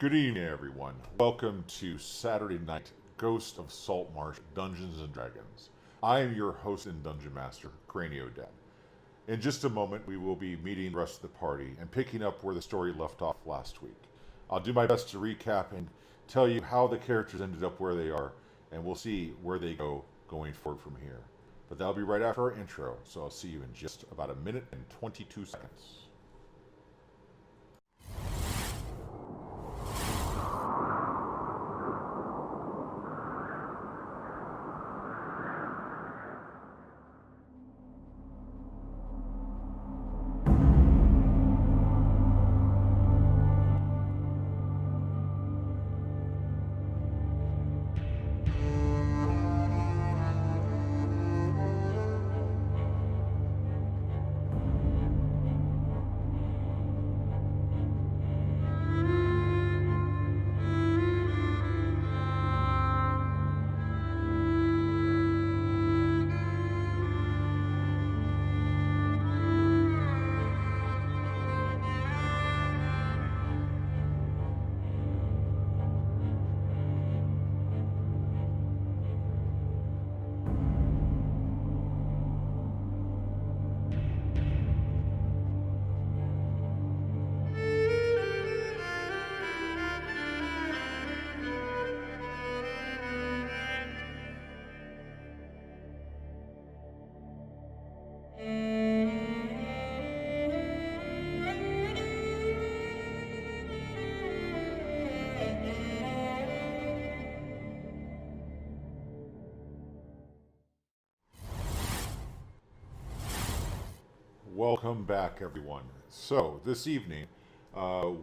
Good evening, everyone. Welcome to Saturday Night Ghost of Saltmarsh Dungeons and Dragons. I am your host and dungeon master, Cranio Dad. In just a moment, we will be meeting the rest of the party and picking up where the story left off last week. I'll do my best to recap and tell you how the characters ended up where they are, and we'll see where they go going forward from here. But that'll be right after our intro, so I'll see you in just about a minute and 22 seconds. Welcome back, everyone. So, this evening,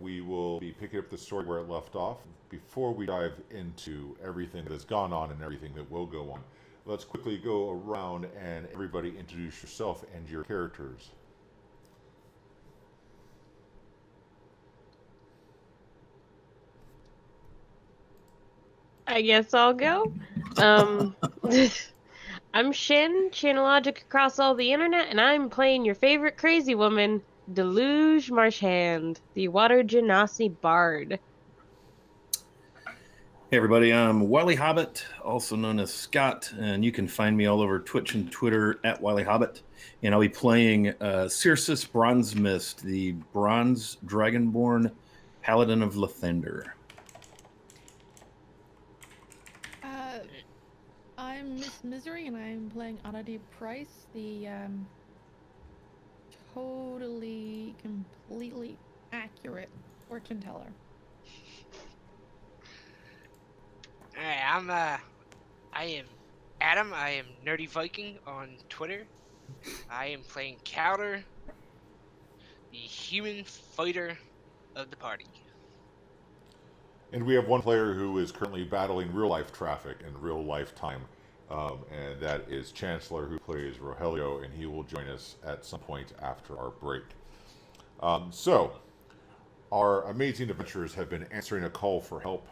we will be picking up the story where it left off. Before we dive into everything that has gone on and everything that will go on, let's quickly go around and everybody introduce yourself and your characters. I guess I'll go. I'm Shin, Channellogic across all the internet, and I'm playing your favorite crazy woman, Deluge Marshhand, the Water Genasi Bard. Hey everybody, I'm Wily Hobbit, also known as Scott, and you can find me all over Twitch and Twitter at Wily Hobbit. And I'll be playing Circes Bronzemist, the Bronze Dragonborn Paladin of Lathander. I'm Miss Misery, and I'm playing Oddity Price, the completely accurate fortune teller. Alright, I am Adam. I am Nerdy Viking on Twitter. I am playing Cowder, the human fighter of the party. And we have one player who is currently battling real-life traffic in real lifetime, and that is Chancellor, who plays Rogelio, and he will join us at some point after our break. So, our amazing adventurers have been answering a call for help.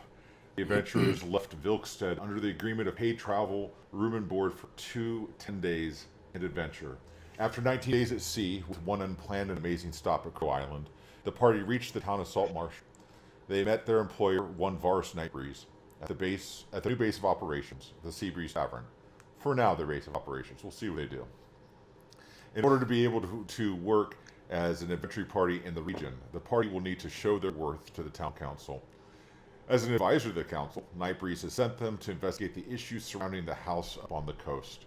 The adventurers left Vilkstead under the agreement of paid travel, room and board for 10 days in adventure. After 19 days at sea, with one unplanned and amazing stop at Crow Island, the party reached the town of Saltmarsh. They met their employer, one Varis Nightbreeze, at the new base of operations, the Seabreeze Tavern. For now, their base of operations. We'll see what they do. In order to be able to work as an adventure party in the region, the party will need to show their worth to the town council. As an advisor to the council, Nightbreeze has sent them to investigate the issues surrounding the house up on the coast.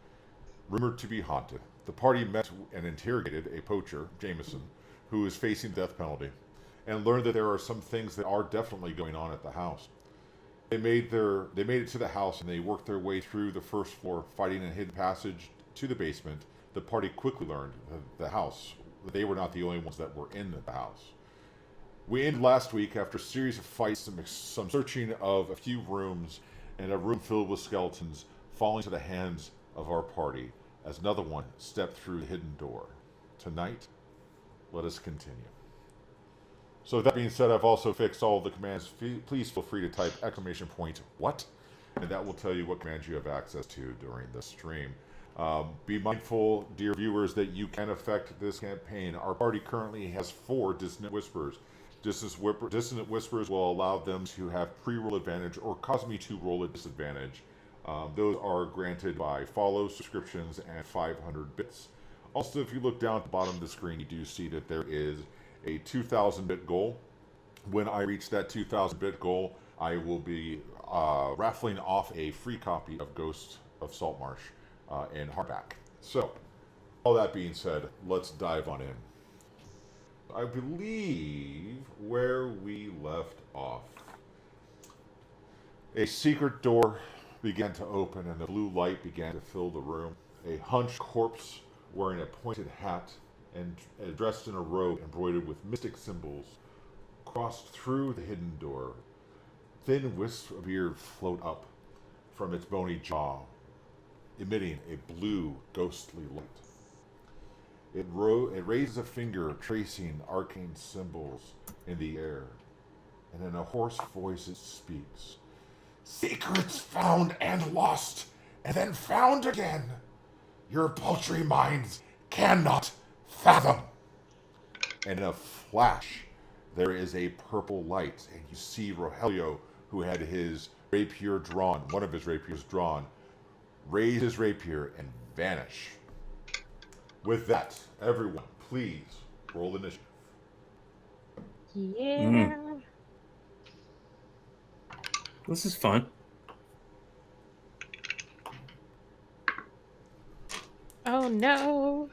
Rumored to be haunted, the party met and interrogated a poacher, Jameson, who is facing the death penalty, and learned that there are some things that are definitely going on at the house. They made it to the house, and they worked their way through the first floor, fighting a hidden passage to the basement. The party quickly learned the house. They were not the only ones that were in the house. We ended last week after a series of fights, some searching of a few rooms, and a room filled with skeletons falling to the hands of our party as another one stepped through the hidden door. Tonight, let us continue. So with that being said, I've also fixed all the commands. Please feel free to type !what, and that will tell you what commands you have access to during the stream. Be mindful, dear viewers, that you can affect this campaign. Our party currently has 4 dissonant whispers. Dissonant Whispers will allow them to have pre-roll advantage or cause me to roll a disadvantage. Those are granted by follows, subscriptions, and 500 bits. Also, if you look down at the bottom of the screen, you do see that there is a 2,000 bit goal. When I reach that 2,000 bit goal, I will be raffling off a free copy of Ghost of Saltmarsh in hardback. So, all that being said, let's dive on in. I believe where we left off, a secret door began to open and the blue light began to fill the room. A hunched corpse wearing a pointed hat and dressed in a robe embroidered with mystic symbols crossed through the hidden door. Thin wisps of beard float up from its bony jaw, emitting a blue, ghostly light. It raises a finger, tracing arcane symbols in the air, and in a hoarse voice it speaks. Secrets found and lost, and then found again. Your paltry minds cannot fathom. And in a flash, there is a purple light, and you see Rogelio, who had his rapier drawn, one of his rapiers drawn, raise his rapier and vanish. With that, everyone, please roll initiative. Yeah. This is fun. Oh no.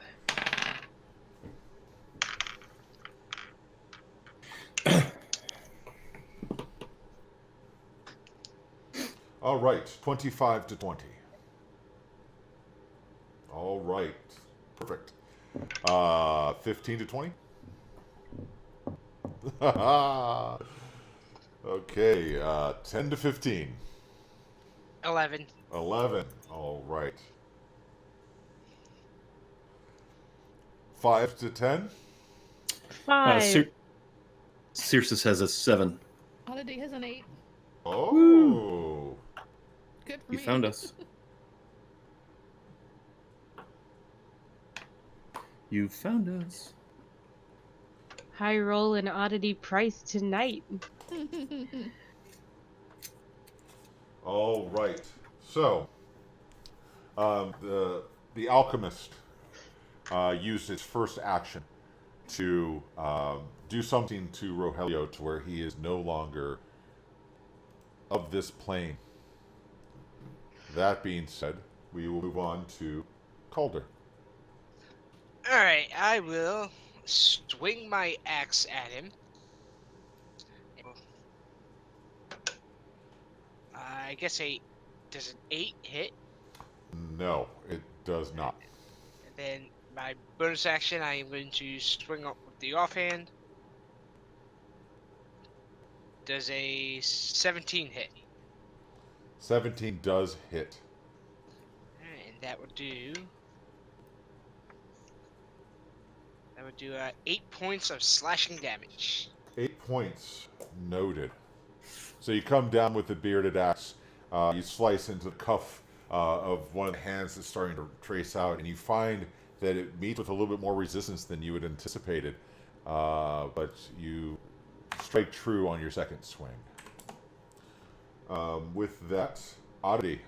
All right, 25 to 20. All right, perfect. 15 to 20. Okay, 10 to 15. 11. 11. All right. 5 to 10. 5. Circe has a 7. Oddity has an 8. Oh. Good for You me. found us. You found us. High roll and oddity price tonight. All right. So, the alchemist used his first action to do something to Rogelio to where he is no longer of this plane. That being said, we will move on to Calder. Alright, I will swing my axe at him. I guess does an 8 hit? No, it does not. And then my bonus action, I am going to swing up with the offhand. Does a 17 hit? 17 does hit. Alright, and that would do... That would do 8 points of slashing damage. 8 points. Noted. So you come down with the bearded axe. You slice into the cuff of one of the hands that's starting to trace out, and you find that it meets with a little bit more resistance than you had anticipated. But you strike true on your second swing. With that, Oddity.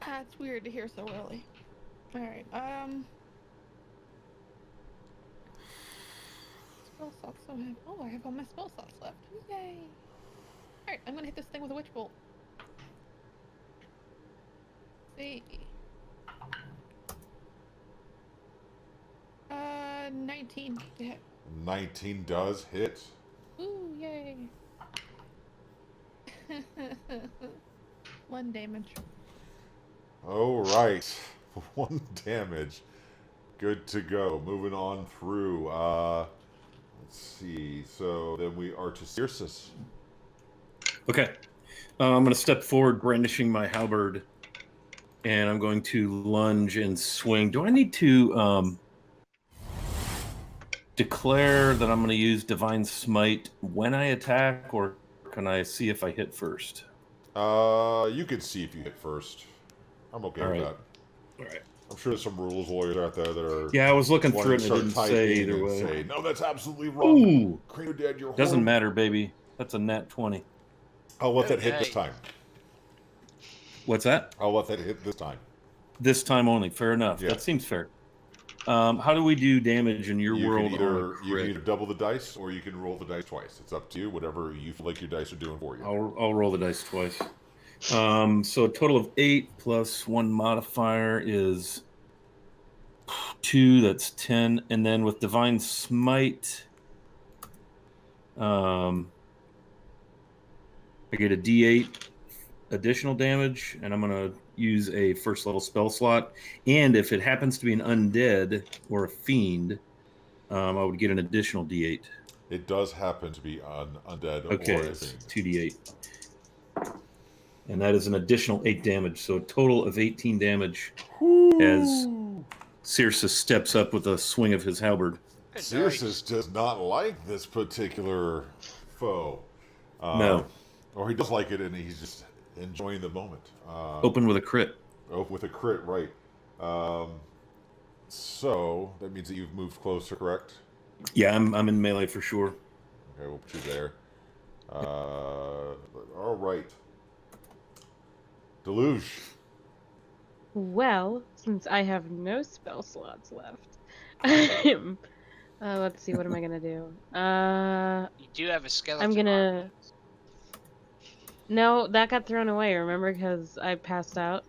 That's weird to hear so early. Alright, spell slots don't have. Oh, I have all my spell slots left. Yay! Alright, I'm gonna hit this thing with a witch bolt. See. 19 to hit. 19 does hit. Ooh, yay! 1 damage. All right. 1 damage. Good to go. Moving on through. Let's see. So then we are to Circe. Okay. I'm going to step forward, brandishing my halberd, and I'm going to lunge and swing. Do I need to declare that I'm going to use Divine Smite when I attack, or can I see if I hit first? You can see if you hit first. I'm okay All with right. that. All right. I'm sure there's some rules lawyers out there that are. Yeah, I was looking through wanting it to and it start didn't say typing either and way. say, no, that's absolutely wrong. Ooh, Crino Dad, you're doesn't horrible. matter, baby. That's a nat 20. I'll let that hit Okay. this time. What's that? I'll let that hit this time. This time only. Fair enough. Yeah. That seems fair. How do we do damage in your You world can either on a you can crit? either double the dice or you can roll the dice twice. It's up to you. Whatever you feel like your dice are doing for you. I'll roll the dice twice. So a total of 8 plus 1 modifier is 2. That's 10. And then with divine smite, I get a D8 additional damage, and I'm gonna use a first level spell slot. And if it happens to be an undead or a fiend, I would get an additional D8. It does happen to be undead Okay, or a it's fiend. 2d8. And that is an additional 8 damage, so a total of 18 damage as Circe steps up with a swing of his halberd. Circe does not like this particular foe. No. Or he does like it and he's just enjoying the moment. Open with a crit. With a crit, right. So, that means that you've moved closer, correct? Yeah, I'm in melee for sure. Okay, we'll put you there. All right. Deluge. Well, since I have no spell slots left, let's see, what am I gonna do? You do have a skeleton. I'm gonna. No, that got thrown away. Remember, because I passed out.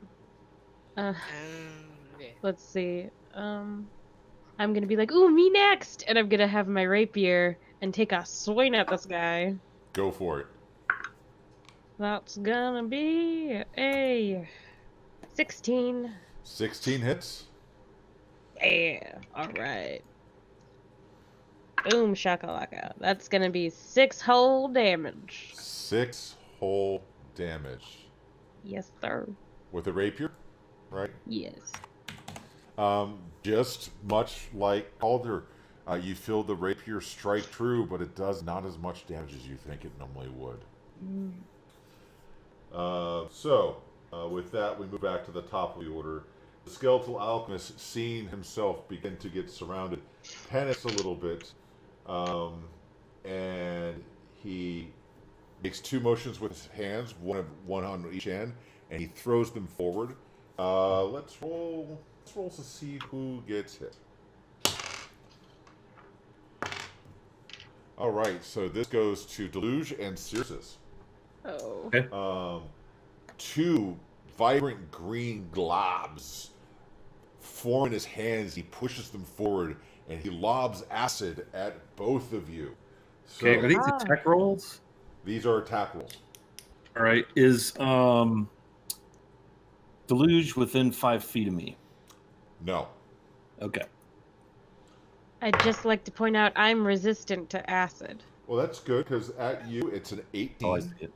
Okay. Let's see. I'm gonna be like, "Ooh, me next!" and I'm gonna have my rapier and take a swing at this guy. Go for it. That's gonna be a 16. 16 hits. Yeah. All right. Boom shakalaka. That's gonna be 6 whole damage. 6 whole damage. Yes, sir. With a rapier, right? Yes. Just much like Calder, you feel the rapier strike true, but it does not as much damage as you think it normally would. With that, we move back to the top of the order. The skeletal alchemist, seeing himself begin to get surrounded, panics a little bit, and he makes 2 motions with his hands, one on each hand, and he throws them forward. Let's roll to see who gets hit. All right, so this goes to Deluge and Circe. Oh. Okay. 2 vibrant green globs form in his hands. He pushes them forward, and he lobs acid at both of you. So Okay, are these attack rolls? these are attack rolls. All right. Is Deluge within 5 feet of me? No. Okay. I'd just like to point out I'm resistant to acid. Well, that's good because at you it's an 18. Oh, I see it.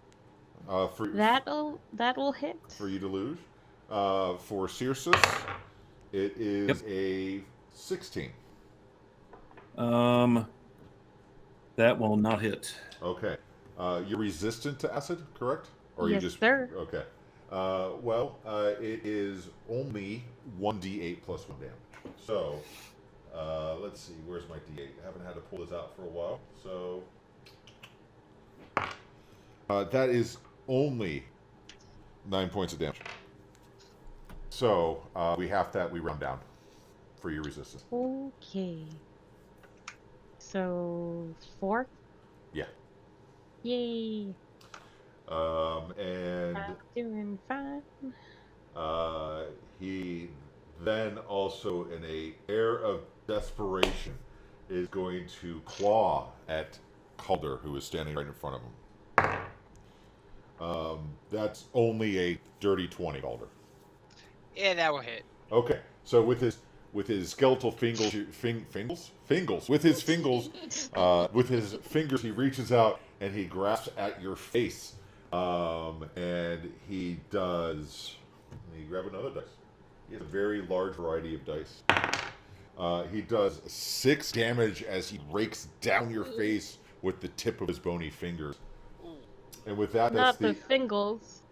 That'll hit. For you, Deluge. For Circe, it is a 16. That will not hit. Okay. You're resistant to acid, correct? Or Yes, you just sir. Okay. It is only 1d8 plus 1 damage. So, let's see. Where's my d8? I haven't had to pull this out for a while. So, that is only 9 points of damage. So, we round down for your resistance. Okay. So 4? Yeah. Yay. And I'm doing fine. he then also, in a air of desperation, is going to claw at Calder, who is standing right in front of him. That's only a dirty 20, Calder. Yeah, that will hit. Okay, so with his skeletal fingers, with his fingers, he reaches out and he grasps at your face, and he does. Let me grab another dice. He has a very large variety of dice. He does 6 damage as he rakes down your face with the tip of his bony fingers. And with that, Not that's the fingals.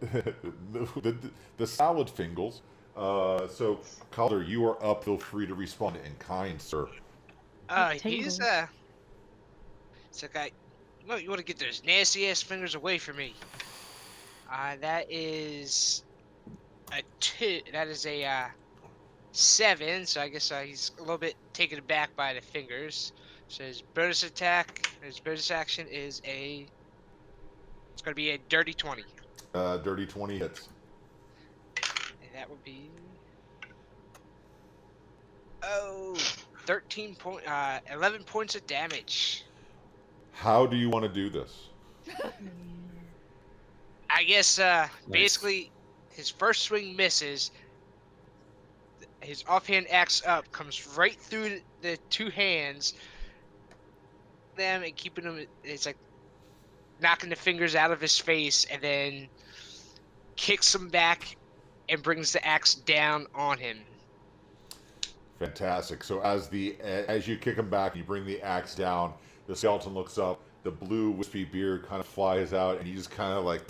the solid fingers. So, Calder, you are up. Feel free to respond in kind, sir. He's tingles. it's like you want to get those nasty ass fingers away from me. That is a 2. That is a 7. So I guess he's a little bit taken aback by the fingers. So his bonus action is it's gonna be a dirty 20. Dirty 20 hits. And that would be 11 points of damage. How do you want to do this? I guess basically his first swing misses. His offhand axe up comes right through the 2 hands, them and keeping him. It's like knocking the fingers out of his face, and then kicks him back and brings the axe down on him. Fantastic. So as you kick him back, you bring the axe down. The skeleton looks up. The blue wispy beard kind of flies out, and you just kind of like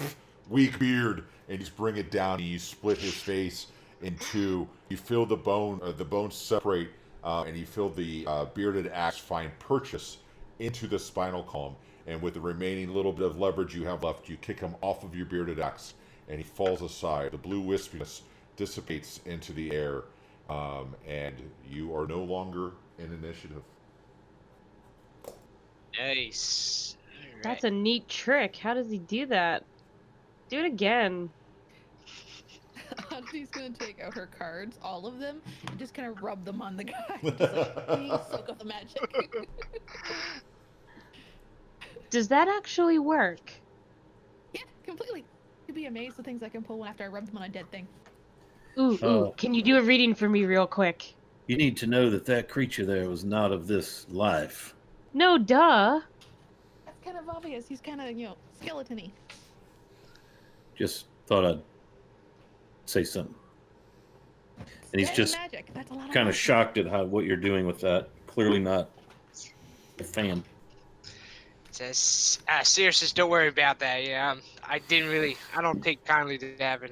weak beard, and you just bring it down, and you split his face in 2. You feel the bones separate, and you feel the bearded axe find purchase into the spinal column. And with the remaining little bit of leverage you have left, you kick him off of your bearded axe, and he falls aside. The blue wispiness dissipates into the air, and you are no longer in initiative. Nice. All That's right. a neat trick. How does he do that? Do it again. Auntie's gonna take out her cards, all of them, and just kind of rub them on the guy. Just like, please soak up the magic. Does that actually work? Yeah, completely. You'd be amazed the things I can pull after I rub them on a dead thing. Ooh, Oh. can you do a reading for me real quick? You need to know that creature there was not of this life. No, duh. That's kind of obvious. He's kind of, skeleton-y. Just thought I'd say something. And he's Dead just magic. That's a lot kind of magic. shocked at what you're doing with that. Clearly not a fan. Says, Seer says, don't worry about that. Yeah, I don't take kindly to having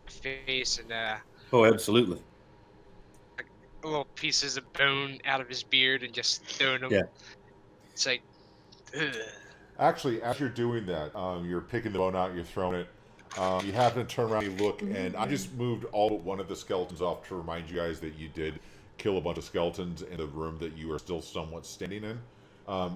face and Oh, absolutely. little pieces of bone out of his beard and just throwing them. Yeah. It's like, ugh. Actually, as you're doing that, you're picking the bone out, you're throwing it. You happen to turn around, you look, and I just moved all but one of the skeletons off to remind you guys that you did kill a bunch of skeletons in the room that you are still somewhat standing in.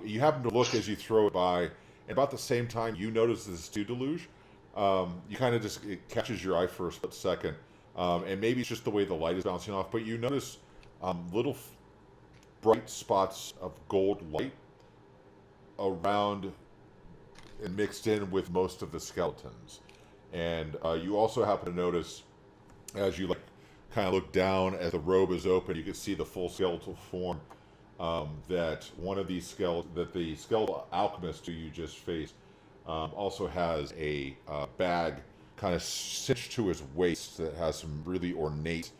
You happen to look as you throw it by, and about the same time you notice this stew deluge. You kind of just, it catches your eye for a split second, and maybe it's just the way the light is bouncing off, but you notice little bright spots of gold light around and mixed in with most of the skeletons. And you also happen to notice, as you kind of look down as the robe is open, you can see the full skeletal form that the skeletal alchemist who you just faced also has a bag kind of stitched to his waist that has some really ornate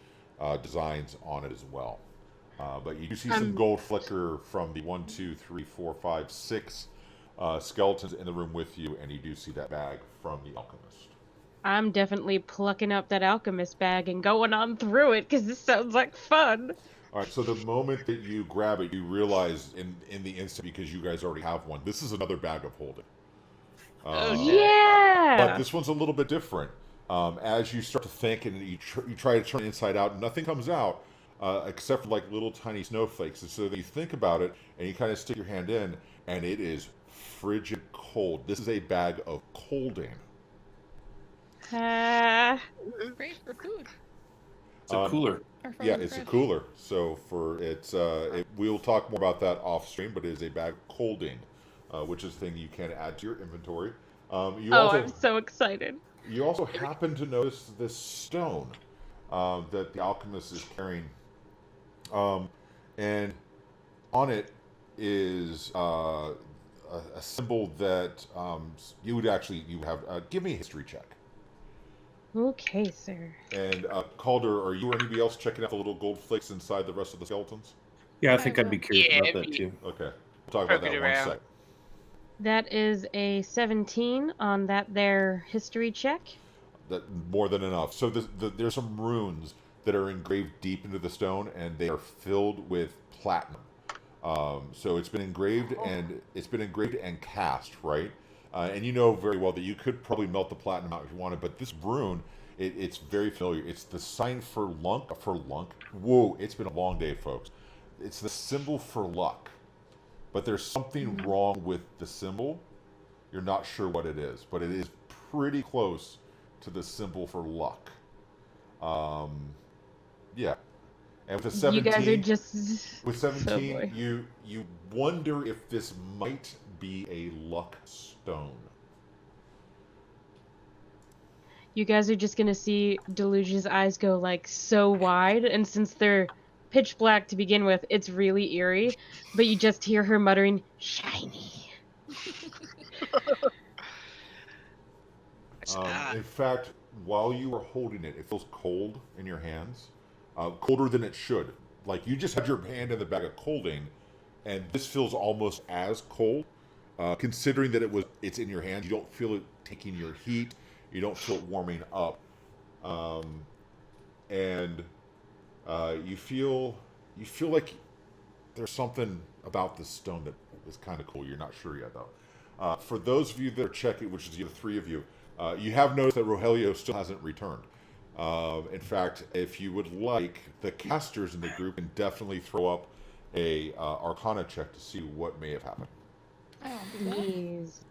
designs on it as well. But you do see some gold flicker from the 1, 2, 3, 4, 5, 6 skeletons in the room with you, and you do see that bag from the alchemist. I'm definitely plucking up that alchemist bag and going on through it because this sounds like fun. All right, so the moment that you grab it, you realize in the instant, because you guys already have one, this is another bag of holding. Yeah! But this one's a little bit different. As you start to think and you try to turn it inside out, nothing comes out except for little tiny snowflakes. And so you think about it and you kind of stick your hand in, and it is frigid cold. This is a bag of colding. Great for food. It's a cooler. Or Yeah, frozen it's a fresh. cooler. So we'll talk more about that off stream, but it is a bag of colding, which is a thing you can add to your inventory. I'm so excited. You also happen to notice this stone that the alchemist is carrying, and on it is a symbol that you have. Give me a history check. Okay, sir. And Calder, are you or anybody else checking out the little gold flakes inside the rest of the skeletons? Yeah, I think I'd be curious Yeah, about that too. Okay, we'll talk about that Poke it in one around. sec. That is a 17 on that there history check. that more than enough. So there's some runes that are engraved deep into the stone, and they are filled with platinum. So it's been engraved and cast, right? And you know very well that you could probably melt the platinum out if you wanted, but this rune, it's very familiar. It's the sign for lunk. Whoa, it's been a long day, folks. It's the symbol for luck, but there's something wrong with the symbol. You're not sure what it is, but it is pretty close to the symbol for luck. Yeah. And with a 17, You guys are just with 17, oh boy. you wonder if this might be a luck stone. You guys are just gonna see Deluge's eyes go like so wide, and since they're pitch black to begin with, it's really eerie. But you just hear her muttering, "Shiny." In fact, while you are holding it, it feels cold in your hands, colder than it should. Like you just had your hand in the bag of colding, and this feels almost as cold. Considering that it's in your hand, you don't feel it taking your heat. You don't feel it warming up, and you feel like there's something about this stone that is kind of cool. You're not sure yet, though. For those of you that are checking, which is the three of you, you have noticed that Rogelio still hasn't returned. In fact, if you would like, the casters in the group can definitely throw up a Arcana check to see what may have happened. I don't do that. Please.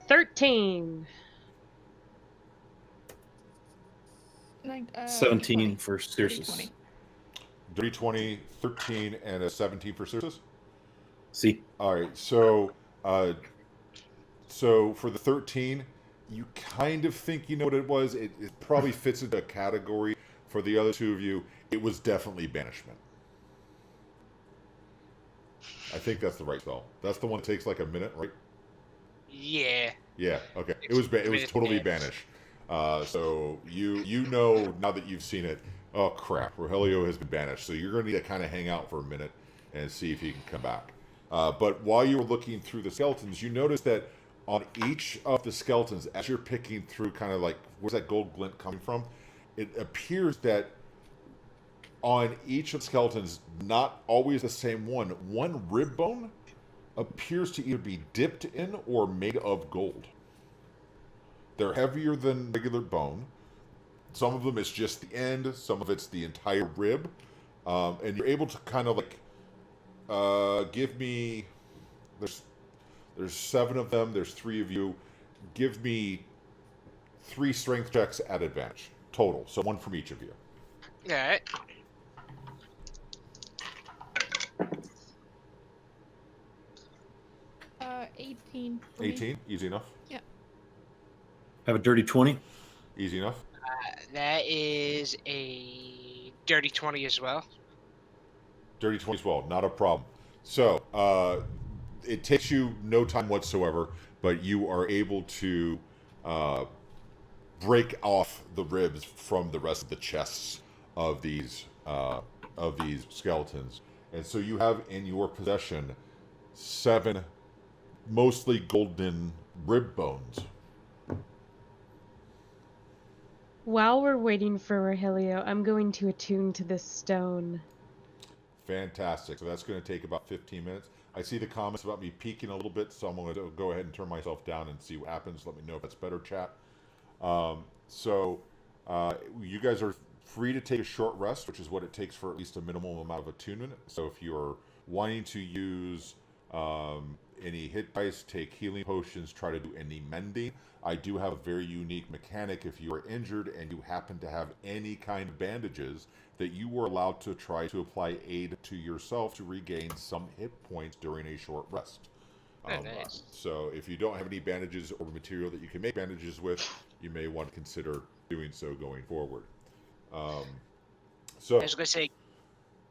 13. 17 20. for Circes. 20. Dirty 20, 13, and a 17 for Circes. See, All right, so for the 13, you kind of think you know what it was. It probably fits into a category. For the other two of you, it was definitely banishment. I think that's the right spell. That's the one that takes like a minute, right? Yeah. Yeah. Okay. It was totally banish. So you know now that you've seen it. Oh crap! Rogelio has been banished. So you're going to need to kind of hang out for a minute and see if he can come back. But while you were looking through the skeletons, you notice that on each of the skeletons, as you're picking through, kind of like where's that gold glint coming from, it appears that on each of the skeletons, not always the same one rib bone appears to either be dipped in or made of gold. They're heavier than regular bone. Some of them is just the end, some of it's the entire rib. And you're able to kind of like give me, there's 7 of them, there's 3 of you. Give me 3 strength checks at advantage total, so 1 from each of you. All right. Uh, 18. for me. 18, easy enough. have a dirty 20. Easy enough. That is a dirty 20 as well. Dirty 20 as well, not a problem. So, it takes you no time whatsoever, but you are able to break off the ribs from the rest of the chests of these skeletons. And so you have in your possession 7 mostly golden rib bones. While we're waiting for Rogelio, I'm going to attune to this stone. Fantastic. So that's going to take about 15 minutes. I see the comments about me peeking a little bit, so I'm going to go ahead and turn myself down and see what happens. Let me know if that's better, chat. You guys are free to take a short rest, which is what it takes for at least a minimum amount of attunement. So if you're wanting to use any hit dice, take healing potions, try to do any mending, I do have a very unique mechanic. If you are injured and you happen to have any kind of bandages, that you were allowed to try to apply aid to yourself to regain some hit points during a short rest. Nice. So if you don't have any bandages or material that you can make bandages with, you may want to consider doing so going forward. I was going to say,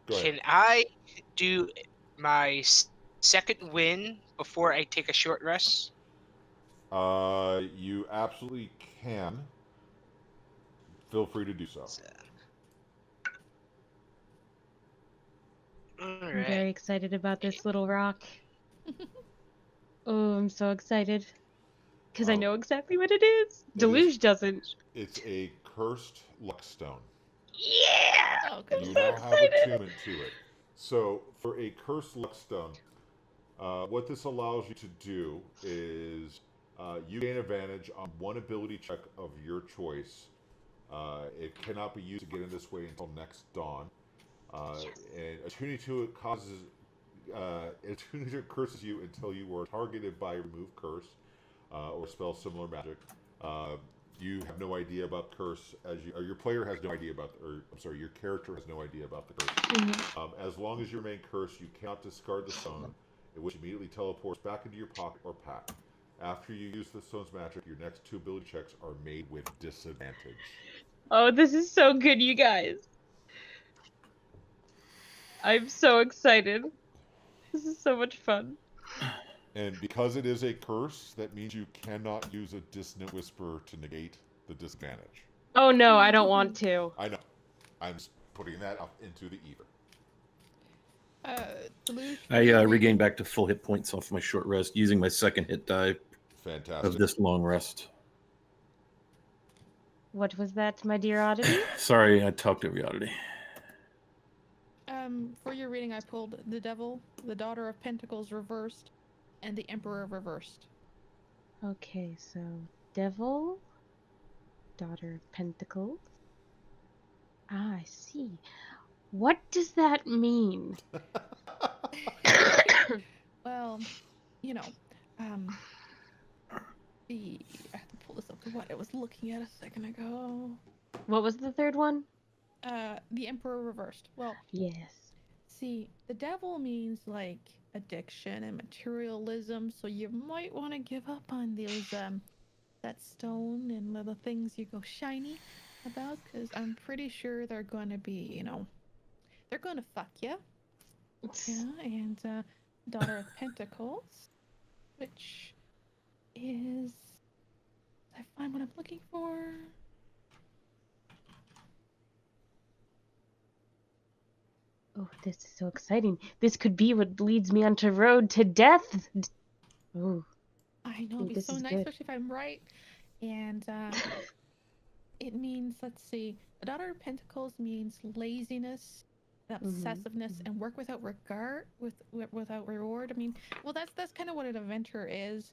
Go ahead. can I do my second win before I take a short rest? You absolutely can. Feel free to do so. I'm Alright. very excited about this little rock. Oh, I'm so excited. Because I know exactly what it is. Deluge doesn't. It's a cursed luck stone. Yeah! Oh, good. You so now have excited. attunement to it. So, for a cursed luck stone, what this allows you to do is you gain advantage on one ability check of your choice. It cannot be used again in this way until next dawn. And attuning to it causes attuning to it curses you until you are targeted by remove curse or spell similar magic. You have no idea about curse or your player has no idea about, your character has no idea about the curse. Mm-hmm. As long as you remain cursed, you cannot discard the stone, which immediately teleports back into your pocket or pack. After you use the stone's magic, your next 2 ability checks are made with disadvantage. Oh, this is so good, you guys. I'm so excited. This is so much fun. And because it is a curse, that means you cannot use a dissonant whisper to negate the disadvantage. Oh no, I don't want to. I know. I'm just putting that up into the ether. Deluge. I regained back to full hit points off my short rest using my second hit die Fantastic. of this long rest. What was that, my dear Oddity? Sorry, I talked over you, Oddity. For your reading, I pulled the Devil, the Daughter of Pentacles reversed, and the Emperor reversed. Okay, so Devil, Daughter of Pentacles. Ah, I see. What does that mean? Well, you know, I have to pull this up to what I was looking at a second ago. What was the third one? The Emperor reversed. Well, Yes. see, the Devil means like addiction and materialism, so you might want to give up on those that stone and the things you go shiny about, because I'm pretty sure they're going to be, they're going to fuck you. Yeah, and Daughter of Pentacles, which is, I find what I'm looking for. Oh, this is so exciting. This could be what leads me onto road to death. Oh, I know, Ooh, it'd be this so is nice, good. especially if I'm right. And it means, let's see, the Daughter of Pentacles means laziness, obsessiveness, and work without regard, without reward. I mean, well, that's kind of what an adventurer is.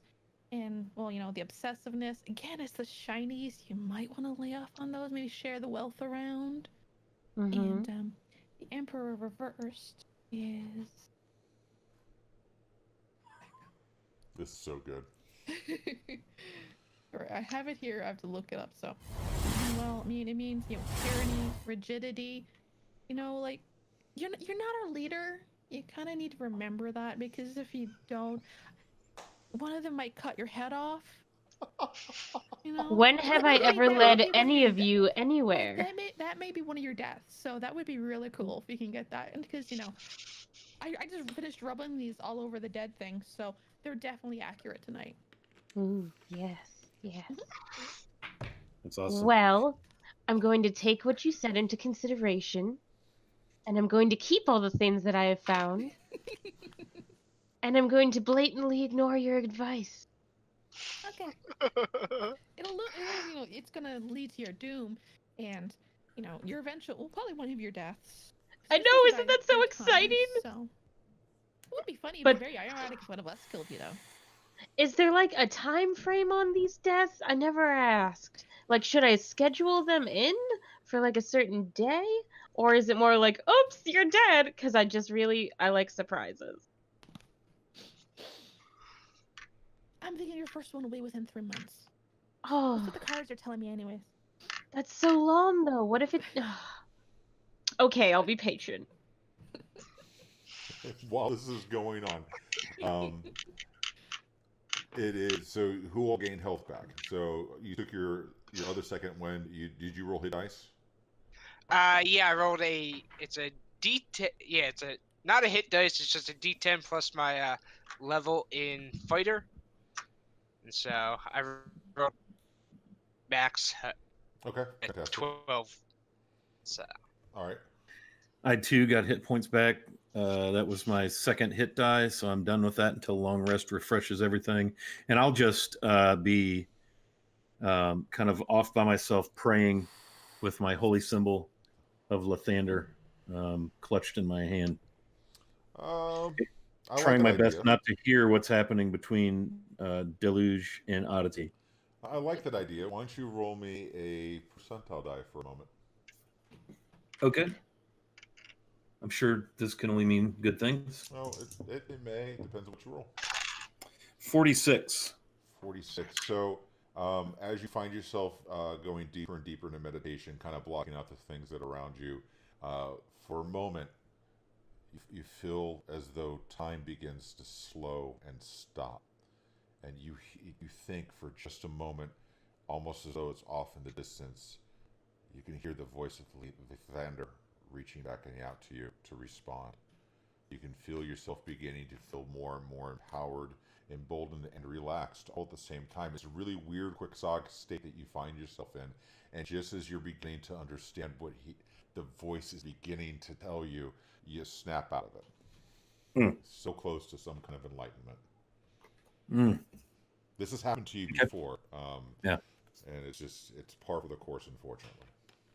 And well, the obsessiveness again, it's the shinies. You might want to lay off on those. Maybe share the wealth around. And the Emperor reversed is. This is so good. I have it here. I have to look it up. So, well, I mean, it means tyranny, rigidity. Like you're not a leader. You kind of need to remember that, because if you don't, one of them might cut your head off. When have I ever led any of you anywhere? That may be one of your deaths. So that would be really cool if you can get that. And because I just finished rubbing these all over the dead thing, so they're definitely accurate tonight. Ooh, yes, yes. That's awesome. Well, I'm going to take what you said into consideration, and I'm going to keep all the things that I have found, and I'm going to blatantly ignore your advice. Okay. It's gonna lead to your doom, and your eventual, well, probably one of your deaths. I know, isn't that so exciting? So it would be funny. It'd But be very ironic if one of us killed you, though. is there like a time frame on these deaths? I never asked. Like, should I schedule them in for like a certain day? Or is it more like, oops, you're dead? Because I like surprises. I'm thinking your first one will be within 3 months. Oh, That's what the cards are telling me anyways. that's so long though. What if it... Okay, I'll be patient. While this is going on, it is, so who all gained health back? So you took your other second when did you roll hit dice? Yeah, I rolled it's a D10, yeah, it's not a hit dice, it's just a D10 plus my level in fighter. And so I rolled max Okay, at fantastic. 12. So All right. I too got hit points back. That was my second hit die, so I'm done with that until long rest refreshes everything. And I'll just be kind of off by myself, praying with my holy symbol of Lathander clutched in my hand, I like trying that my idea. best not to hear what's happening between Deluge and Oddity. I like that idea. Why don't you roll me a percentile die for a moment? Okay. I'm sure this can only mean good things. Well, it may. Depends on what you roll. 46. 46. So, as you find yourself going deeper and deeper into meditation, kind of blocking out the things that are around you, for a moment, you feel as though time begins to slow and stop. And you think for just a moment, almost as though it's off in the distance, you can hear the voice of Lathander reaching back out to you to respond. You can feel yourself beginning to feel more and more empowered, emboldened, and relaxed all at the same time. It's a really weird, quixotic state that you find yourself in. And just as you're beginning to understand what the voice is beginning to tell you, you snap out of it. Mm. So close to some kind of enlightenment. Mm. This has happened to you before. Yeah. And it's par for the course, unfortunately.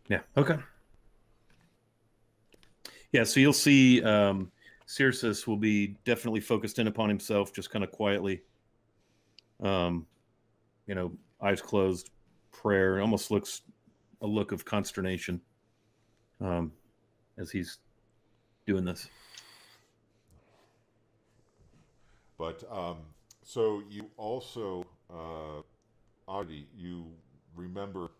Yeah. Okay. Yeah. So you'll see Circe will be definitely focused in upon himself, just kind of quietly, eyes closed, prayer. It almost looks a look of consternation as he's doing this. But so you also, Adi, you remember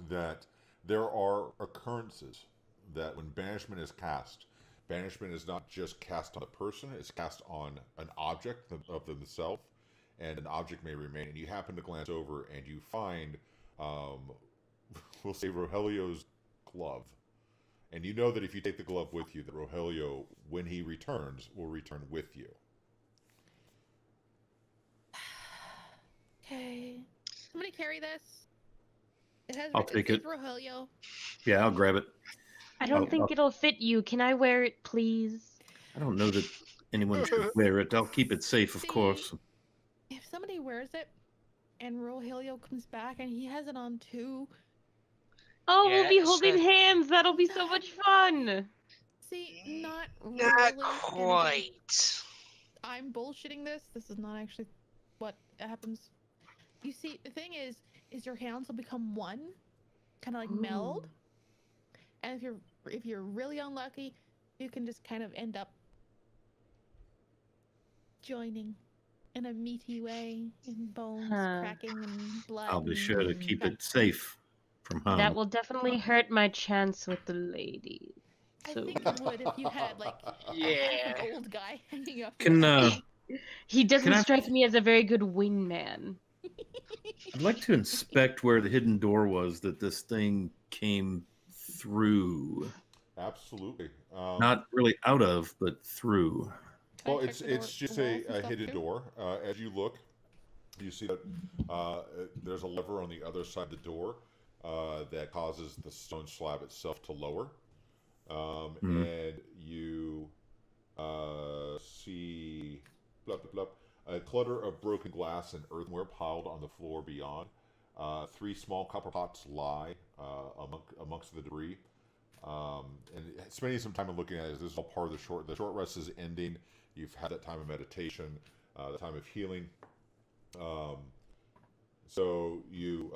that there are occurrences that when banishment is cast, banishment is not just cast on a person, it's cast on an object of themselves, and an object may remain. And you happen to glance over and you find, we'll say, Rogelio's glove. And you know that if you take the glove with you, that Rogelio, when he returns, will return with you. Okay. Somebody carry this. I'll take it. Rogelio. Yeah, I'll grab it. I don't think it'll fit you. Can I wear it, please? I don't know that anyone should wear it. I'll keep it safe, of course. If somebody wears it and Rogelio comes back and he has it on too. Oh, we'll be Yes. holding hands. That'll be so much fun. See, not Not really. quite. I'm bullshitting this. This is not actually what happens. You see, the thing is your hands will become one, kind of like meld. And if you're really unlucky, you can just kind of end up joining in a meaty way, in bones cracking and blood. I'll be sure to keep it safe from harm. That will definitely hurt my chance with the ladies. I think it would if you had an old guy hanging up. He doesn't strike me as a very good wingman. I'd like to inspect where the hidden door was that this thing came through. Absolutely. Not really out of, but through. Well, it's just a hidden door. As you look, you see that there's a lever on the other side of the door that causes the stone slab itself to lower. And you see a clutter of broken glass and earthenware piled on the floor beyond. 3 small copper pots lie amongst the debris. And spending some time looking at it, this is all part of the short rest is ending. You've had that time of meditation, the time of healing. So you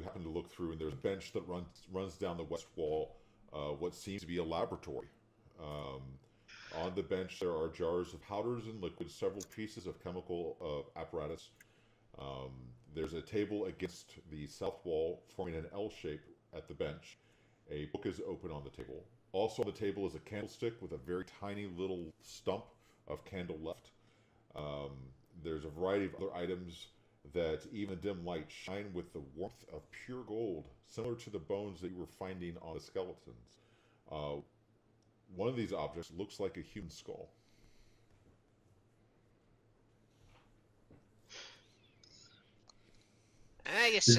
happen to look through, and there's a bench that runs down the west wall, what seems to be a laboratory. On the bench, there are jars of powders and liquids, several pieces of chemical apparatus. There's a table against the south wall, forming an L shape at the bench. A book is open on the table. Also on the table is a candlestick with a very tiny little stump of candle left. There's a variety of other items that even dim light shine with the warmth of pure gold, similar to the bones that you were finding on the skeletons. One of these objects looks like a human skull. I guess,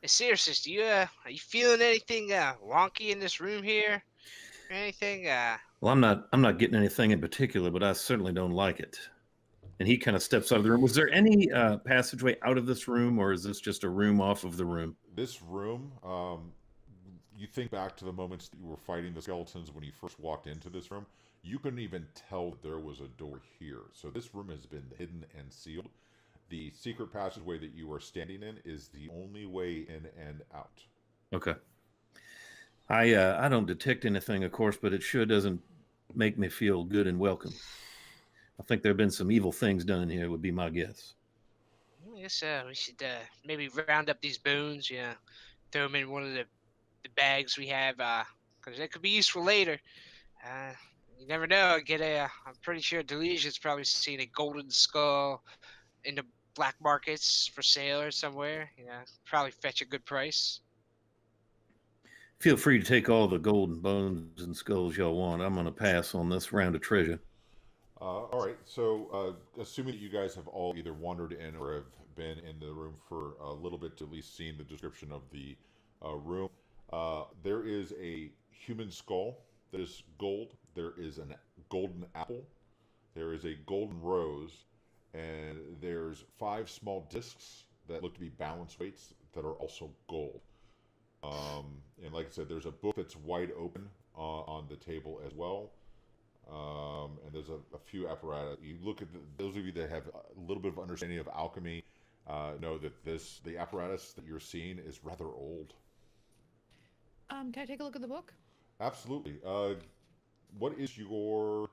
Seriously, are you feeling anything wonky in this room here? Or anything? Well, I'm not getting anything in particular, but I certainly don't like it. And he kind of steps out of the room. Was there any passageway out of this room, or is this just a room off of the room? This room, you think back to the moments that you were fighting the skeletons when you first walked into this room, you couldn't even tell that there was a door here. So this room has been hidden and sealed. The secret passageway that you are standing in is the only way in and out. Okay. I don't detect anything, of course, but it sure doesn't make me feel good and welcome. I think there have been some evil things done in here, would be my guess. I guess we should maybe round up these bones. Throw them in one of the bags we have, because that could be useful later. You never know. I'm pretty sure Delusion's probably seen a golden skull in the black markets for sale or somewhere. Probably fetch a good price. Feel free to take all the golden bones and skulls y'all want. I'm going to pass on this round of treasure. All right, so assuming that you guys have all either wandered in or have been in the room for a little bit to at least seen the description of the room, there is a human skull that is gold. There is a golden apple. There is a golden rose. And there's 5 small discs that look to be balance weights that are also gold. And like I said, there's a book that's wide open on the table as well. And there's a few apparatus. You look at those of you that have a little bit of understanding of alchemy know that the apparatus that you're seeing is rather old. Can I take a look at the book? Absolutely. What is your...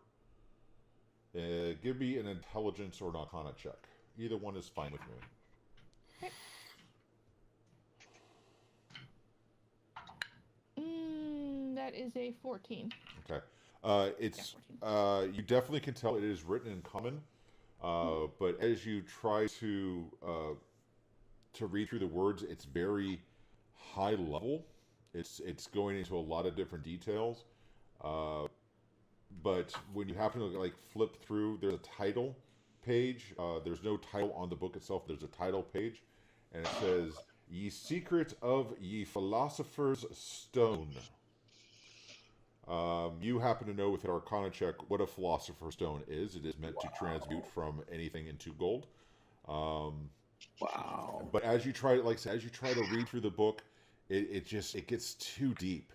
give me an intelligence or an arcana check. Either one is fine with me. Okay. That is a 14. Okay. You definitely can tell it is written in common, but as you try to read through the words, it's very high level. It's going into a lot of different details. But when you happen to flip through, there's a title page. There's no title on the book itself. There's a title page, and it says, "Ye Secret of Ye Philosopher's Stone." You happen to know with an Arcana check what a Philosopher's Stone is. It is meant to transmute from anything into gold. Wow! But as you try, as you try to read through the book, it gets too deep.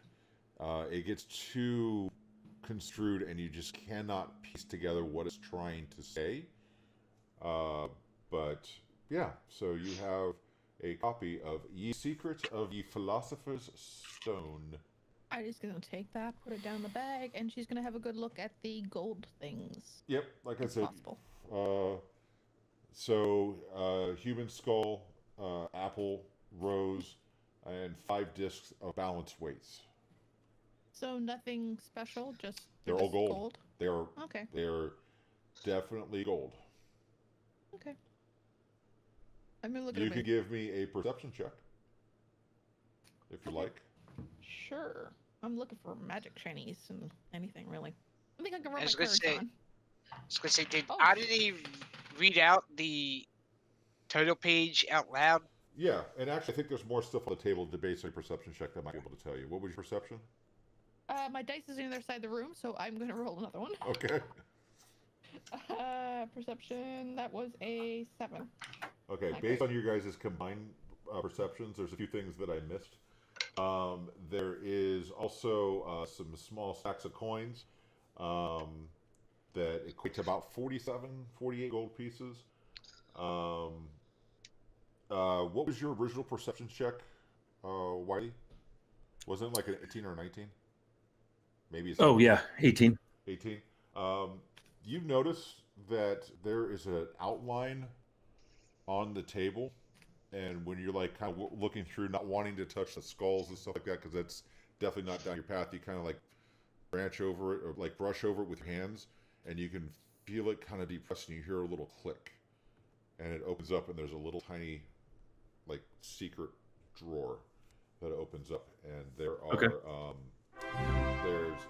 It gets too construed, and you just cannot piece together what it's trying to say. But yeah, so you have a copy of Ye Secret of Ye Philosopher's Stone. I'm just gonna take that, put it down in the bag, and she's gonna have a good look at the gold things. Yep, like I said. Possible. Human skull, apple, rose, and 5 discs of balance weights. So nothing special, just They're all gold. They're okay. They're definitely gold. Okay. I'm gonna look at You can give me a perception check if you like. Sure. I'm looking for magic shinies and anything really. I think I can run I my was gonna cards say- on. I was gonna say, did Oh. Oddity read out the title page out loud? Yeah, and actually I think there's more stuff on the table to base a perception check that might be able to tell you. What was your perception? My dice is on the other side of the room, so I'm gonna roll another one. Okay. Perception, that was a 7. Okay, Okay. based on your guys' combined perceptions, there's a few things that I missed. There is also some small stacks of coins that equate to about 48 gold pieces. What was your original perception check, Whitey? Wasn't it like an 18 or 19? Maybe it's... Oh, yeah, 18. 18. You notice that there is an outline on the table, and when you're kind of looking through, not wanting to touch the skulls and stuff like that, because that's definitely not down your path, you kind of branch over it or brush over it with your hands, and you can feel it kind of depressed, and you hear a little click, and it opens up, and there's a little tiny secret drawer that opens up, and there are Okay. There's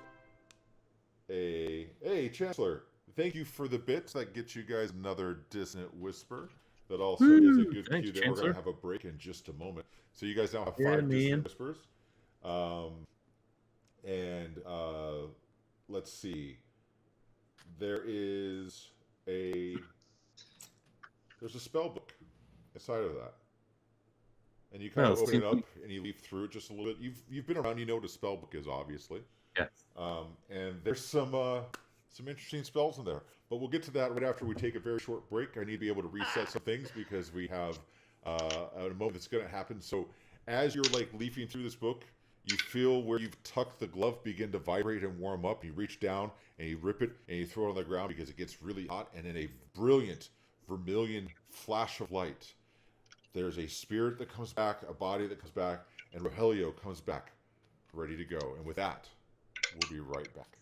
hey, Chancellor, thank you for the bits. That gets you guys another dissonant whisper. That also is a good Thanks, cue that we're going Chancellor. to have a break in just a moment. So you guys now have Yeah, 5 distant man. whispers. Let's see. There's a spell book inside of that. And you kind Well, of open see- it up and you leaf through it just a little bit. You've been around, you know what a spell book is, obviously. Yes. And there's some interesting spells in there. But we'll get to that right after we take a very short break. I need to be able to reset some things because we have a moment that's going to happen. So as you're like leafing through this book, you feel where you've tucked the glove begin to vibrate and warm up. You reach down and you rip it and you throw it on the ground because it gets really hot. And in a brilliant vermilion flash of light, there's a spirit that comes back, a body that comes back, and Rogelio comes back ready to go. And with that, we'll be right back.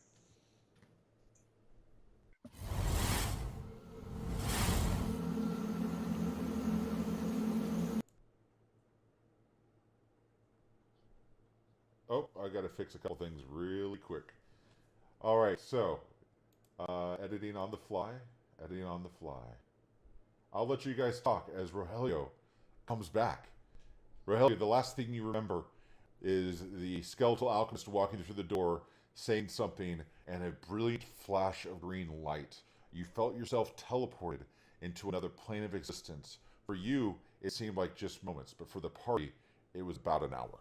Oh, I got to fix a couple things really quick. All right, so editing on the fly. I'll let you guys talk as Rogelio comes back. Rogelio, the last thing you remember is the skeletal alchemist walking through the door, saying something, and a brilliant flash of green light. You felt yourself teleported into another plane of existence. For you, it seemed like just moments, but for the party, it was about an hour.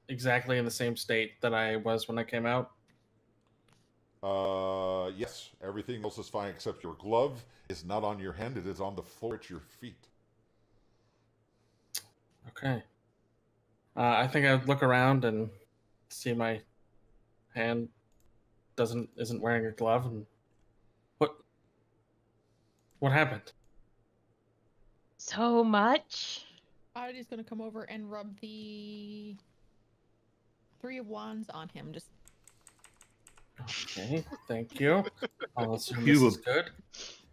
Exactly in the same state that I was when I came out. Yes, everything else is fine except your glove is not on your hand, it is on the floor at your feet. Okay. I think I'd look around and see my hand isn't wearing a glove, and what happened? So much. Oddity's gonna come over and rub the 3 of Wands on him. Just Okay, thank you. I'll assume You this were- is good.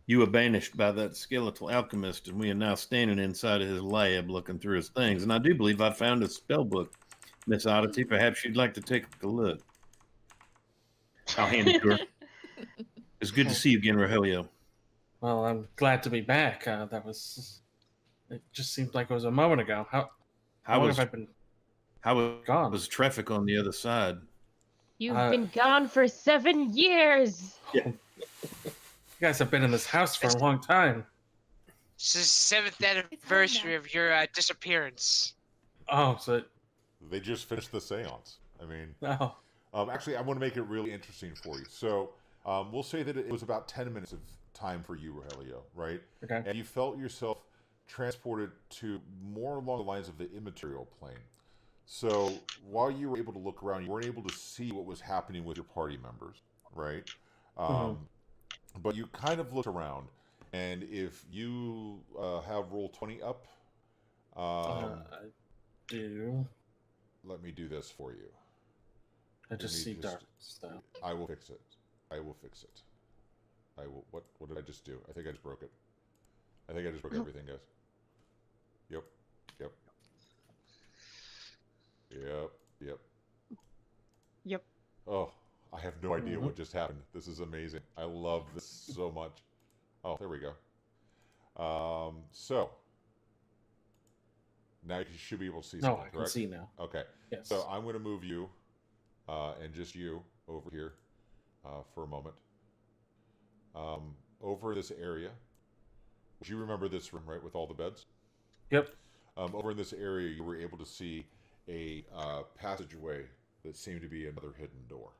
You were banished by that skeletal alchemist, and we are now standing inside of his lab looking through his things. And I do believe I found a spell book, Miss Oddity. Perhaps you'd like to take a look. I'll hand it to her. It's good to see you again, Rogelio. Well, I'm glad to be back. It just seemed like it was a moment ago. How How long was have I been how gone? was traffic on the other side? You've been gone for 7 years. Yeah. You guys have been in this house for a long time. This is 7th anniversary of your disappearance. Oh, so They just finished the seance. I mean, no. actually, I want to make it really interesting for you. So, we'll say that it was about 10 minutes of time for you, Rogelio, right? Okay. And you felt yourself transported to more along the lines of the immaterial plane. So, while you were able to look around, you weren't able to see what was happening with your party members, right? But you kind of looked around, and if you have roll 20 up, I do. let me do this for you. I just me see just- darkness, though. I will fix it. I will. What did I just do? I think I just broke it. I think I just broke everything, guys. Yep. Yep. Oh, I have no idea what just happened. This is amazing. I love this so much. Oh, there we go. So now you should be able to see No, something, I can correct? see now. Okay. Yes. So I'm going to move you, and just you over here for a moment. Over this area. You remember this room, right, with all the beds? Yep. Over in this area, you were able to see a passageway that seemed to be another hidden door.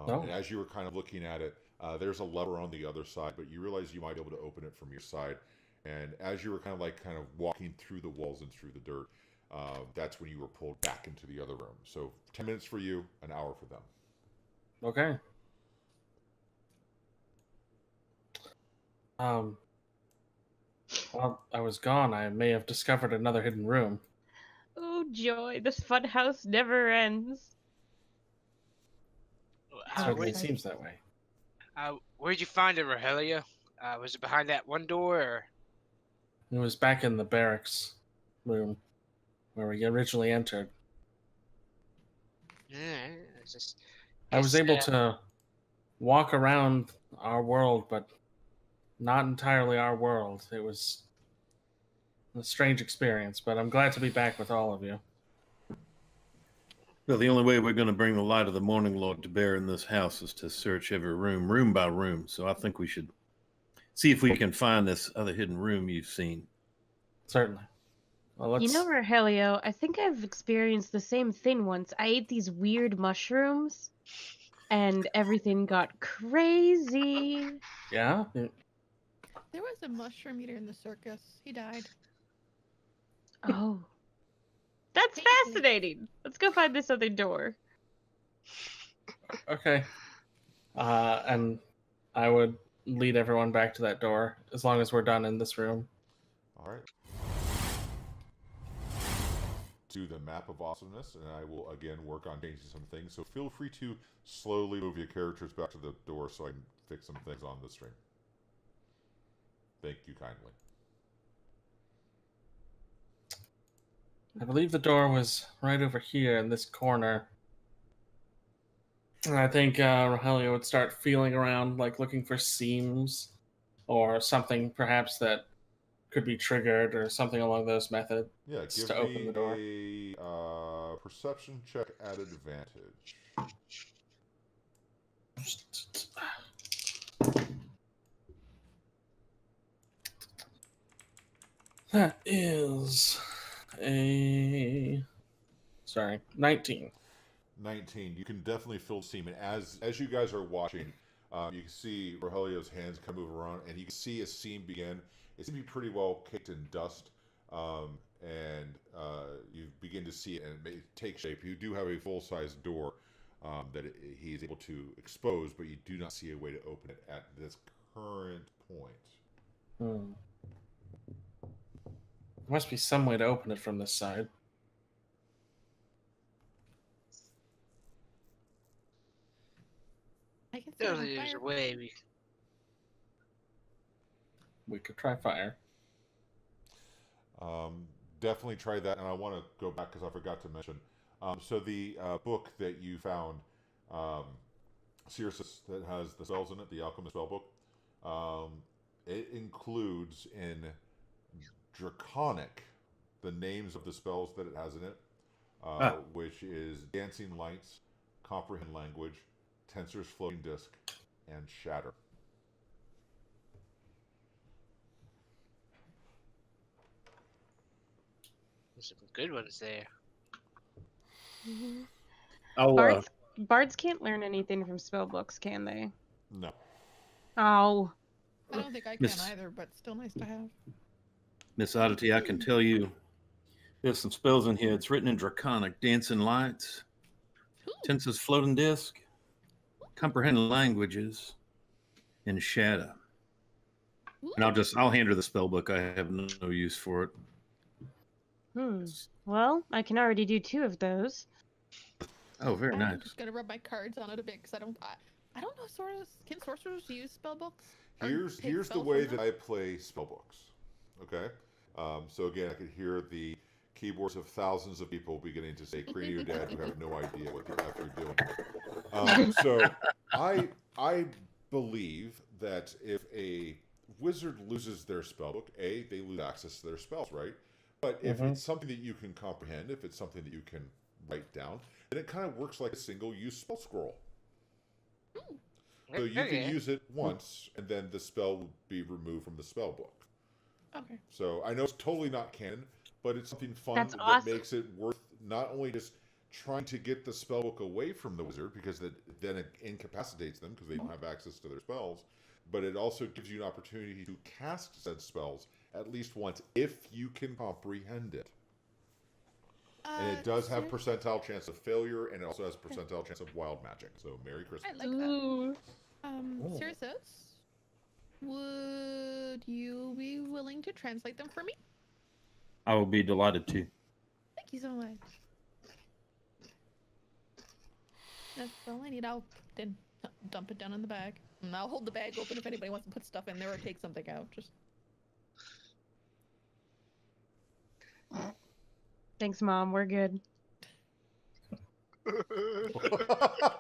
And as you were kind of looking at it, there's a lever on the other side, but you realized you might be able to open it from your side. And as you were kind of walking through the walls and through the dirt, that's when you were pulled back into the other room. So 10 minutes for you, an hour for them. Okay. While I was gone, I may have discovered another hidden room. Oh joy, this fun house never ends. Certainly Okay. seems that way. Where'd you find it, Rogelio? Was it behind that one door, or? It was back in the barracks room where we originally entered. Yeah, it's just. I was guess, able to walk around our world, but not entirely our world. It was a strange experience, but I'm glad to be back with all of you. Well, the only way we're going to bring the light of the Morning Lord to bear in this house is to search every room, room by room. So I think we should see if we can find this other hidden room you've seen. Certainly. Well, let's. You know, Rogelio, I think I've experienced the same thing once. I ate these weird mushrooms, and everything got crazy. Yeah. There was a mushroom eater in the circus. He died. Oh. That's fascinating. Let's go find this other door. Okay. And I would lead everyone back to that door as long as we're done in this room. All right. Do the map of awesomeness, and I will again work on changing some things. So feel free to slowly move your characters back to the door so I can fix some things on the stream. Thank you kindly. I believe the door was right over here in this corner. And I think Rogelio would start feeling around, like looking for seams or something perhaps that could be triggered or something along those methods. Yeah, give to open the door. me a perception check at advantage. That is a 19. 19. You can definitely feel semen. As you guys are watching, you can see Rogelio's hands kind of move around, and you can see a seam begin. It's going to be pretty well caked in dust, and you begin to see it, and it may take shape. You do have a full-size door that he's able to expose, but you do not see a way to open it at this current point. There must be some way to open it from this side. I can set it on There's fire. a way We could try fire. Definitely try that, and I want to go back because I forgot to mention. So the book that you found, Cirrus, that has the spells in it, the alchemist spell book, it includes in Draconic the names of the spells that it has in it, which is Dancing Lights, Comprehend Language, Tensor's Floating Disc, and Shatter. There's some good ones there. Bards can't learn anything from spell books, can they? No. Oh. I don't think I can either, but still nice to have. Miss Oddity, I can tell you there's some spells in here. It's written in Draconic: Dancing Lights, Tensor's Floating Disc, Comprehend Languages, and Shadow. And I'll hand her the spell book. I have no use for it. Well, I can already do 2 of those. Oh, very I'm nice. just gonna rub my cards on it a bit because I don't know sorcerers. Can sorcerers use spell books? Or Here's take the spells way from that them? I play spellbooks. Okay, so again, I could hear the keyboards of thousands of people beginning to say "Creed your dad," who have no idea what the F you're doing. So I believe that if a wizard loses their spellbook, they lose access to their spells, right? But if it's something that you can comprehend, if it's something that you can write down, then it kind of works like a single-use spell scroll. So you can use it once, and then the spell will be removed from the spell book. Okay. So I know it's totally not canon, but it's something fun That's that awesome. makes it worth not only just trying to get the spell book away from the wizard, because then it incapacitates them because they don't have access to their spells, but it also gives you an opportunity to cast said spells at least once if you can comprehend it. And it does have percentile chance of failure, and it also has percentile chance of wild magic. So Merry Christmas. I like that. Cirrus, would you be willing to translate them for me? I will be delighted to. Thank you so much. That's all I need. I'll then dump it down in the bag. And I'll hold the bag open if anybody wants to put stuff in there or take something out. Just Thanks, Mom. We're good.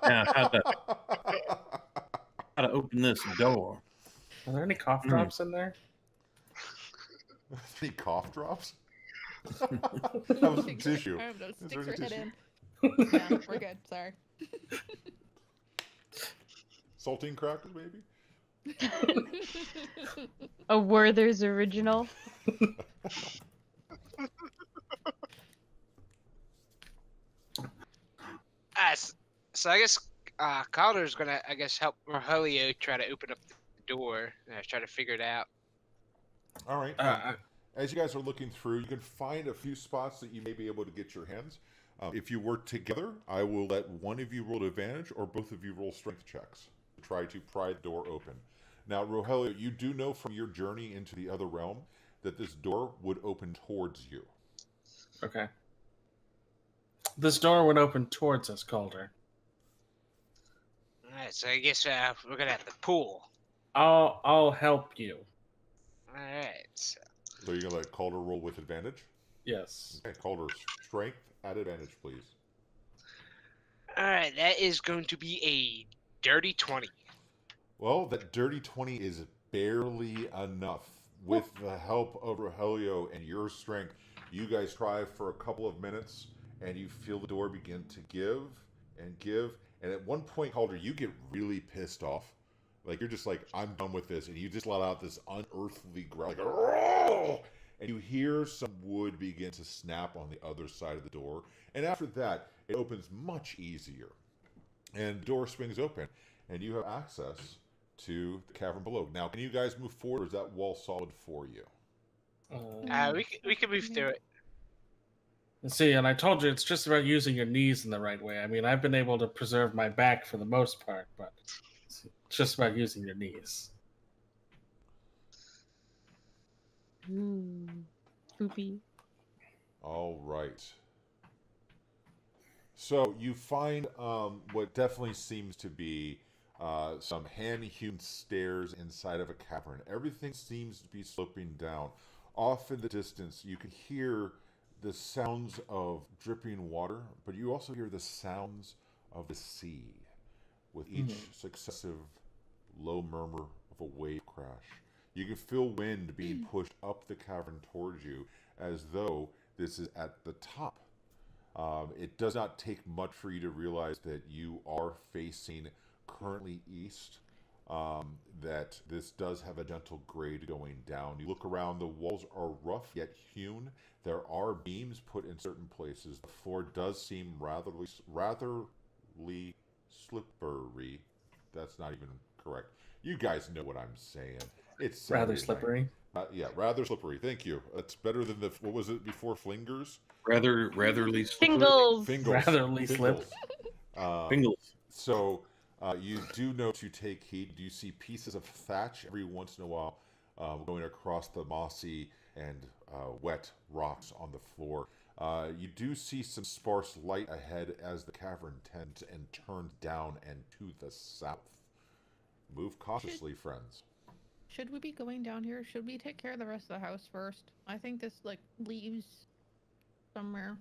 Now, how to open this door? Are there any cough drops in there? Any cough drops? That was some tissue. I don't know. Is there Sticks any her head tissue? in. Yeah, we're good. Sorry. Saltine crackers, maybe? A Werther's original. So I guess Calder's gonna, I guess, help Rogelio try to open up the door and try to figure it out. All right. As you guys are looking through, you can find a few spots that you may be able to get your hands. If you work together, I will let one of you roll advantage or both of you roll strength checks to try to pry the door open. Now, Rogelio, you do know from your journey into the other realm that this door would open towards you. Okay. This door would open towards us, Calder. All right, so I guess we're gonna have to pull. I'll help you. All right. So you're going to let Calder roll with advantage? Yes. Okay, Calder, strength at advantage, please. all right, that is going to be a dirty 20. Well, that dirty 20 is barely enough. With the help of Rogelio and your strength, you guys try for a couple of minutes, and you feel the door begin to give and give. And at one point, Calder, you get really pissed off. Like, you're just like, I'm done with this. And you just let out this unearthly growl, like, "Roar!" And you hear some wood begin to snap on the other side of the door. And after that, it opens much easier. And the door swings open, and you have access to the cavern below. Now, can you guys move forward, or is that wall solid for you? We can move through it. See, and I told you it's just about using your knees in the right way. I mean, I've been able to preserve my back for the most part, but it's just about using your knees. Poopy. All right. So you find what definitely seems to be some hand-hewn stairs inside of a cavern. Everything seems to be sloping down. Off in the distance, you can hear the sounds of dripping water, but you also hear the sounds of the sea with each successive low murmur of a wave crash. You can feel wind being pushed up the cavern towards you as though this is at the top. It does not take much for you to realize that you are facing currently east, that this does have a gentle grade going down. You look around, the walls are rough yet hewn. There are beams put in certain places. The floor does seem ratherly slippery. That's not even correct. You guys know what I'm saying. It's Rather Saturday slippery. night. Yeah, rather slippery. Thank you. That's better than the, what was it before, flingers? Ratherly slippery. Singles. Fingles. Ratherly slip. Fingles. So you do know to take heed. You see pieces of thatch every once in a while going across the mossy and wet rocks on the floor. You do see some sparse light ahead as the cavern tends and turns down and to the south. Move cautiously, friends. Should we be going down here? Should we take care of the rest of the house first? I think this leaves somewhere.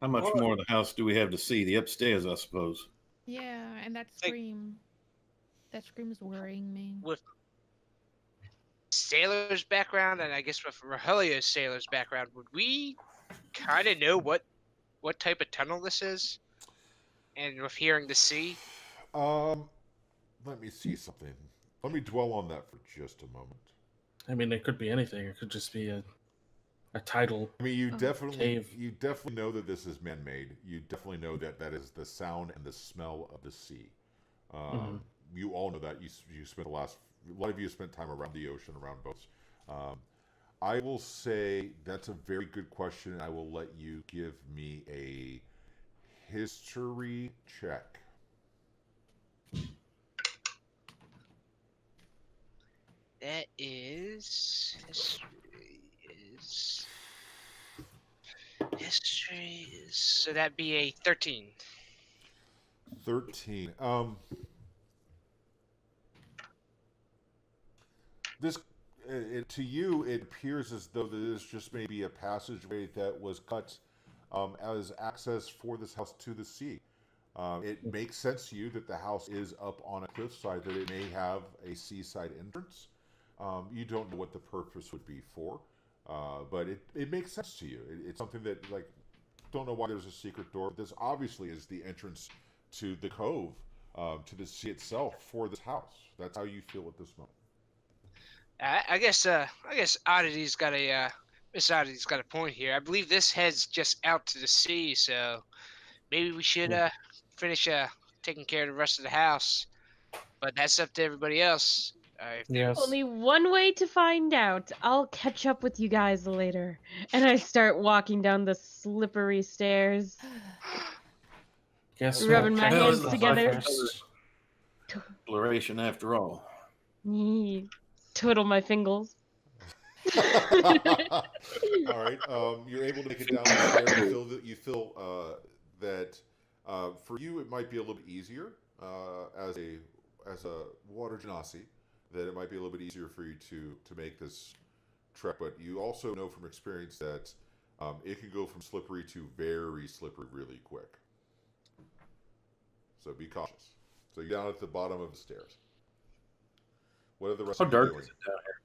How much more of the house do we have to see? The upstairs, I suppose. Yeah, and that scream. That scream is worrying me. With Sailor's background, and I guess with Rogelio's Sailor's background, would we kind of know what type of tunnel this is? And with hearing the sea? Let me see something. Let me dwell on that for just a moment. I mean, it could be anything. It could just be a tidal I mean, you cave. definitely know that this is man-made. You definitely know that that is the sound and the smell of the sea. You all know that. You spent a lot of you spent time around the ocean, around boats. I will say that's a very good question. I will let you give me a history check. That is history is so that'd be a 13. 13. This to you it appears as though this just maybe a passageway that was cut as access for this house to the sea. It makes sense to you that the house is up on a cliffside, that it may have a seaside entrance. You don't know what the purpose would be for, but it makes sense to you. It's something that, like, don't know why there's a secret door. But this obviously is the entrance to the cove, to the sea itself for this house. That's how you feel at this moment. I guess Oddity's got a Miss Oddity's got a point here. I believe this heads just out to the sea, so maybe we should finish taking care of the rest of the house. But that's up to everybody else. Yes. Only one way to find out. I'll catch up with you guys later. And I start walking down the slippery stairs. Guess Rubbing my we'll hands check together. first. Exploration after all. Twiddle my fingers. All right, you're able to make it down the stairs. You feel that for you it might be a little bit easier as a water genasi, that it might be a little bit easier for you to make this trek. But you also know from experience that it can go from slippery to very slippery really quick. So be cautious. So you're down at the bottom of the stairs. What are the rest How of you dark doing? is it down here?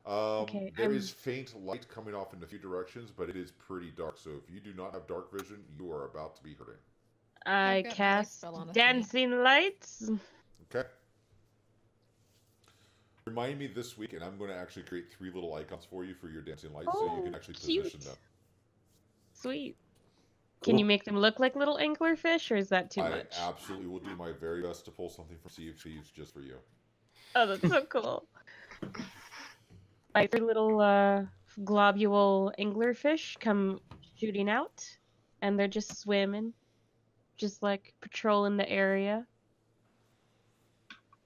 Okay, There is faint light coming off in a few directions, but it is pretty dark. So if you do not have dark vision, you are about to be hurting. I I've got my cast spell on a thingy. dancing lights. Okay. Remind me this week, and I'm going to actually create 3 little icons for you for your dancing lights, so you can actually cute. position them. Sweet. Cool. Can you make them look like little anglerfish, or is that too I much? absolutely will do my very best to pull something from Sea of Thieves just for you. Oh, that's so cool. My 3 little globule anglerfish come shooting out, and they're just swimming, just like patrolling the area.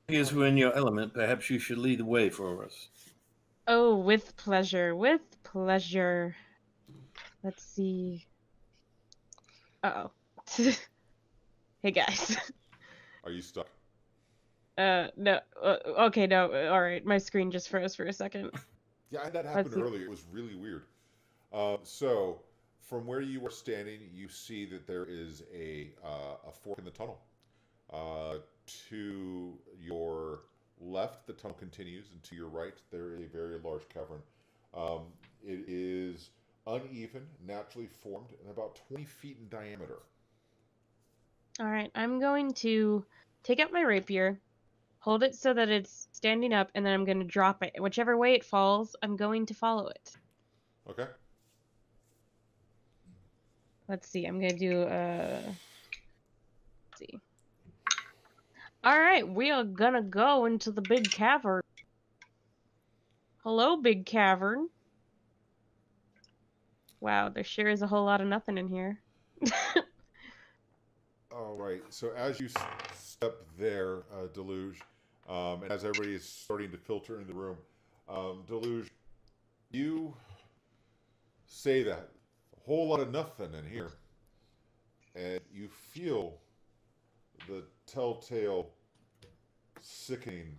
Is who in your element. Perhaps you should lead the way for us. Oh, with pleasure, with pleasure. Let's see. Uh-oh. Hey, guys. Are you stuck? No. Okay, no. All right, my screen just froze for a second. Yeah, that happened see. earlier. It was really weird. So, from where you are standing, you see that there is a fork in the tunnel. To your left, the tunnel continues, and to your right, there is a very large cavern. It is uneven, naturally formed, and about 20 feet in diameter. All right, I'm going to take out my rapier, hold it so that it's standing up, and then I'm going to drop it. Whichever way it falls, I'm going to follow it. Okay. Let's see. I'm going to do let's see. All right, we are going to go into the big cavern. Hello, big cavern. Wow, there sure is a whole lot of nothing in here. All right. So as you step there, Deluge, and as everybody is starting to filter in the room, Deluge, you say that a whole lot of nothing in here, and you feel the telltale sickening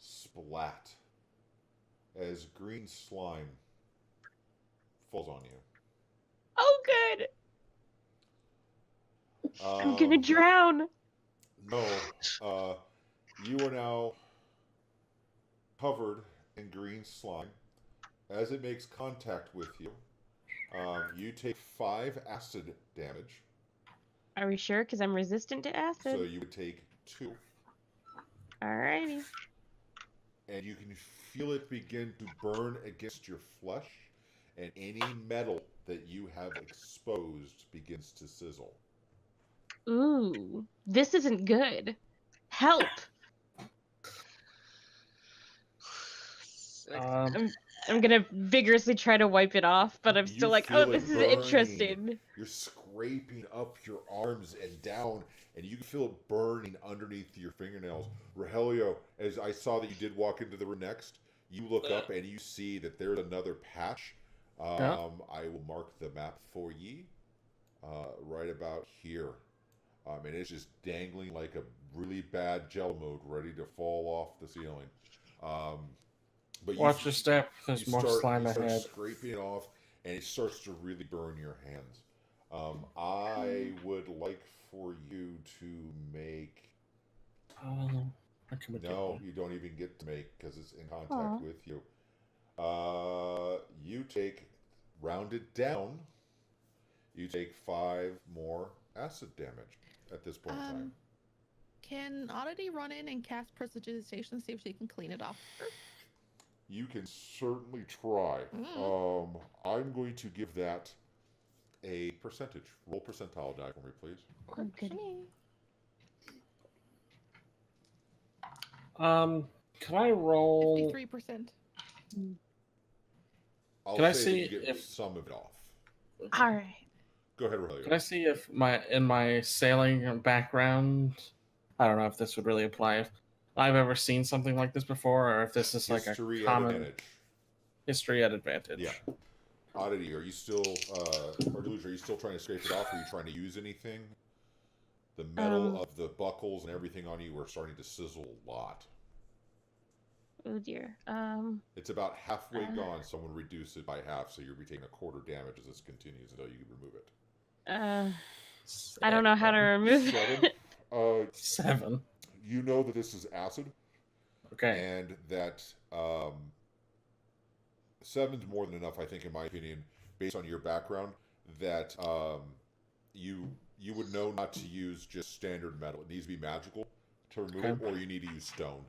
splat as green slime falls on you. Oh, good. I'm gonna drown. No, you are now covered in green slime. As it makes contact with you, you take 5 acid damage. Are we sure? Because I'm resistant to acid. So you would take 2. Alrighty. And you can feel it begin to burn against your flesh, and any metal that you have exposed begins to sizzle. Ooh, this isn't good. Help! I'm gonna vigorously try to wipe it off, but I'm still You like, feel oh, it this is burning. interesting. You're scraping up your arms and down, and you can feel it burning underneath your fingernails. Rogelio, as I saw that you did walk into the room next, you look up and you see that there's another patch. Yeah. I will mark the map for ye right about here. And it's just dangling like a really bad gel mode ready to fall off the ceiling. But Watch your step. There's more slime you start ahead. scraping it off, and it starts to really burn your hands. I would like for you to make. I can make No, it. you don't even get to make because it's in contact Aw. with you. You take, rounded down, you take 5 more acid damage at this point in time. Can Oddity run in and cast Prestidigitation, see if she can clean it off? You can certainly try. I'm going to give that a percentage. Roll percentile die for me, please. Okay. Can I roll? 53%. I'll Can I say see that you get if- some of it off. All right. Go ahead, Rogelio. Can I see if in my sailing background, I don't know if this would really apply, if I've ever seen something like this before, or if this is like History a at common advantage. history at advantage. Yeah. Oddity, are you still, or Deluge, are you still trying to scrape it off? Are you trying to use anything? The metal of the buckles and everything on you are starting to sizzle a lot. Oh dear. It's about halfway gone. Someone reduce it by half, so you'll be taking a quarter damage as this continues until you remove it. I don't know how to remove 7. it. 7. You know that this is acid, Okay. and that 7's more than enough, I think, in my opinion, based on your background, that you would know not to use just standard metal. It needs to be magical to remove it, or you need to use stone.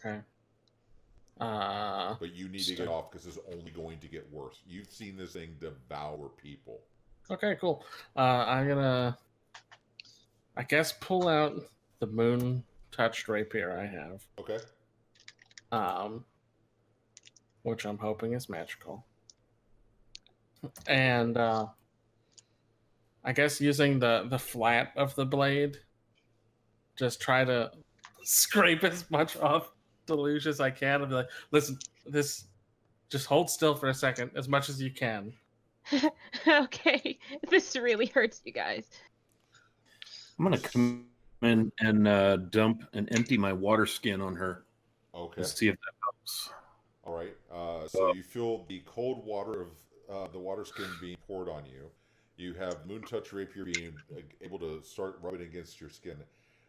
Okay. But you need to get off because it's only going to get worse. You've seen this thing devour people. Okay, cool. I'm gonna, I guess, pull out the moon touched rapier I have. Okay. Which I'm hoping is magical. And I guess using the flat of the blade, just try to scrape as much off Deluge as I can and be like, listen, just hold still for a second, as much as you can. Okay. This really hurts you guys. I'm gonna come in and dump and empty my water skin on her. Okay. And see if that helps. All right. So you feel the cold water of the water skin being poured on you. You have Moon Touch Rapier being able to start rubbing against your skin.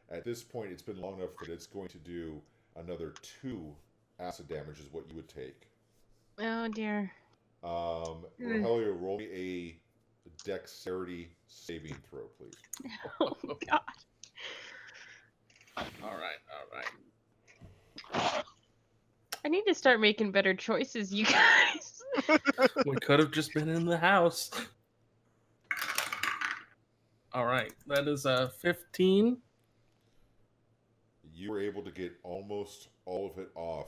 At this point, it's been long enough that it's going to do another 2 acid damage is what you would take. Oh dear. Rogelio, roll me a dexterity saving throw, please. Oh god. All right. I need to start making better choices, you guys. We could have just been in the house. All right, that is a 15. You were able to get almost all of it off.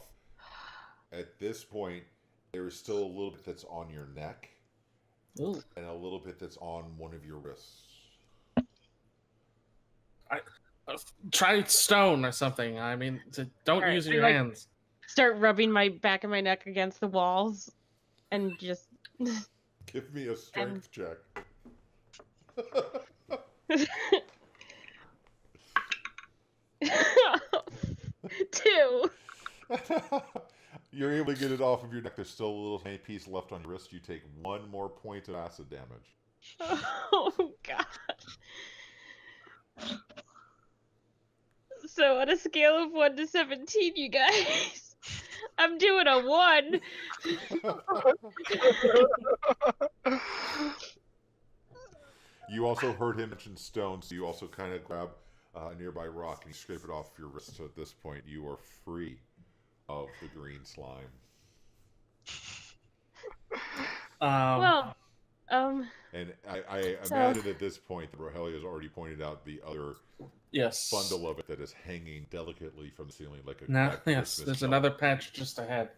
At this point, there is still a little bit that's on your neck. Ooh. And a little bit that's on one of your wrists. Try stone or something. I mean, don't Alright, use I your like- hands. Start rubbing my back of my neck against the walls and just Give me a strength check. 2. You're able to get it off of your neck. There's still a little tiny piece left on your wrist. You take 1 more point of acid damage. Oh god. So on a scale of 1 to 17, you guys, I'm doing a 1. You also heard him mention stone, so you also kind of grab a nearby rock and you scrape it off your wrist. So at this point, you are free of the green slime. And I imagine at this point that Rogelio has already pointed out the other bundle of it that is hanging delicately from the ceiling like a Yes, there's another patch just ahead.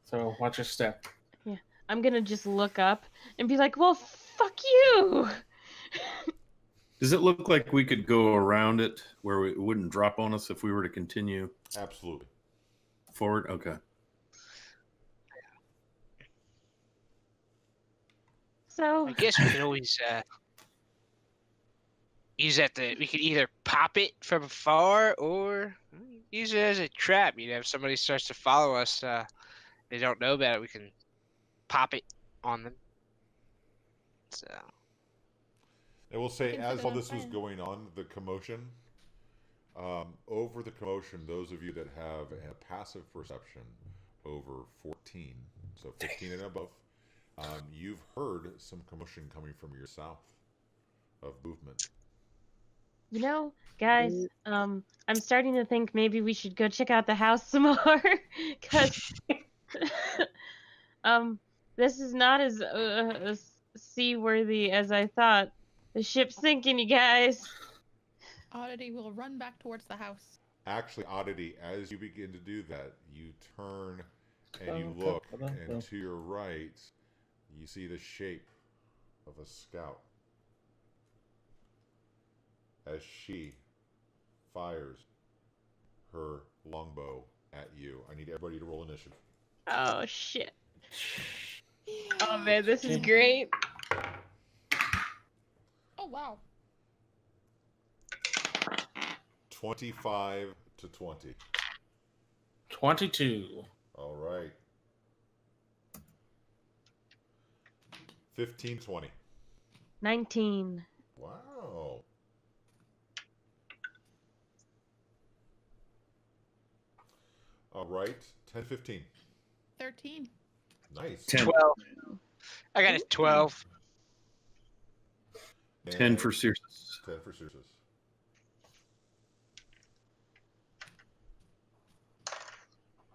So watch your step. Yeah, I'm gonna just look up and be like, well, fuck you! Does it look like we could go around it where it wouldn't drop on us if we were to continue? Absolutely. Forward? Okay. So I guess we could always use that we could either pop it from afar or use it as a trap. You know, if somebody starts to follow us, they don't know about it, we can pop it on them. So I will say, Consider as all them this was friends. going on, the commotion, over the commotion, those of you that have a passive perception over 14, so 15 and above, you've heard some commotion coming from your south of movement. You know, guys, I'm starting to think maybe we should go check out the house some more, because this is not as seaworthy as I thought. The ship's sinking, you guys. Oddity will run back towards the house. Actually, Oddity, as you begin to do that, you turn and you look, and to your right, you see the shape of a scout as she fires her longbow at you. I need everybody to roll initiative. Oh, shit. Oh, man, this is great. Oh, wow. 25 to 20. 22. All right. 15, 20. 19. Wow. All right. 10, 15. 13. Nice. 10. 12. I got a 12. 10 for Circe. 10 for Circe.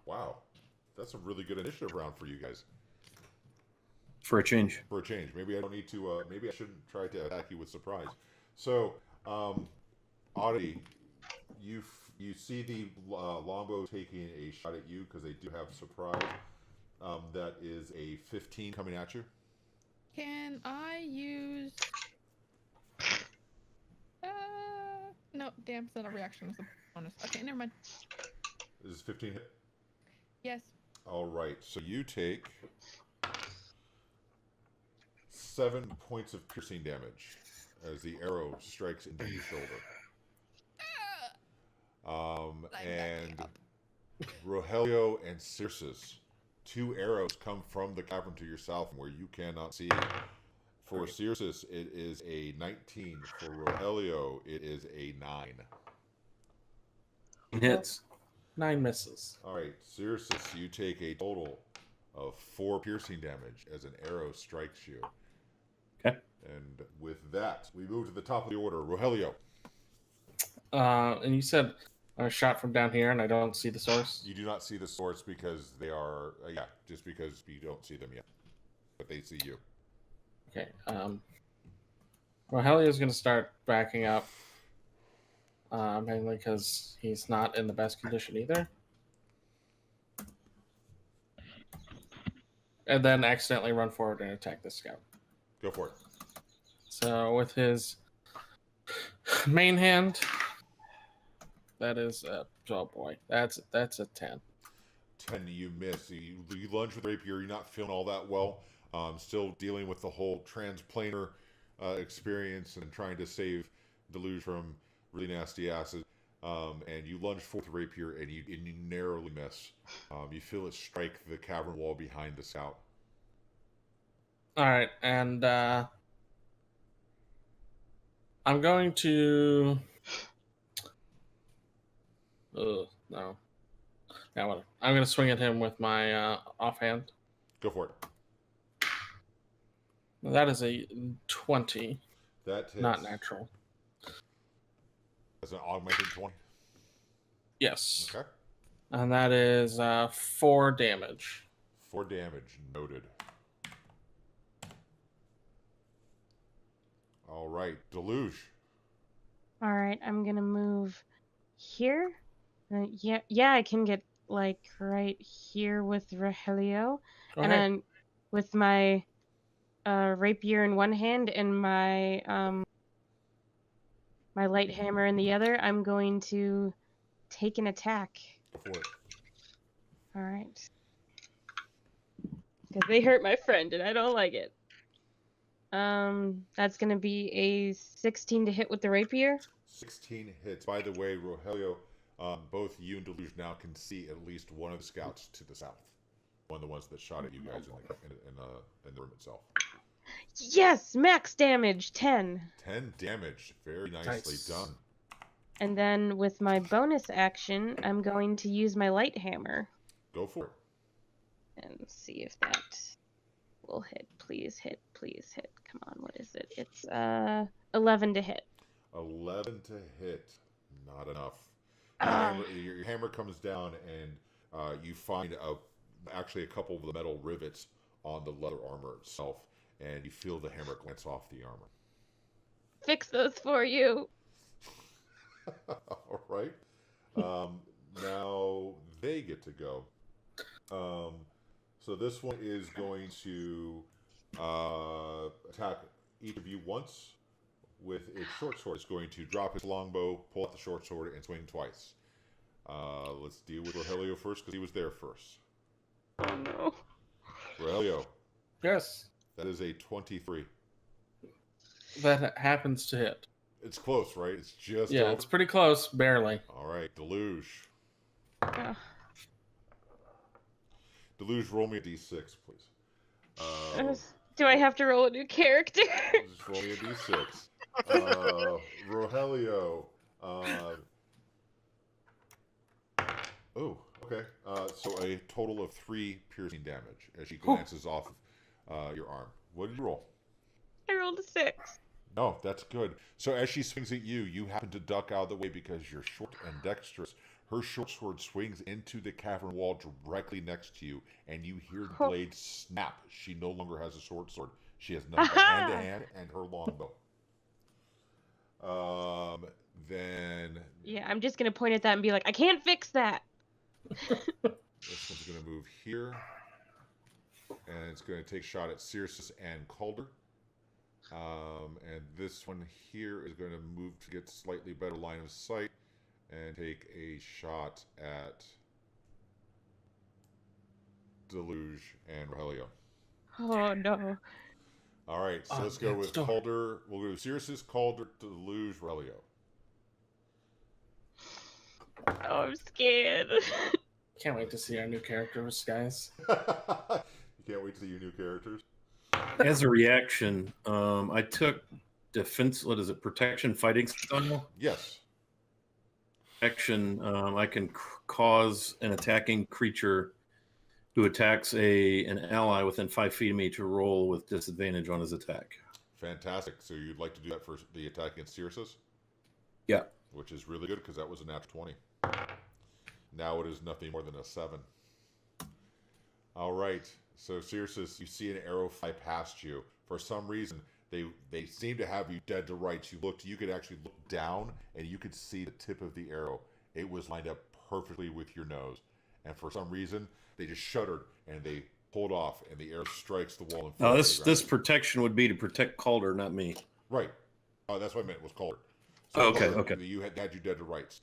Wow. That's a really good initiative round for you guys. For a change. For a change. Maybe I don't need to, maybe I shouldn't try to attack you with surprise. So, Audie, you see the longbow taking a shot at you because they do have surprise. That is a 15 coming at you. Can I use... No, damn, it's not a reaction. It's a bonus. Okay, never mind. Is this 15 hit? Yes. All right. So you take 7 points of piercing damage as the arrow strikes into your shoulder. And Rogelio and Circe, 2 arrows come from the cavern to your south where you cannot see. For Circe, it is a 19. For Rogelio, it is a 9. Hits. 9 misses. All right, Circe, you take a total of 4 piercing damage as an arrow strikes you. Okay. And with that, we move to the top of the order. Rogelio. And you said a shot from down here, and I don't see the source. You do not see the source because they are, just because you don't see them yet. But they see you. Okay. Rogelio's going to start backing up, mainly because he's not in the best condition either. And then accidentally run forward and attack the scout. Go for it. So with his main hand, that is oh boy, that's a 10. 10, you miss. You lunge with the rapier. You're not feeling all that well. Still dealing with the whole transplanar experience and trying to save Deluge from really nasty acid. And you lunge forward with the rapier and you narrowly miss. You feel it strike the cavern wall behind the scout. All right, and I'm going to. No. Yeah, whatever. I'm going to swing at him with my offhand. Go for it. That is a 20. That hits. Not natural. That's an augmented 20. Yes. Okay. And that is 4 damage. 4 damage. Noted. All right. Deluge. All right, I'm gonna move here. Yeah, I can get like right here with Rogelio, Go and ahead. then with my rapier in one hand and my my light hammer in the other, I'm going to take an attack. Go for it. All right, because they hurt my friend and I don't like it. That's gonna be a 16 to hit with the rapier. 16 hits. By the way, Rogelio, both you and Deluge now can see at least one of the scouts to the south. One of the ones that shot at you guys in the room itself. Yes, max damage, 10. 10 damage. Very nicely Nice. done. And then with my bonus action, I'm going to use my light hammer Go for it. and see if that will hit. Please hit, please hit. Come on, what is it? It's 11 to hit. 11 to hit. Not enough. Ah. Your hammer comes down, and you find actually a couple of the metal rivets on the leather armor itself, and you feel the hammer glance off the armor. Fix those for you. All right. Now they get to go. So this one is going to attack each of you once with its short sword. It's going to drop its longbow, pull out the short sword, and swing twice. Let's deal with Rogelio first because he was there first. Oh no. Rogelio, Yes, that is a 23. that happens to hit. It's close, right? It's just Yeah, over. it's pretty close, barely. All right, Deluge. Ugh. Deluge, roll me a d6, please. Do I have to roll a new character? Just roll me a d6. Rogelio. Oh, okay. So a total of 3 piercing damage as she glances off your arm. What did you roll? I rolled a 6. No, that's good. So as she swings at you, you happen to duck out of the way because you're short and dexterous. Her short sword swings into the cavern wall directly next to you, and you hear the blade snap. She no longer has a short sword. She has nothing but hand-to-hand and her longbow. Then... Yeah, I'm just going to point at that and be like, I can't fix that. This one's going to move here. And it's going to take a shot at Circe and Calder. And this one here is going to move to get slightly better line of sight and take a shot at Deluge and Rogelio. Oh no. All right, so let's go with Calder. We'll go with Circe, Calder, Deluge, Rogelio. Oh, I'm scared. Can't wait to see our new characters, guys. You can't wait to see your new characters. As a reaction, I took protection fighting style. Yes. Action, I can cause an attacking creature who attacks an ally within 5 feet of me to roll with disadvantage on his attack. Fantastic. So you'd like to do that for the attack against Circe? Yeah. Which is really good because that was a natural 20. Now it is nothing more than a 7. All right. So Circe, you see an arrow fly past you. For some reason, they seem to have you dead to rights. You could actually look down and you could see the tip of the arrow. It was lined up perfectly with your nose. And for some reason, they just shuddered and they pulled off and the arrow strikes the wall. And Now this protection would be to protect Calder, not me. Right. That's what I meant was Calder. So okay. You had you dead to rights.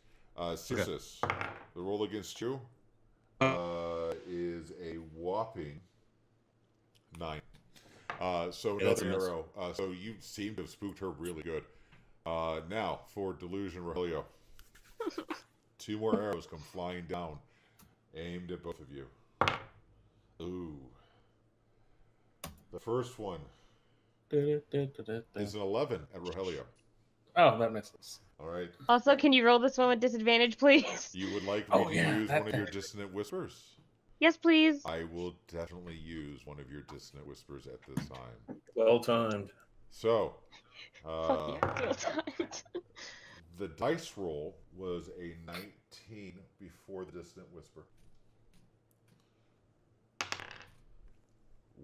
Circe, the roll against you is a whopping 9. So another arrow. So you seem to have spooked her really good. Now for Deluge and Rogelio. 2 more arrows come flying down, aimed at both of you. Ooh. The first one is an 11 at Rogelio. Oh, that misses. All right. Also, can you roll this one with disadvantage, please? You would like me to use one of your dissonant whispers? Yes, please. I will definitely use one of your dissonant whispers at this time. Well timed. So, Fuck yeah, well timed. the dice roll was a 19 before the dissonant whisper.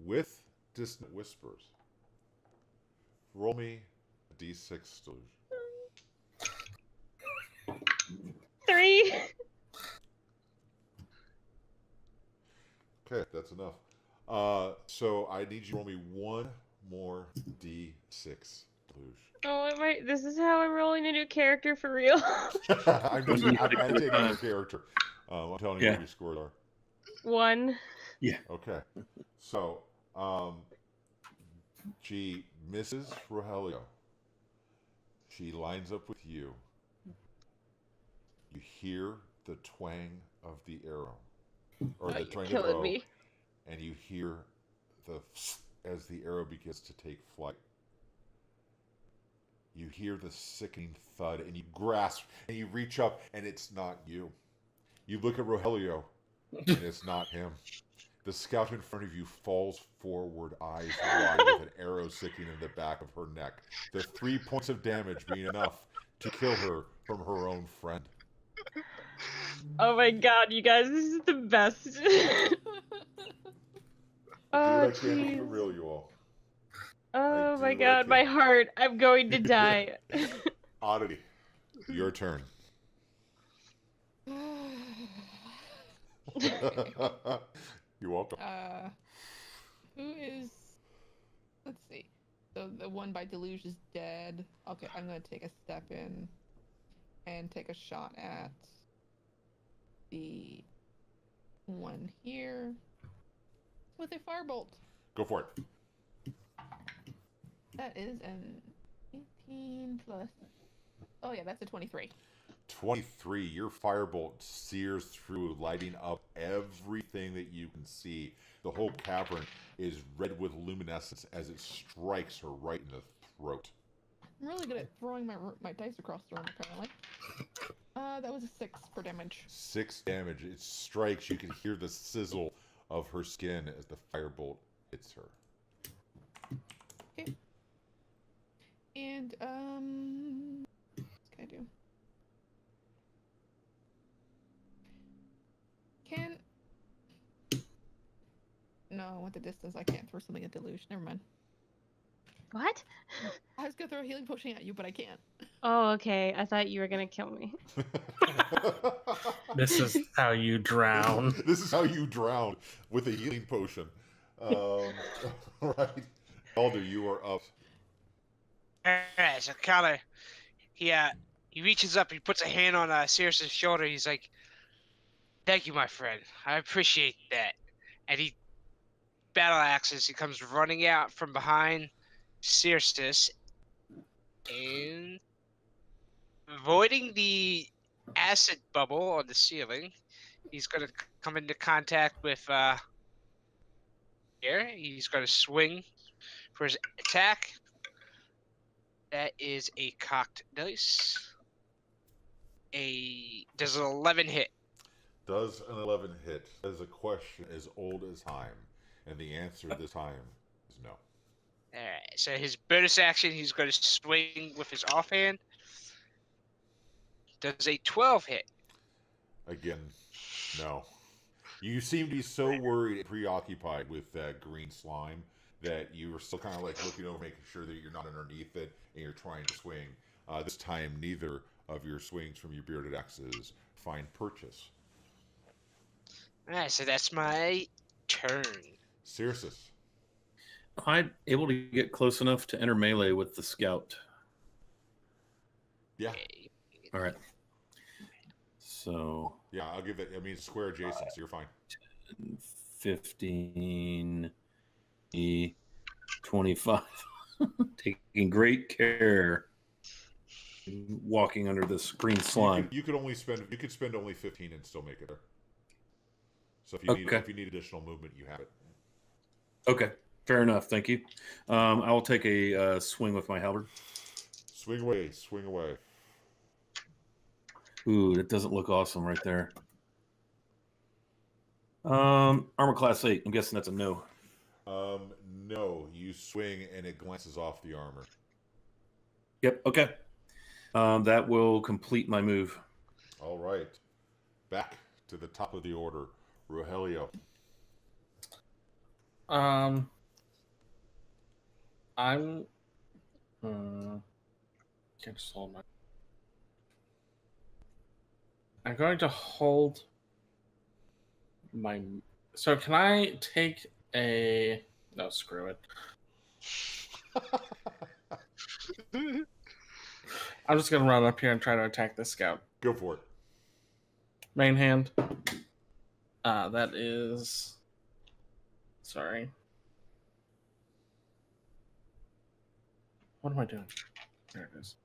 With dissonant whispers, roll me a d6 delusion. 3. Okay, that's enough. So I need you to roll me 1 more d6 deluge. Oh, this is how I'm rolling a new character for real. I'm taking a character. I'm telling you what your scores are. 1. Yeah. Okay. So, she misses Rogelio. She lines up with you. You hear the twang of the arrow. Or the twang of the arrow. Me. And you hear the as the arrow begins to take flight, you hear the sickening thud, and you grasp, and you reach up, and it's not you. You look at Rogelio, and it's not him. The scout in front of you falls forward, eyes wide, with an arrow sticking in the back of her neck. The 3 points of damage being enough to kill her from her own friend. Oh my god, you guys, this is the best. I do Oh, what I can to keep it jeez. real, you all. Oh do my what I god, my can. heart. I'm going to die. Oddity, your turn. You're welcome. Who is? Let's see. So the one by Deluge is dead. Okay, I'm gonna take a step in and take a shot at the one here with a firebolt. Go for it. That is an 18 plus. Oh yeah, that's a 23. 23. Your firebolt sears through, lighting up everything that you can see. The whole cavern is red with luminescence as it strikes her right in the throat. I'm really good at throwing my dice across the room, apparently. That was a 6 for damage. 6 damage. It strikes. You can hear the sizzle of her skin as the firebolt hits her. Okay. And what can I do? No, with the distance, I can't throw something at Deluge. Never mind. What? I was gonna throw a healing potion at you, but I can't. Oh, okay. I thought you were gonna kill me. This is how you drown. This is how you drown, with a healing potion. Right. Alder, you are up. Alright, so Connor, he reaches up, he puts a hand on Sirius's shoulder, he's like, "Thank you, my friend. I appreciate that." And he battle axes, he comes running out from behind Sirius and avoiding the acid bubble on the ceiling. He's gonna come into contact with here. He's gonna swing for his attack. That is a cocked dice. Does an 11 hit? Does an 11 hit? That is a question as old as time, and the answer this time is no. Alright, so his bonus action, he's going to swing with his offhand. Does a 12 hit? Again, no. You seem to be so worried and preoccupied with that green slime that you were still kind of like looking over, making sure that you're not underneath it, and you're trying to swing. This time, neither of your swings from your bearded axes find purchase. Alright, so that's my turn. Circe. Am I able to get close enough to enter melee with the scout? Yeah. Okay. All right. So Yeah, I'll give it. I mean, it's square adjacent, so you're fine. 15, 25. Taking great care. Walking under this green slime. You could spend only 15 and still make it there. So if you need additional movement, you have it. Okay, fair enough. Thank you. I will take a swing with my halberd. Swing away, swing away. Ooh, that doesn't look awesome right there. Armor class 8. I'm guessing that's a no. No, you swing and it glances off the armor. Yep. Okay. That will complete my move. All right, back to the top of the order, Rogelio. I'm can't just hold my. I'm going to hold my. So can I take a? No, screw it. I'm just gonna run up here and try to attack the scout. Go for it. Main hand. That is. Sorry. What am I doing? There it is.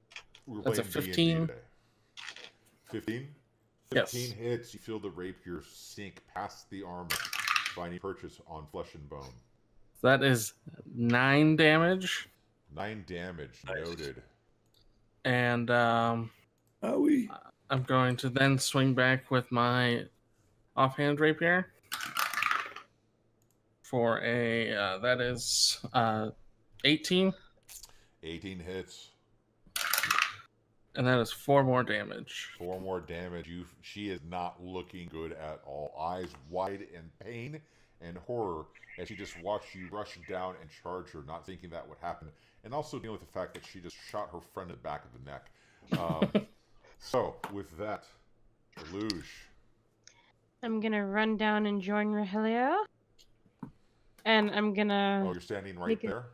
We're That's a playing D&D 15. today. 15? Yes. 15 hits. You feel the rapier sink past the armor, finding purchase on flesh and bone. So that is 9 damage. 9 damage. Nice. Noted. And we. I'm going to then swing back with my offhand rapier for a that is 18, 18 hits. and that is 4 more damage. 4 more damage. She is not looking good at all. Eyes wide in pain and horror as she just watched you rush down and charge her, not thinking that would happen, and also dealing with the fact that she just shot her friend in the back of the neck. So, with that, Deluge. I'm gonna run down and join Rogelio. And I'm gonna... Oh, you're standing right there?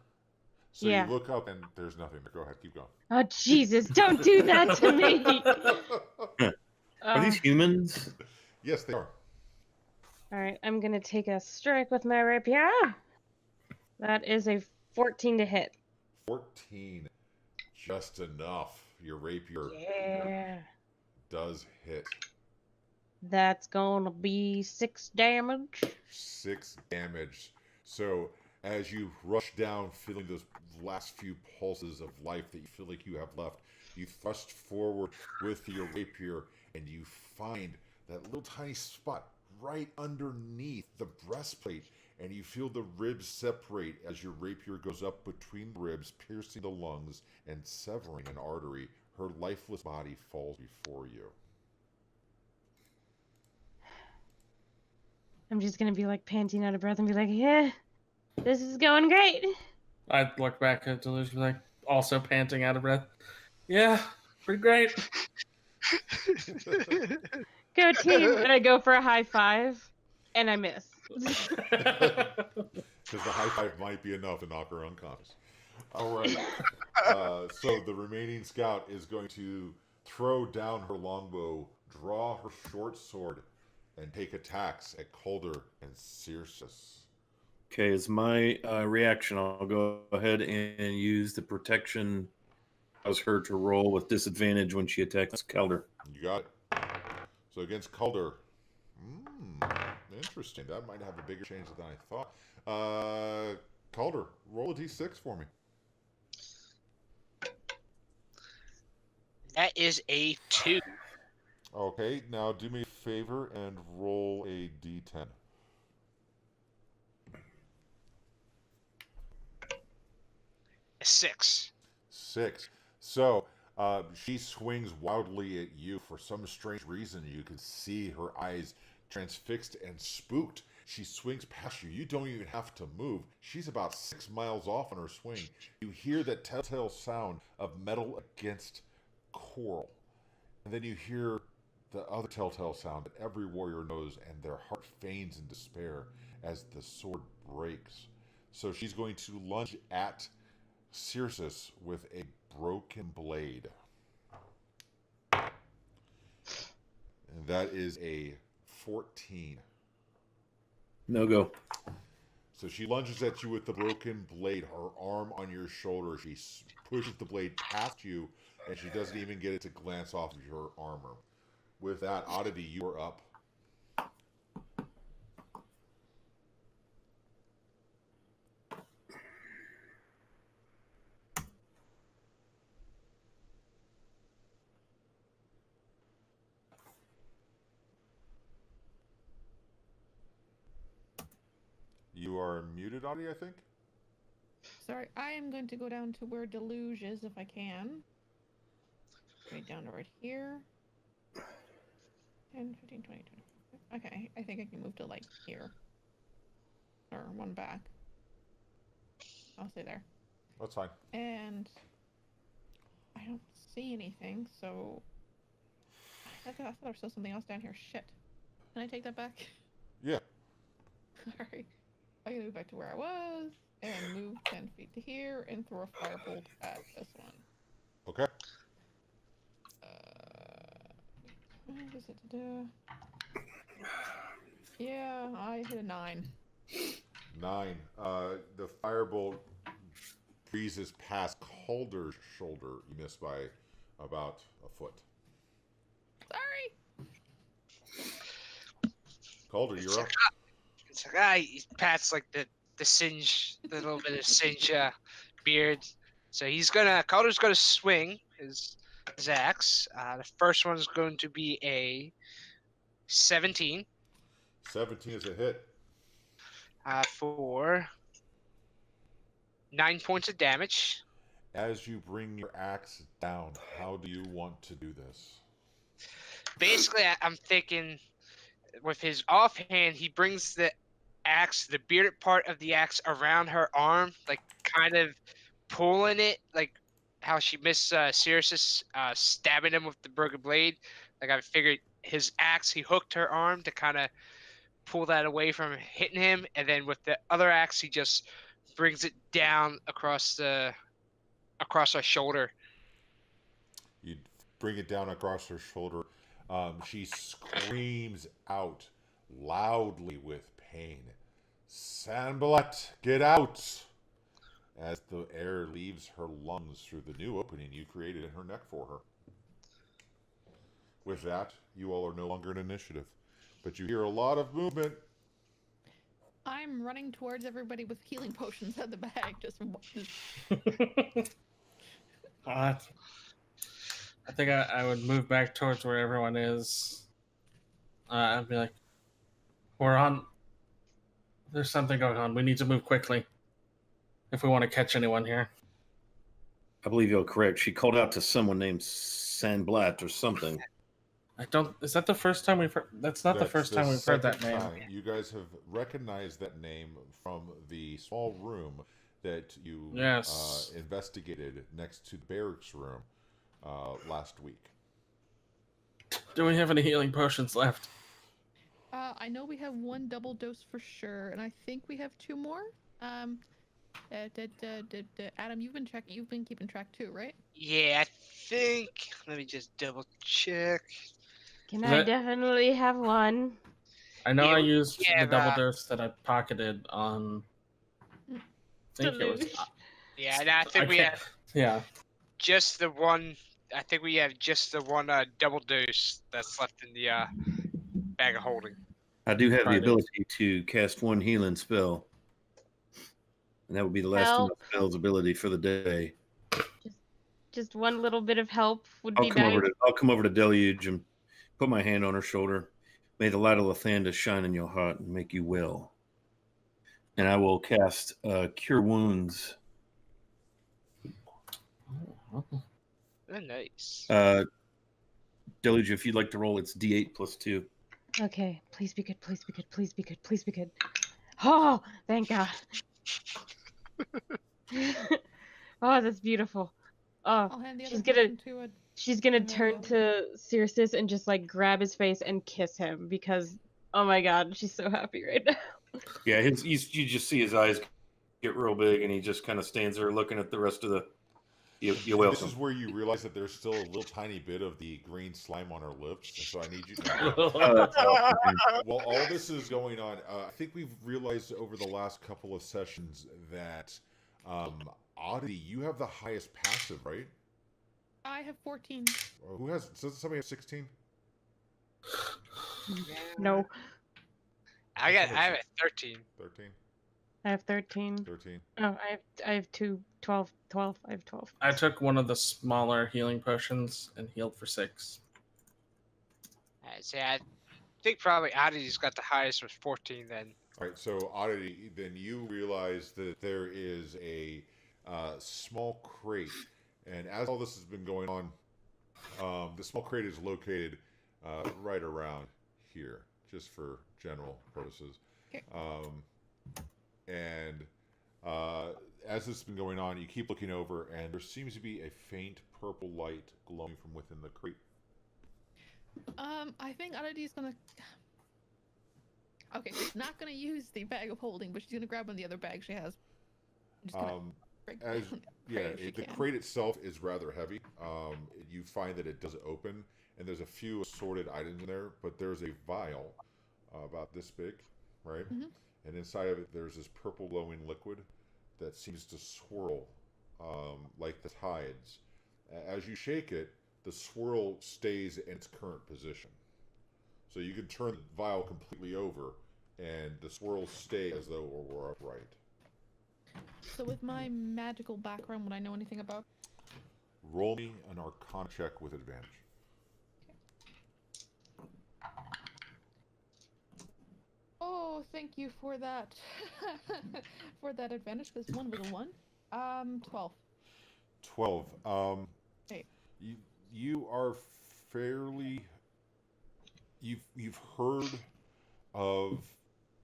So Yeah. you look up and there's nothing there. Go ahead, keep going. Oh, Jesus, don't do that to me! Are these humans? Yes, they are. Alright, I'm gonna take a strike with my rapier. That is a 14 to hit. 14. Just enough. Your rapier Yeah. does hit. That's gonna be 6 damage. 6 damage. So, as you rush down, feeling those last few pulses of life that you feel like you have left, you thrust forward with your rapier, and you find that little tiny spot right underneath the breastplate, and you feel the ribs separate as your rapier goes up between the ribs, piercing the lungs and severing an artery. Her lifeless body falls before you. I'm just gonna be like panting out of breath and be like, yeah, this is going great. I'd look back at Deluge like also panting out of breath. Yeah, pretty great. Go team! And I go for a high five, and I miss. Because the high five might be enough to knock her unconscious. All right. So the remaining scout is going to throw down her longbow, draw her short sword, and take attacks at Calder and Circe. Okay, as my reaction, I'll go ahead and use the protection. Cause her to roll with disadvantage when she attacks Calder. You got it. So against Calder. Interesting. That might have a bigger change than I thought. Calder, roll a d6 for me. That is a 2. Okay, now do me a favor and roll a d10. A 6. 6. So, she swings wildly at you. For some strange reason, you can see her eyes transfixed and spooked. She swings past you. You don't even have to move. She's about 6 miles off on her swing. You hear that telltale sound of metal against coral. And then you hear the other telltale sound that every warrior knows, and their heart faints in despair as the sword breaks. So she's going to lunge at Circe with a broken blade. And that is a 14. No go. So she lunges at you with the broken blade, her arm on your shoulder. She pushes the blade past you, and she doesn't even get it to glance off of your armor. With that, Oddity, you are up. You are muted, Oddity, I think? Sorry, I am going to go down to where Deluge is if I can. Right down to right here. 10, 15, 20, 25. Okay, I think I can move to like here. Or one back. I'll stay there. That's fine. And I don't see anything, so I thought there was still something else down here. Shit. Can I take that back? Yeah. Alright. I'm gonna move back to where I was and move 10 feet to here and throw a firebolt at this one. Okay. Yeah, I hit a 9. 9. The firebolt breezes past Calder's shoulder. You miss by about a foot. Sorry. Calder, you're up. It's like, he pats like the the little bit of singe beard. So Calder's gonna swing his axe. The first one is going to be a 17 17 is a hit. for 9 points of damage. As you bring your axe down, how do you want to do this? Basically, I'm thinking with his offhand, he brings the bearded part of the axe around her arm, like kind of pulling it, like how she missed Sirius stabbing him with the broken blade. Like I figured his axe, he hooked her arm to kind of pull that away from hitting him, and then with the other axe, he just brings it down across her shoulder. You bring it down across her shoulder. She screams out loudly with pain. Sanballat, get out! As the air leaves her lungs through the new opening you created in her neck for her. With that, you all are no longer in initiative. But you hear a lot of movement. I'm running towards everybody with healing potions in the bag. Just I think I would move back towards where everyone is. I'd be like, there's something going on. We need to move quickly if we want to catch anyone here. I believe you're correct. She called out to someone named Sandblatt or something. Is that the first time we've heard? That's not the first time we've heard that name. You guys have recognized that name from the small room that you investigated next to the barracks room last week. Do we have any healing potions left? I know we have one double dose for sure, and I think we have 2 more. Adam, you've been keeping track too, right? Yeah, I think. Let me just double check. I definitely have one? I know I used the double dose that I pocketed on. I think it was. Yeah, and I think we have. Yeah. Just the one. I think we have just the one double dose that's left in the bag of holding. I do have the ability to cast 1 healing spell. And that would be the last of my spell's ability for the day. Just one little bit of help would be nice. I'll come over to Deluge and put my hand on her shoulder. May the light of Lathander shine in your heart and make you well. And I will cast Cure Wounds. Oh, nice. Deluge, if you'd like to roll, it's D8 plus 2. Okay, please be good, please be good, please be good, please be good. Oh, thank God. Oh, that's beautiful. Oh, I'll hand the she's gonna turn to Circe and just like grab his face and kiss him because, oh my God, she's so happy right now. Yeah, you just see his eyes get real big, and he just kind of stands there looking at the rest of the. You're welcome. This is where you realize that there's still a little tiny bit of the green slime on her lips, and so I need you to. While all this is going on, I think we've realized over the last couple of sessions that Oddity, you have the highest passive, right? I have 14. Who has? Does somebody have 16? No. I have 13. 13. I have 13. 13. Oh, I have 12. I have 12. I took one of the smaller healing potions and healed for 6. I think probably Oddity's got the highest with 14 then. All right, so Oddity, then you realize that there is a small crate, and as all this has been going on, the small crate is located right around here, just for general purposes. Okay. And as this has been going on, you keep looking over, and there seems to be a faint purple light glowing from within the crate. I think Oddity's gonna. Okay, she's not gonna use the bag of holding, but she's gonna grab one of the other bags she has. The crate itself is rather heavy. You find that it does open, and there's a few assorted items in there, but there's a vial about this big, right? Mm-hmm. And inside of it, there's this purple glowing liquid that seems to swirl like the tides. As you shake it, the swirl stays in its current position. So you can turn the vial completely over, and the swirls stay as though it were upright. So with my magical background, would I know anything about? Roll me an Arcana check with advantage. Oh, thank you for that. For that advantage, because one was a 1. 12. 12. Hey. You are fairly. You've heard of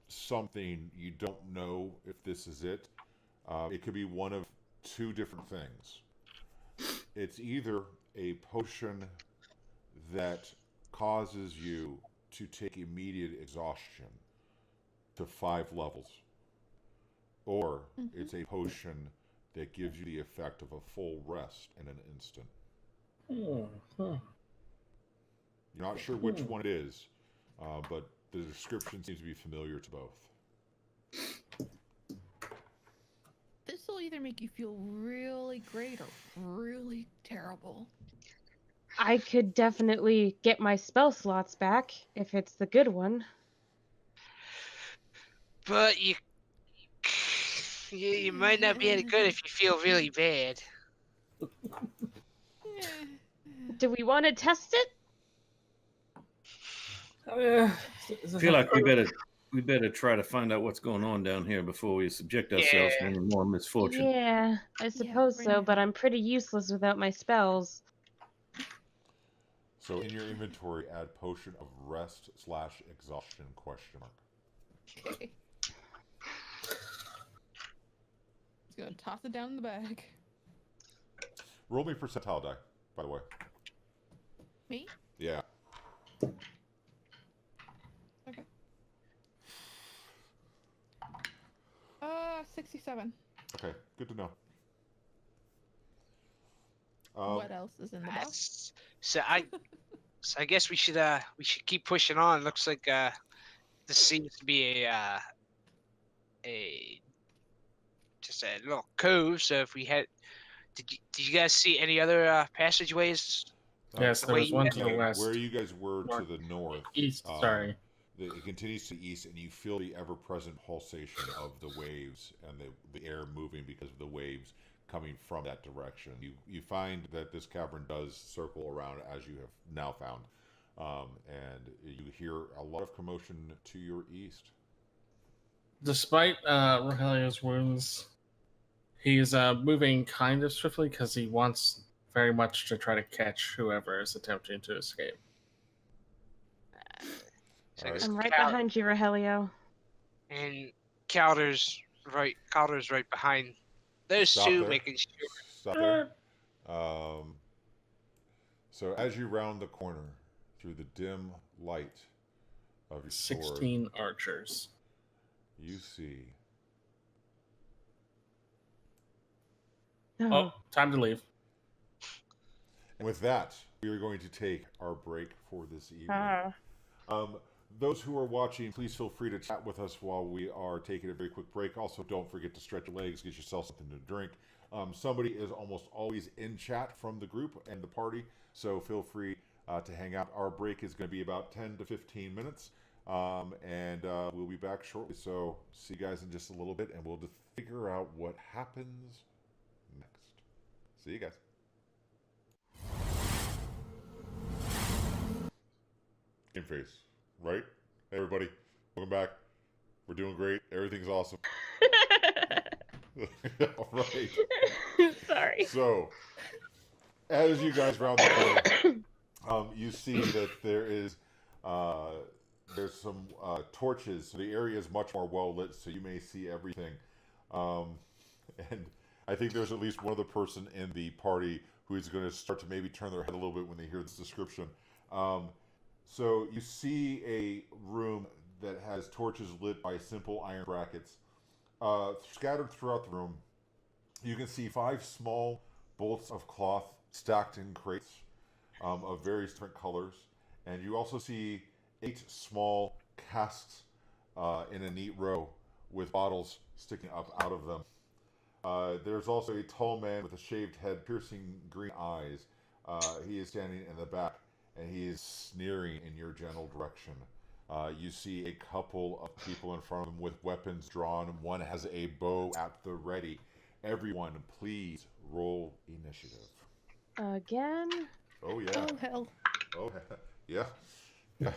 something. You don't know if this is it. It could be one of two different things. It's either a potion that causes you to take immediate exhaustion to 5 levels, or it's a potion that gives you the effect of a full rest in an instant. You're not sure which one it is, but the description seems to be familiar to both. This will either make you feel really great or really terrible. I could definitely get my spell slots back if it's the good one. But you might not be any good if you feel really bad. Do we want to test it? I feel like we better try to find out what's going on down here before we subject ourselves to any more misfortune. Yeah, I suppose so, but I'm pretty useless without my spells. So in your inventory, add potion of rest / exhaustion ? Okay. Just gonna toss it down in the bag. Roll me percentile die, by the way. Me? Yeah. Okay. 67. Okay, good to know. What else is in the box? That's- So I guess we should keep pushing on. Looks like this seems to be just a little cove. So if we had, did you guys see any other passageways? Yes, there was one to the west. Where you guys were to the north. East, sorry. It continues to the east, and you feel the ever-present pulsation of the waves and the air moving because of the waves coming from that direction. You find that this cavern does circle around, as you have now found, and you hear a lot of commotion to your east. Despite Rogelio's wounds, he's moving kind of swiftly because he wants very much to try to catch whoever is attempting to escape. So I Alright. guess I'm right Cal- behind you, Rogelio. And Calder's right behind those Stop two, there. making sure. Stop there. So as you round the corner through the dim light of your sword, 16 archers. you see Oh, time to leave. And with that, we are going to take our break for this evening. Those who are watching, please feel free to chat with us while we are taking a very quick break. Also, don't forget to stretch your legs, get yourself something to drink. Somebody is almost always in chat from the group and the party, so feel free to hang out. Our break is going to be about 10 to 15 minutes, and we'll be back shortly. So see you guys in just a little bit, and we'll just figure out what happens next. See you guys. Game face, right? Hey everybody, welcome back. We're doing great. Everything's awesome. All right. Sorry. So, as you guys round the corner, you see that there's some torches. So the area is much more well lit, so you may see everything. And I think there's at least one other person in the party who is going to start to maybe turn their head a little bit when they hear this description. So you see a room that has torches lit by simple iron brackets. Scattered throughout the room, you can see 5 small bolts of cloth stacked in crates of various different colors. And you also see 8 small casks in a neat row with bottles sticking up out of them. There's also a tall man with a shaved head, piercing green eyes. He is standing in the back, and he is sneering in your general direction. You see a couple of people in front of them with weapons drawn. One has a bow at the ready. Everyone, please roll initiative. Again? Oh, yeah. Oh, hell. Oh, yeah. Yeah.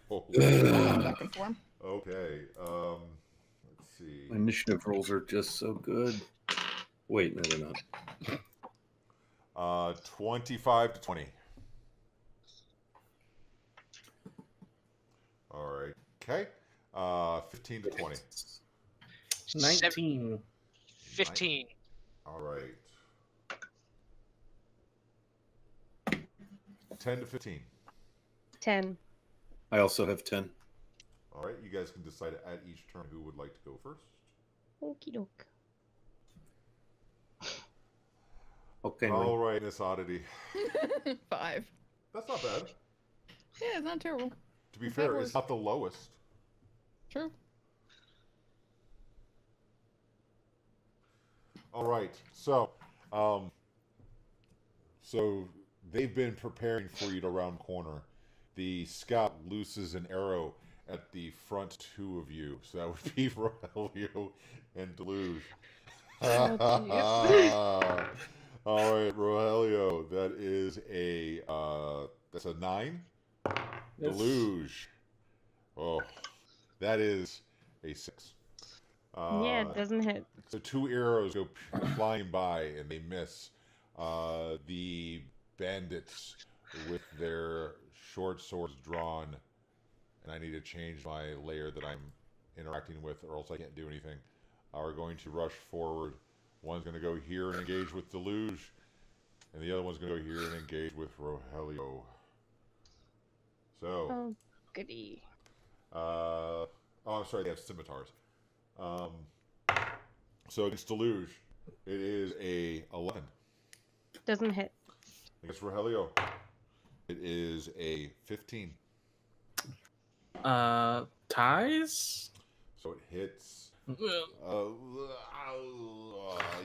Oh, Back and forth. okay. Let's see. My initiative rolls are just so good. Wait, no, they're not. 25 to 20. All right. Okay. 15 to 20. 19. 15. All right. 10 to 15. 10. I also have 10. All right. You guys can decide at each turn who would like to go first. Okie doke. Okay. All right, Miss Oddity. 5. That's not bad. Yeah, it's not terrible. To be That fair, works. it's not the lowest. True. All right. So they've been preparing for you to round corner. The scout looses an arrow at the front two of you. So that would be Rogelio and Deluge. All right, Rogelio. That is that's a 9. Yes. Deluge. Oh, that is a 6. Yeah, it doesn't hit. So 2 arrows go flying by and they miss. The bandits with their short swords drawn, and I need to change my layer that I'm interacting with or else I can't do anything, are going to rush forward. One's going to go here and engage with Deluge, and the other one's going to go here and engage with Rogelio. So, Oh, goody. I'm sorry, they have scimitars. So against Deluge, it is a 11. Doesn't hit. Against Rogelio, it is a 15. Ties? So it hits.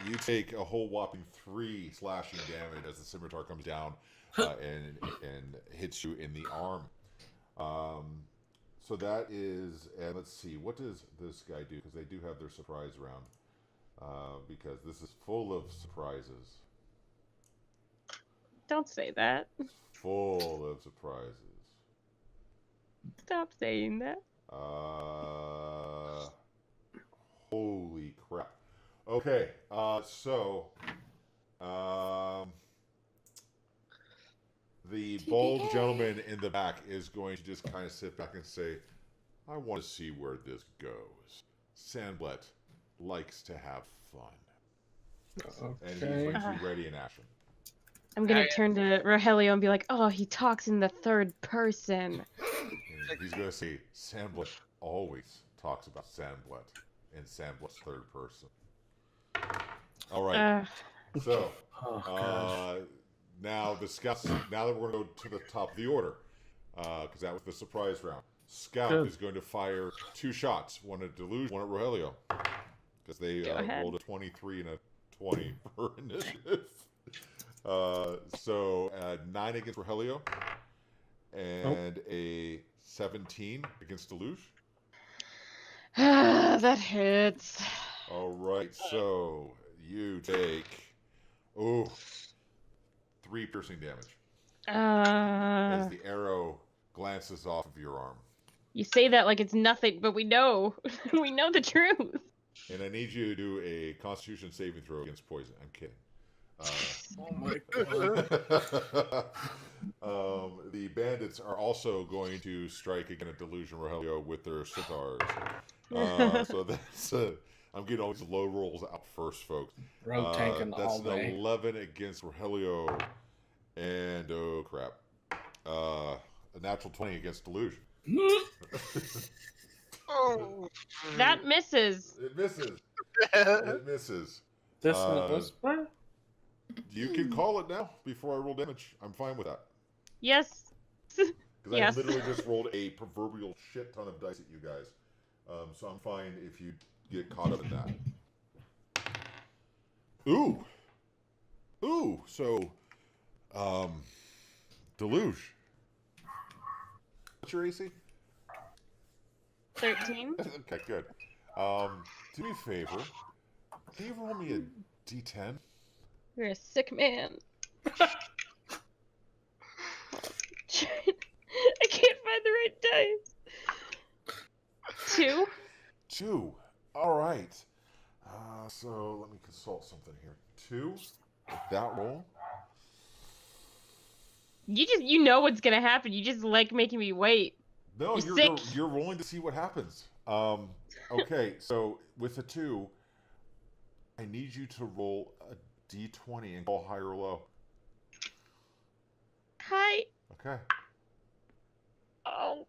You take a whole whopping 3 slashing damage as the scimitar comes down and hits you in the arm. So that is, and let's see, what does this guy do? Because they do have their surprise round. Because this is full of surprises. Don't say that. Full of surprises. Stop saying that. Holy crap. Okay, the bold gentleman in the back is going to just kind of sit back and say, I want to see where this goes. Sandblet likes to have fun. And he's going to be ready in action. I'm gonna turn to Rogelio and be like, oh, he talks in the third person. And he's going to say, Sandblet always talks about Sandblet in Sandblet's third person. All right. Now the scouts. Now that we're going to go to the top of the order, because that was the surprise round. Scout is going to fire 2 shots, one at Deluge, one at Rogelio, because they rolled a 23 and a 20 for initiative. 9 against Rogelio and a 17 against Deluge. That hits. All right, so you take 3 piercing damage as the arrow glances off of your arm. You say that like it's nothing, but we know. We know the truth. And I need you to do a Constitution saving throw against poison. I'm kidding. Oh my god. The bandits are also going to strike again at Delusion Rogelio with their sitars. So that's I'm getting all these low rolls out first, folks. Rogue tanking all That's day. an 11 against Rogelio, and oh crap, a natural 20 against Delusion. Oh, That misses. It misses. It misses. This whisper? You can call it now before I roll damage. I'm fine with that. Yes. Because Yes. I literally just rolled a proverbial shit ton of dice at you guys. So I'm fine if you get caught up in that. Ooh. So, Deluge, What's your AC? 13. Okay, good. Do me a favor. Can you roll me a D10? You're a sick man. I can't find the right dice. 2. 2. All right. So let me consult something here. 2. With that roll. You know what's gonna happen. You just like making me wait. No, You're you're sick. you're rolling to see what happens. Okay, so with a 2, I need you to roll a D20 and call high or low. Hi. Okay. Oh.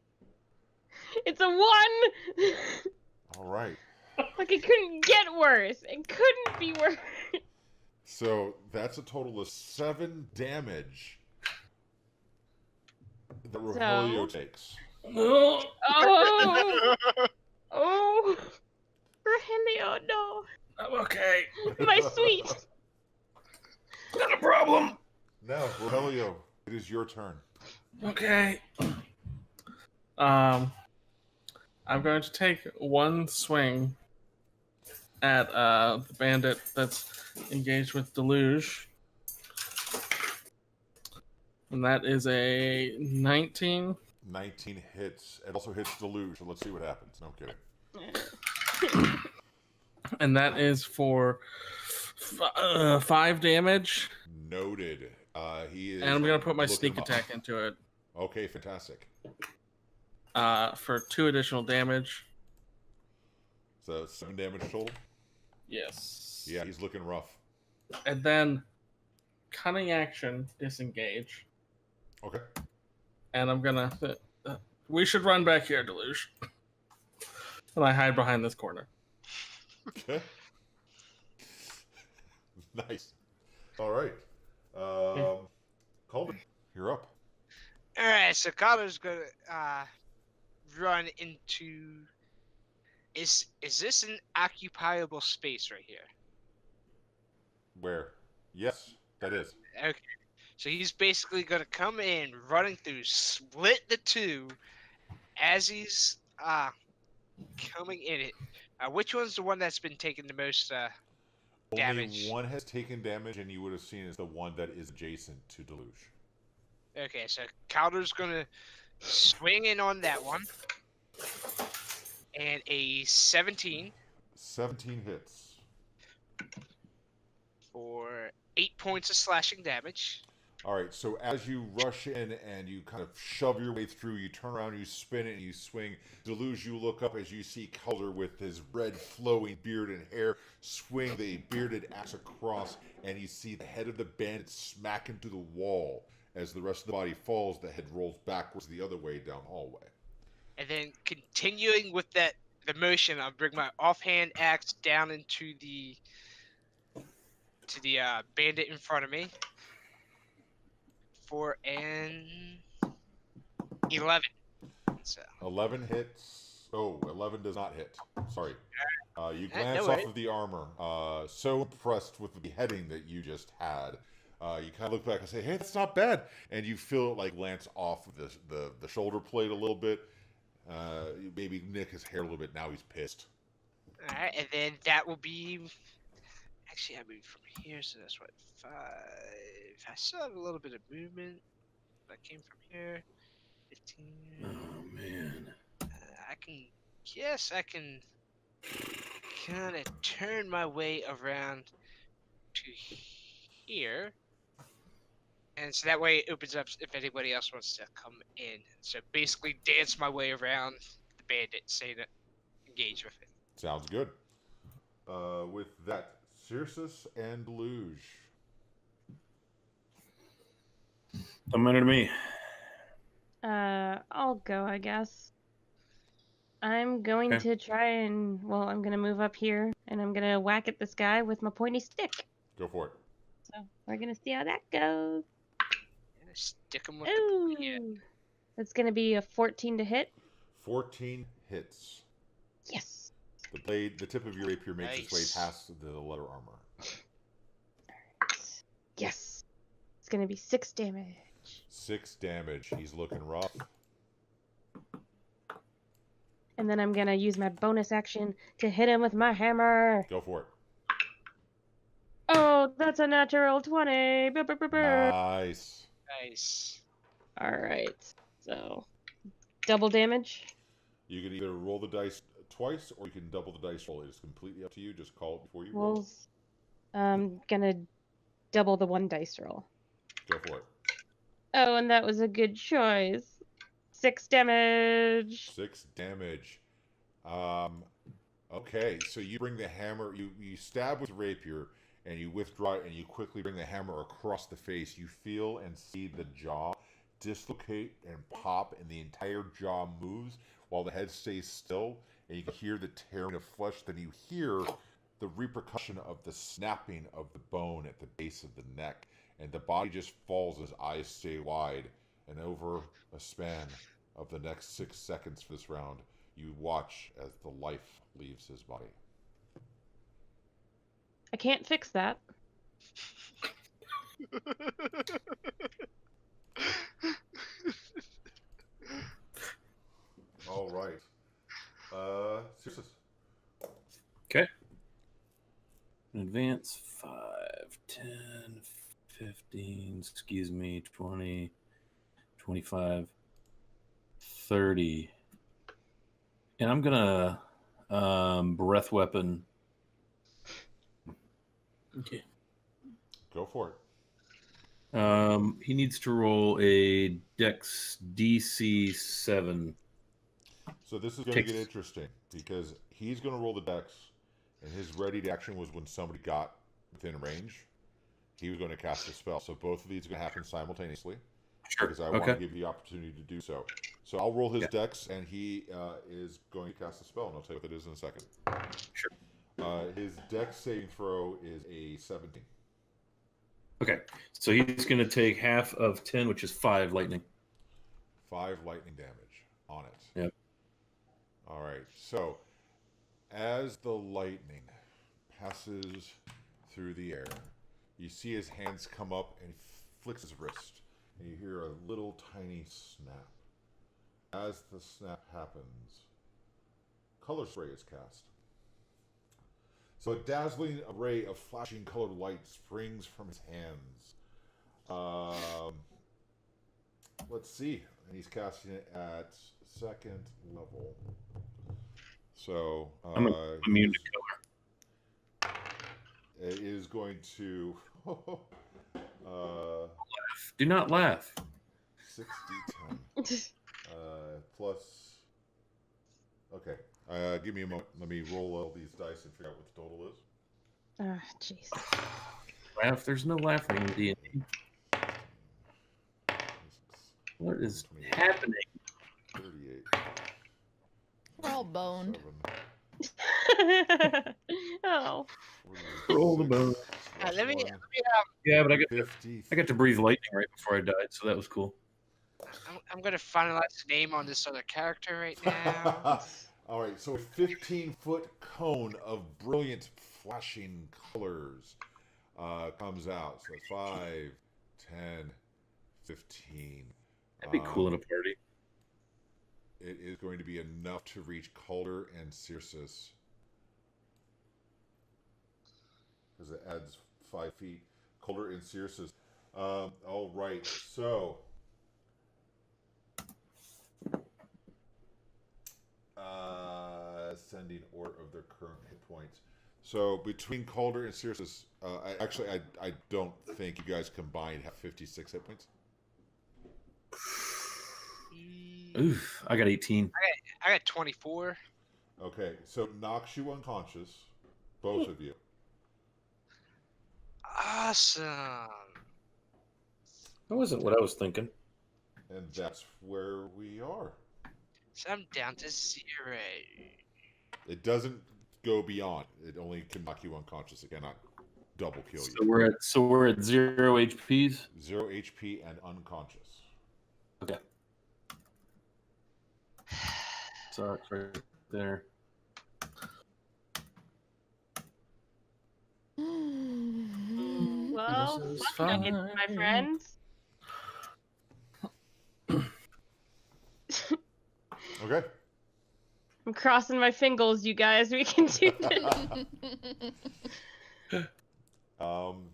It's a 1. All right. Like it couldn't get worse. It couldn't be worse. So that's a total of 7 damage that Rogelio takes. No. Oh. Oh. Rogelio, no. I'm okay. My sweet. Not a problem. Now, Rogelio, it is your turn. Okay. I'm going to take one swing at the bandit that's engaged with Deluge. And that is a 19. 19 hits. It also hits Deluge, so let's see what happens. No, I'm kidding. And that is for 5 damage. Noted. He is. And I'm going to put my looking sneak him up. attack into it Okay, fantastic. for 2 additional damage. So 7 damage total? Yes. Yeah, he's looking rough. And then cunning action, disengage. Okay. And I'm going to... we should run back here, Deluge. And I hide behind this corner. Okay. Nice. All right. Calder, you're up. Alright, so Calder's gonna run into. Is this an occupiable space right here? Where? Yes, that is. Okay. So he's basically gonna come in, running through, split the 2 as he's coming in it. Which one's the one that's been taking the most damage? Only one has taken damage, and you would have seen is the one that is adjacent to Deluge. Okay, so Calder's gonna swing in on that one. And a 17 17 hits. for 8 points of slashing damage. All right, so as you rush in and you kind of shove your way through, you turn around, you spin it, and you swing. Deluge, you look up as you see Calder with his red flowing beard and hair swing the bearded axe across, and you see the head of the bandit smack into the wall. As the rest of the body falls, the head rolls backwards the other way down the hallway. And then continuing with the motion, I'll bring my offhand axe down into the bandit in front of me for an 11. So 11 hits. Oh, 11 does not hit. Sorry. You glance no off worries. of the armor. So impressed with the beheading that you just had. You kind of look back and say, hey, that's not bad. And you feel it like glance off of the shoulder plate a little bit. Maybe nick his hair a little bit. Now he's pissed. alright, and then that will be actually I moved from here, so that's what 5. I still have a little bit of movement. I came from here. 15. Oh, man. I can kind of turn my way around to here. And so that way it opens up if anybody else wants to come in. So basically dance my way around the bandit, say to engage with it. Sounds good. With that, Circe and Luge. Don't matter to me. I'll go, I guess. I'm going Okay. to try and, well, I'm gonna move up here, and I'm gonna whack at this guy with my pointy stick. Go for it. So, we're gonna see how that goes. And stick him with the yeah. Ooh! That's gonna be a 14 to hit. 14 hits. Yes! The tip of your rapier makes its way Nice. past the leather armor. Yes! It's gonna be 6 damage. 6 damage. He's looking rough. And then I'm gonna use my bonus action to hit him with my hammer. Go for it. Oh, that's a natural 20. Nice. Nice. All right. So, double damage. You can either roll the dice twice, or you can double the dice roll. It is completely up to you. Just call it before you roll. Rolls. I'm gonna double the 1 dice roll. Go for it. Oh, and that was a good choice. 6 damage. 6 damage. Okay, so you bring the hammer, you stab with the rapier, and you withdraw it, and you quickly bring the hammer across the face. You feel and see the jaw dislocate and pop, and the entire jaw moves while the head stays still, and you can hear the tearing of flesh. Then you hear the repercussion of the snapping of the bone at the base of the neck, and the body just falls as eyes stay wide. And over a span of the next 6 seconds for this round, you watch as the life leaves his body. I can't fix that. All right. Circe. Okay. Advance 5, 10, 15, excuse me, 20, 25, 30. And I'm going to breath weapon. Okay. Go for it. He needs to roll a Dex DC 7. So this is going to get interesting, because he's going to roll the dex, and his ready action was when somebody got within range. He was going to cast a spell. So both of these are going to happen simultaneously. Sure. Because I want to give you the opportunity to do so. So I'll roll his dex, and he is going to cast a spell, and I'll tell you what it is in a second. Sure. His dex saving throw is a 17. Okay. So he's going to take half of 10, which is 5 lightning. 5 lightning damage on it. Yep. All right. So as the lightning passes through the air, you see his hands come up, and he flicks his wrist, and you hear a little tiny snap. As the snap happens, color spray is cast. So a dazzling array of flashing colored light springs from his hands. Let's see. And he's casting it at 2nd level. So I'm immune to color. it is going to Do not laugh. 60 plus. Okay. Give me a moment. Let me roll all these dice and figure out what the total is. Ah, jeez. Laugh. There's no laughing in D&D. What is happening? 38. We're all boned. 7, Oh. 46, Roll the bone. Let me Yeah, but I got to breathe lightning right before I died, so that was cool. I'm gonna finalize the name on this other character right now. All right, so a 15-foot cone of brilliant flashing colors comes out. So that's 5, 10, 15. That'd be cool in a party. It is going to be enough to reach Calder and Circe, because it adds 5 feet. Calder and Circe. All right, so ascending order of their current hit points. So between Calder and Circe, I don't think you guys combined have 56 hit points. Oof, I got 18. I got 24. Okay, so knocks you unconscious, both of you. Awesome. That wasn't what I was thinking. And that's where we are. So I'm down to 0. It doesn't go beyond. It only can knock you unconscious. It cannot double kill So you. we're at 0 HPs. 0 HP and unconscious. Okay. So it's right there. Well, This is luck nuggets, my fine. friends. Okay. I'm crossing my fingers, you guys. We can do this.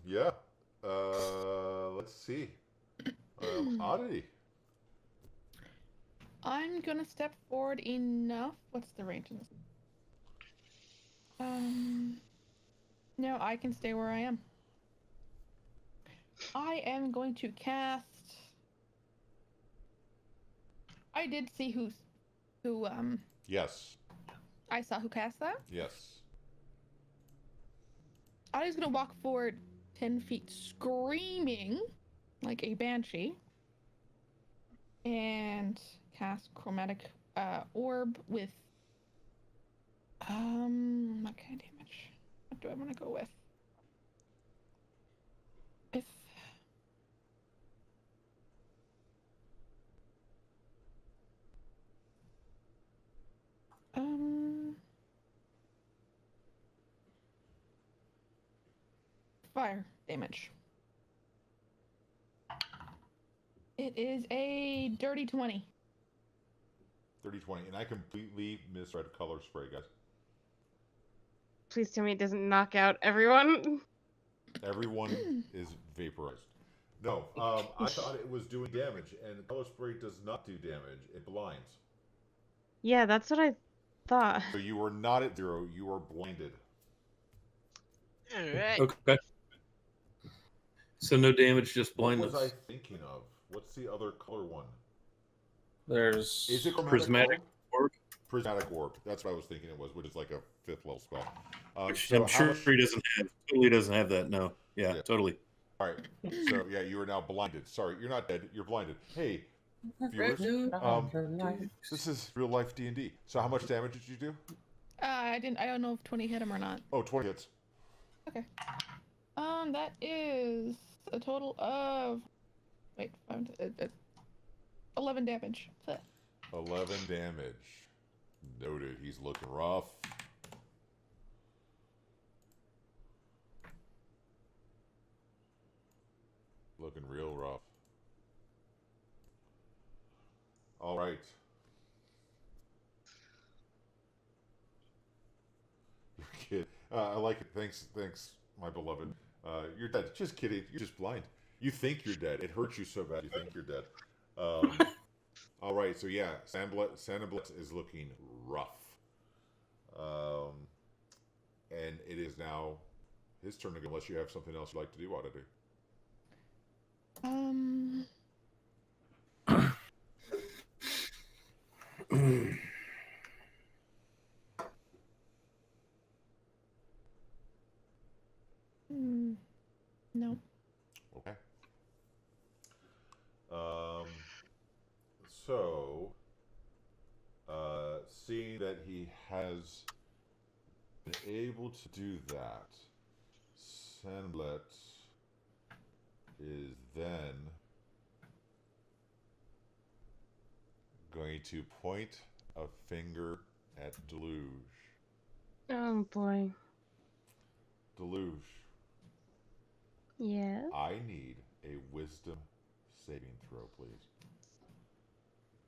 Yeah. Let's see. Oddity. I'm gonna step forward enough. What's the range in this? No, I can stay where I am. I am going to cast. I did see who. Yes. I saw who cast that. Yes. I was gonna walk forward 10 feet, screaming like a banshee, and cast chromatic orb with what kind of damage? What do I want to go with? If fire damage. It is a dirty 20. 30-20. And I completely misread color spray, guys. Please tell me it doesn't knock out everyone. Everyone is vaporized. No, I thought it was doing damage, and color spray does not do damage. It blinds. Yeah, that's what I thought. So you are not at 0. You are blinded. All right. Okay. So no damage, just blindness. What was I thinking of? What's the other color one? There's Is it Prismatic orb? Prismatic orb. That's what I was thinking it was, which is like a 5th level spell. Which So I'm how sure much- he totally doesn't have that. No. Yeah, Yeah. totally. All right. So yeah, you are now blinded. Sorry, you're not dead. You're blinded. Hey, viewers. This is real life D&D. So how much damage did you do? I don't know if 20 hit him or not. Oh, 20 hits. Okay. That is a total of 11 damage. 11 damage. Noted. He's looking rough. Looking real rough. All right. Your kid. I like it. Thanks, my beloved. You're dead. Just kidding. You're just blind. You think you're dead. It hurts you so bad. You think you're dead. All right. So yeah, Sandblitz is looking rough. And it is now his turn to go. Unless you have something else you'd like to do, Oddity. No. Okay. So, seeing that he has been able to do that, Sandblet is then going to point a finger at Deluge. Oh boy. Deluge, Yeah. I need a wisdom saving throw, please.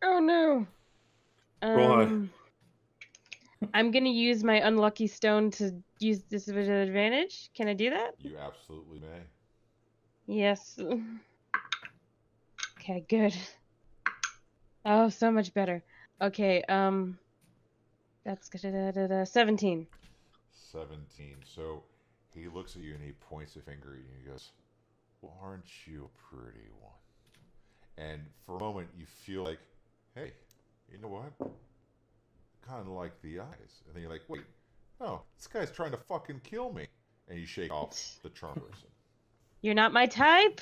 Oh no. Roll high. I'm gonna use my unlucky stone to use this with an advantage. Can I do that? You absolutely may. Yes. Okay, good. Oh, so much better. Okay, that's 17. 17. So he looks at you and he points a finger at you and he goes, well, aren't you a pretty one? And for a moment you feel like, hey, you know what? Kind of like the eyes. And then you're like, wait, no, this guy's trying to fucking kill me. And you shake off the charm person. You're not my type?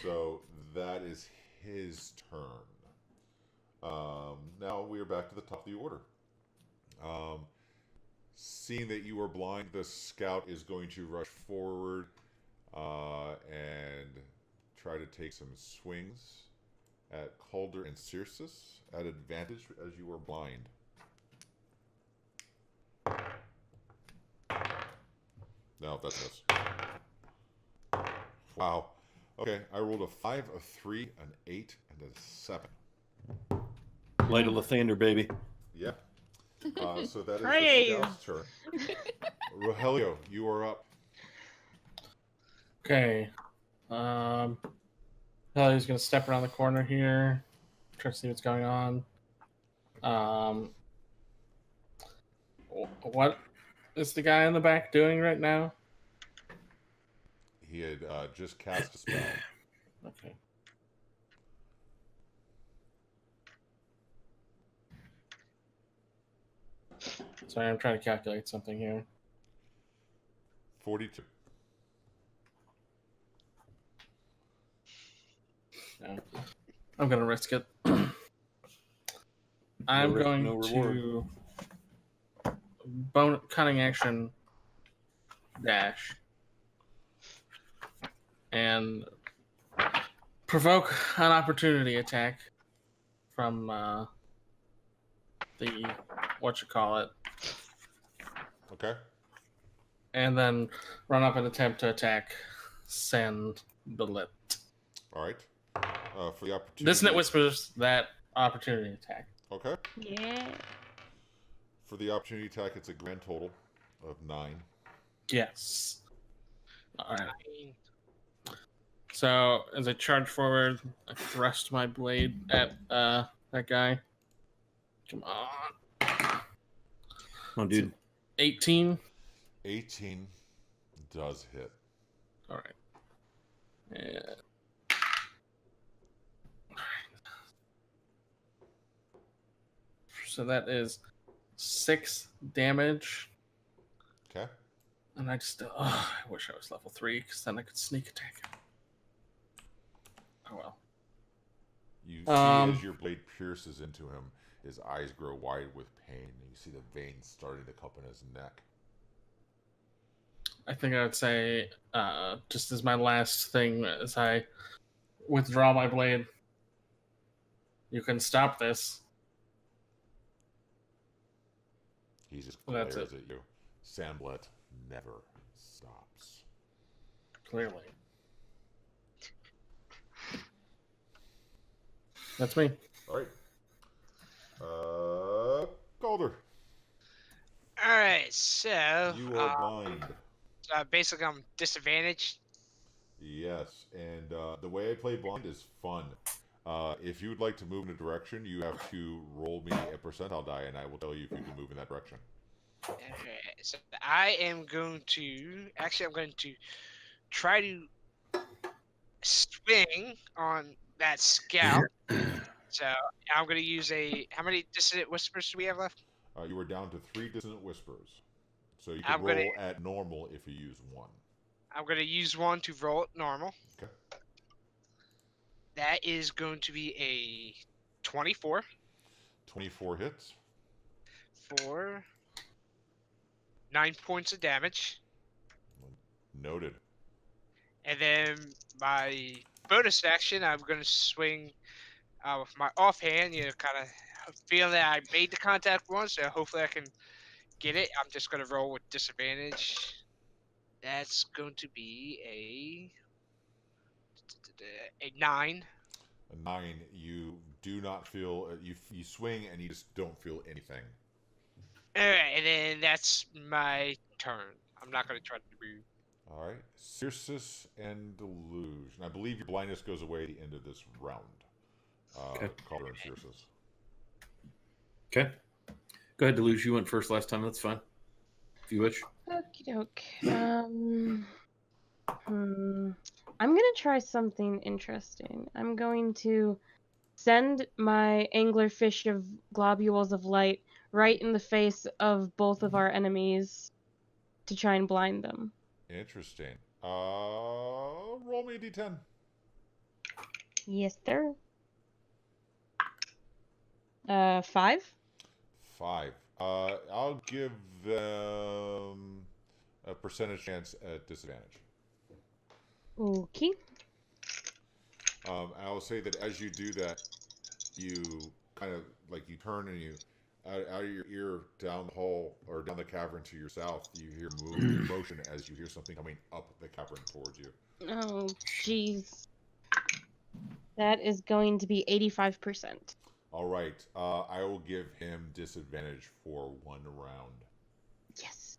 So that is his turn. Now we are back to the top of the order. Seeing that you are blind, the scout is going to rush forward and try to take some swings at Calder and Circes at advantage as you are blind. No, that's this. Wow. Okay, I rolled a 5, a 3, an 8, and a 7. Light of Lathander, baby. Yeah. So that is Praise. the scout's turn. Rogelio, you are up. Okay. He's gonna step around the corner here, try to see what's going on. What is the guy in the back doing right now? He had just cast a spell. Okay. Sorry, I'm trying to calculate something here. 42. No. I'm gonna risk it. I'm risk, going no reward. to cunning action dash and provoke an opportunity attack from the whatchamacallit, Okay. and then run up and attempt to attack Sandblit. All right. For the opportunity. Dissonant Whispers that opportunity attack. Okay. Yeah. For the opportunity attack, it's a grand total of 9. Yes. All right. Nine. So as I charge forward, I thrust my blade at that guy. Come on. Come on, dude. 18. 18 does hit. All right. Yeah. So that is 6 damage. Okay. And I just, I wish I was level 3, because then I could sneak attack him. Oh well. You see as your blade pierces into him, his eyes grow wide with pain, and you see the veins starting to come in his neck. I think I would say, just as my last thing, as I withdraw my blade, you can stop this. He just Well, glares that's at you. Sandblet never stops. Clearly. That's me. All right. Calder, All right, so you are blind. basically I'm disadvantaged. Yes, and the way I play blind is fun. If you would like to move in a direction, you have to roll me a percentile die, and I will tell you if you can move in that direction. Okay, so I am going to I'm going to try to swing on that scout. So I'm going to use how many dissonant whispers do we have left? You are down to 3 dissonant whispers, so you I'm can roll gonna- at normal if you use 1. I'm going to use one to roll it normal. Okay. That is going to be a 24 24 hits. for 9 points of damage. Noted. And then my bonus action, I'm going to swing with my offhand, kind of feeling that I made the contact once, so hopefully I can get it. I'm just going to roll with disadvantage. That's going to be a 9. A 9, you do not feel, you swing and you just don't feel anything. Alright, and then that's my turn. I'm not going to try to move. All right. Circe and Deluge. And I believe your blindness goes away at the end of this round. Okay. Calder and Circe. Okay. Go ahead, Deluge. You went first last time. That's fine. If you wish. Okie doke. I'm gonna try something interesting. I'm going to send my anglerfish of globules of light right in the face of both of our enemies to try and blind them. Interesting. Roll me a d10. Yes, sir. 5. 5. I'll give them a percentage chance at disadvantage. Okay. I will say that as you do that, you kind of you turn and you out of your ear down the hall or down the cavern to your south, you hear motion as you hear something coming up the cavern towards you. Oh, jeez. That is going to be 85%. All right. I will give him disadvantage for 1 round. Yes.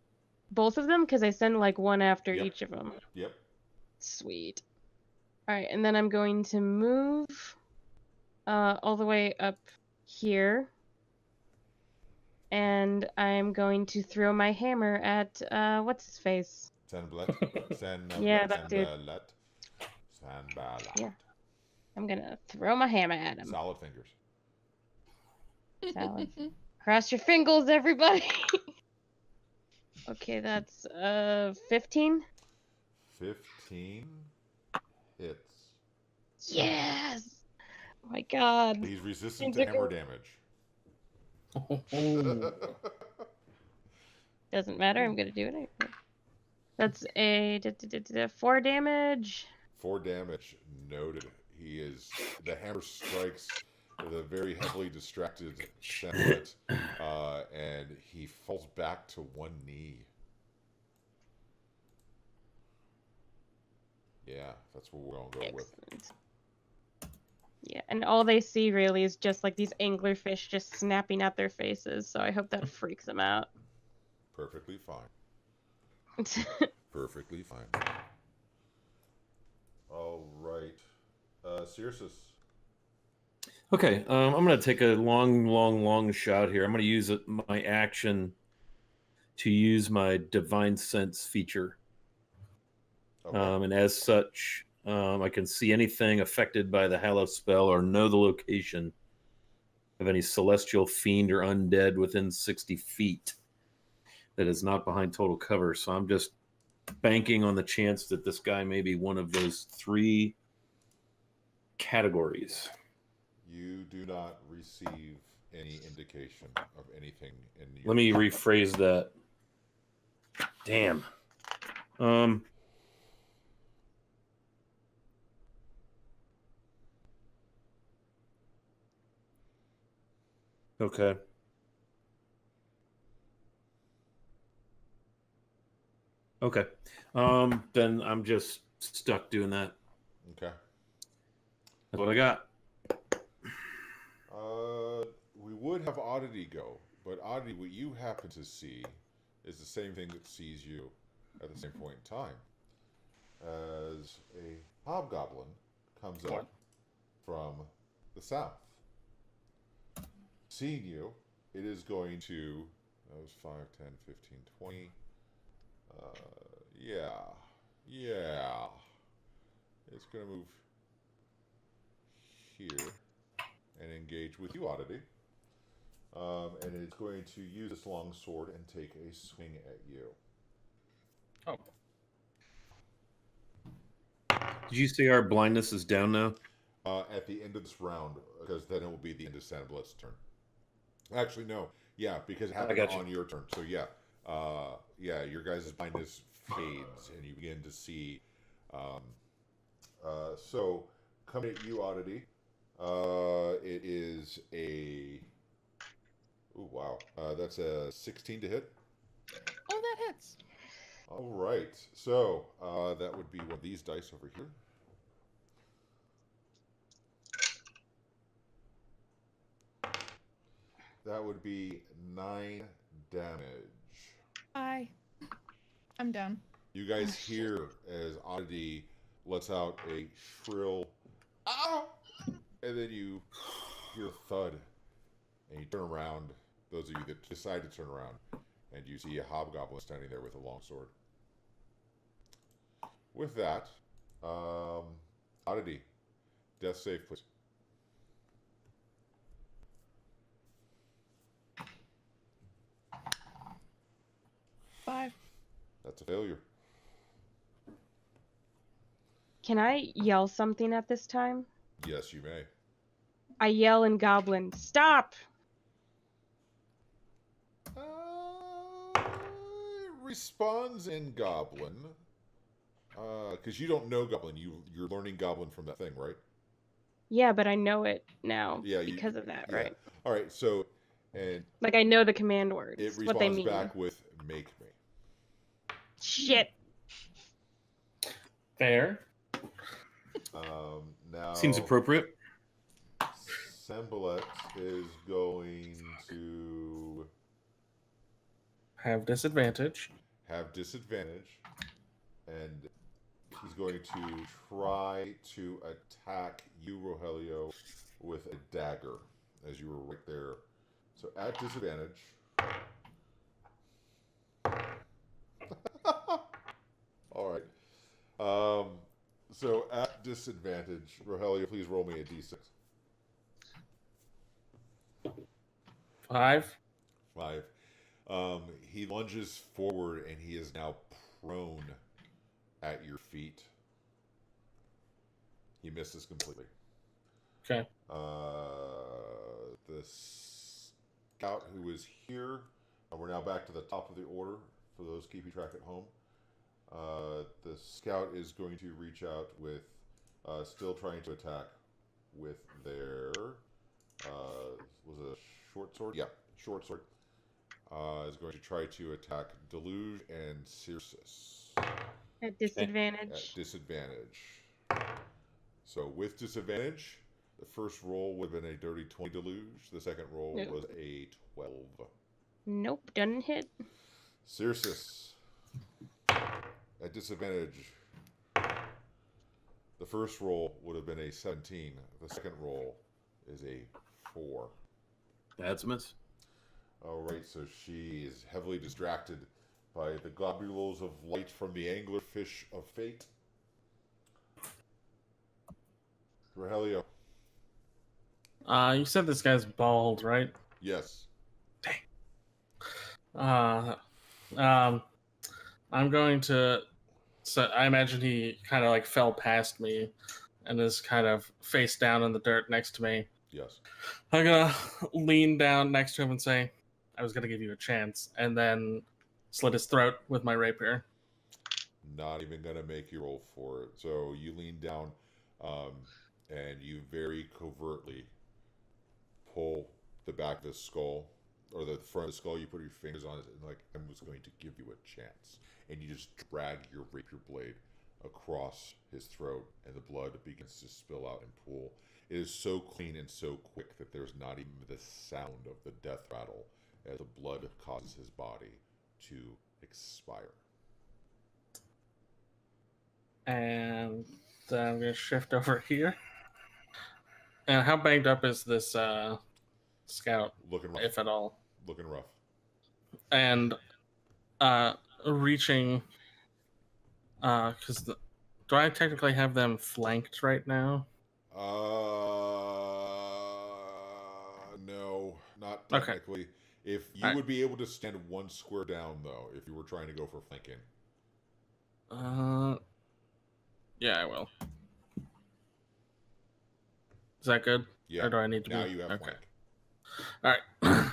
Both of them? Because I send like one after Yep. each of them. Yep. Sweet. Alright, and then I'm going to move all the way up here. And I'm going to throw my hammer at, what's his face? Sanballat. Yeah, that dude. Sanballat. Yeah. I'm gonna throw my hammer at him. Solid fingers. Salad. Cross your fingers, everybody! Okay, that's, 15? 15 hits. Yes! Oh my god. He's resistant to hammer damage. Doesn't matter, I'm gonna do it anyway. That's a 4 damage. 4 damage. Noted. The hammer strikes with a very heavily distracted Sanballat, and he falls back to 1 knee. Yeah, that's what we're going to go with. Excellent. Yeah, and all they see really is just like these anglerfish just snapping at their faces, so I hope that freaks them out. Perfectly fine. Perfectly fine. All right. Circes. Okay, I'm going to take a long shot here. I'm going to use my action to use my divine sense feature. Okay. And as such, I can see anything affected by the Hallow spell or know the location of any celestial fiend or undead within 60 feet that is not behind total cover. So I'm just banking on the chance that this guy may be one of those 3 categories. You do not receive any indication of anything in your... Let me rephrase that. Damn. Okay. Okay. Then I'm just stuck doing that. Okay. That's what I got. We would have Oddity go, but Oddity, what you happen to see is the same thing that sees you at the same point in time. As a hobgoblin comes up from the south. Seeing you, it is going to... That was 5, 10, 15, 20. Yeah. It's going to move here and engage with you, Oddity. And it's going to use its long sword and take a swing at you. Oh. Did you say our blindness is down now? At the end of this round, because then it will be the end of Sanballat's turn. Actually, no. Yeah, because it happened on your turn. So yeah. Your guys' blindness fades and you begin to see. So, coming at you, Oddity. It is a... Ooh, wow. That's a 16 to hit. Oh, that hits. All right. So, that would be one of these dice over here. That would be 9 damage. I'm down. You guys hear as Oddity lets out a shrill "ah!" and then you hear a thud, and you turn around. Those of you that decide to turn around, and you see a hobgoblin standing there with a long sword. With that, Oddity, death save, please. Five. That's a failure. Can I yell something at this time? Yes, you may. I yell in Goblin, stop! It responds in Goblin. Because you don't know Goblin. You're learning Goblin from that thing, right? Yeah, but I know it now Yeah, because of that, right? All right, so... and like, I know the command words, it what they responds mean. back with, make me. Shit! Fair. Now... Seems appropriate. Sambalet is going to Have disadvantage. have disadvantage, and he's going to try to attack you, Rogelio, with a dagger, as you were right there. So at disadvantage. All right. So at disadvantage, Rogelio, please roll me a d6. 5. 5. He lunges forward, and he is now prone at your feet. He misses completely. Okay. The scout who is here, we're now back to the top of the order for those keeping track at home. The scout is going to reach out with, still trying to attack with their, was it a short sword? Yeah, short sword. Is going to try to attack Deluge and Circes. At disadvantage. At disadvantage. So with disadvantage, the first roll would have been a dirty 20 Deluge. The second roll Nope. was a 12. Nope, doesn't hit. Circes. At disadvantage. The first roll would have been a 17. The second roll is a 4. That's a miss. All right, so she is heavily distracted by the globules of light from the anglerfish of fate. Rogelio. You said this guy's bald, right? Yes. I'm going to. So I imagine he kind of like fell past me, and is kind of face down in the dirt next to me. Yes. I'm gonna lean down next to him and say, "I was gonna give you a chance," and then slit his throat with my rapier. Not even going to make you roll for it. So you lean down, and you very covertly pull the back of his skull, or the front of the skull. You put your fingers on it, and like, I was going to give you a chance. And you just drag your rapier blade across his throat, and the blood begins to spill out and pool. It is so clean and so quick that there's not even the sound of the death rattle as the blood causes his body to expire. And then I'm gonna shift over here. And how banged up is this scout, Looking rough. if at all? Looking rough. And reaching, because do I technically have them flanked right now? No, not Okay. technically. If you Alright. would be able to stand one square down, though, if you were trying to go for flanking. Yeah, I will. Is that good? Yeah. Or do I need to Now move? you have Okay. flank. All right.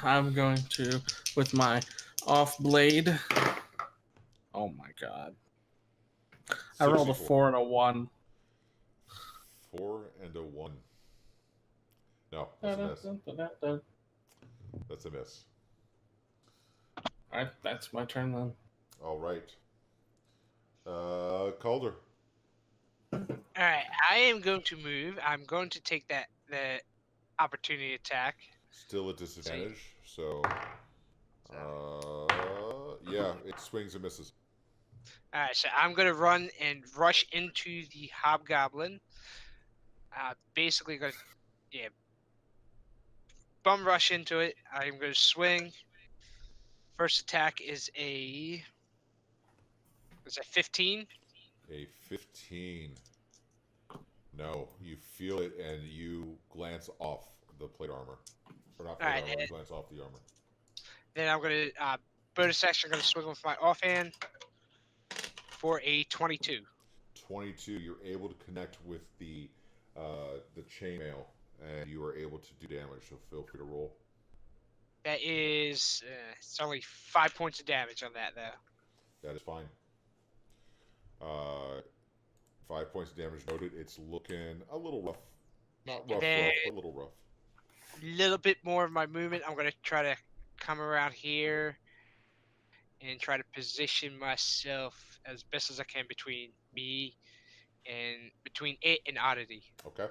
I'm going to, with my off blade. Oh my god! I rolled a 64. 4 and a 1. 4 and a 1. No, that's a miss. All That's a miss. right, that's my turn then. All right. Calder. Alright, I am going to move. I'm going to take the opportunity attack. Still at disadvantage. So, yeah, it swings and misses. Alright, so I'm going to run and rush into the hobgoblin. Basically going to, bum rush into it. I'm going to swing. First attack is a 15. A 15. No, you feel it and you glance off the plate armor. Or not plate armor, you glance off the armor. Then I'm going to, bonus action, I'm going to swing with my offhand for a 22. 22, you're able to connect with the chainmail, and you are able to do damage, so feel free to roll. That is, it's only 5 points of damage on that, though. That is fine. 5 points of damage noted. It's looking a little rough. Not rough, then- rough, but a little rough. A little bit more of my movement. I'm going to try to come around here and try to position myself as best as I can between me and between it and Oddity. Okay.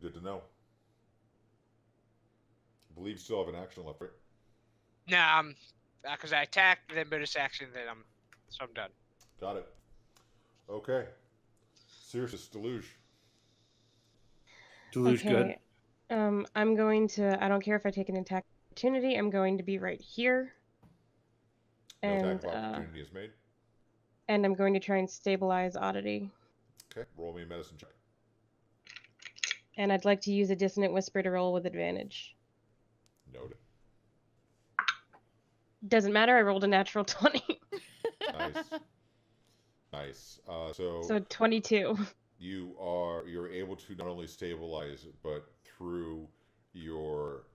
Good to know. I believe you still have an action left, right? Nah, because I attacked, then bonus action, then I'm done. Got it. Okay. Cirrus, Deluge. Deluge, good. I'm going to. I don't care if I take an attack opportunity. I'm going to be right here. No And attack of opportunity is made. and I'm going to try and stabilize Oddity. Okay. Roll me a medicine check. And I'd like to use a dissonant whisper to roll with advantage. Noted. Doesn't matter. I rolled a natural 20. Nice. Nice. So 22. You're able to not only stabilize it, but through your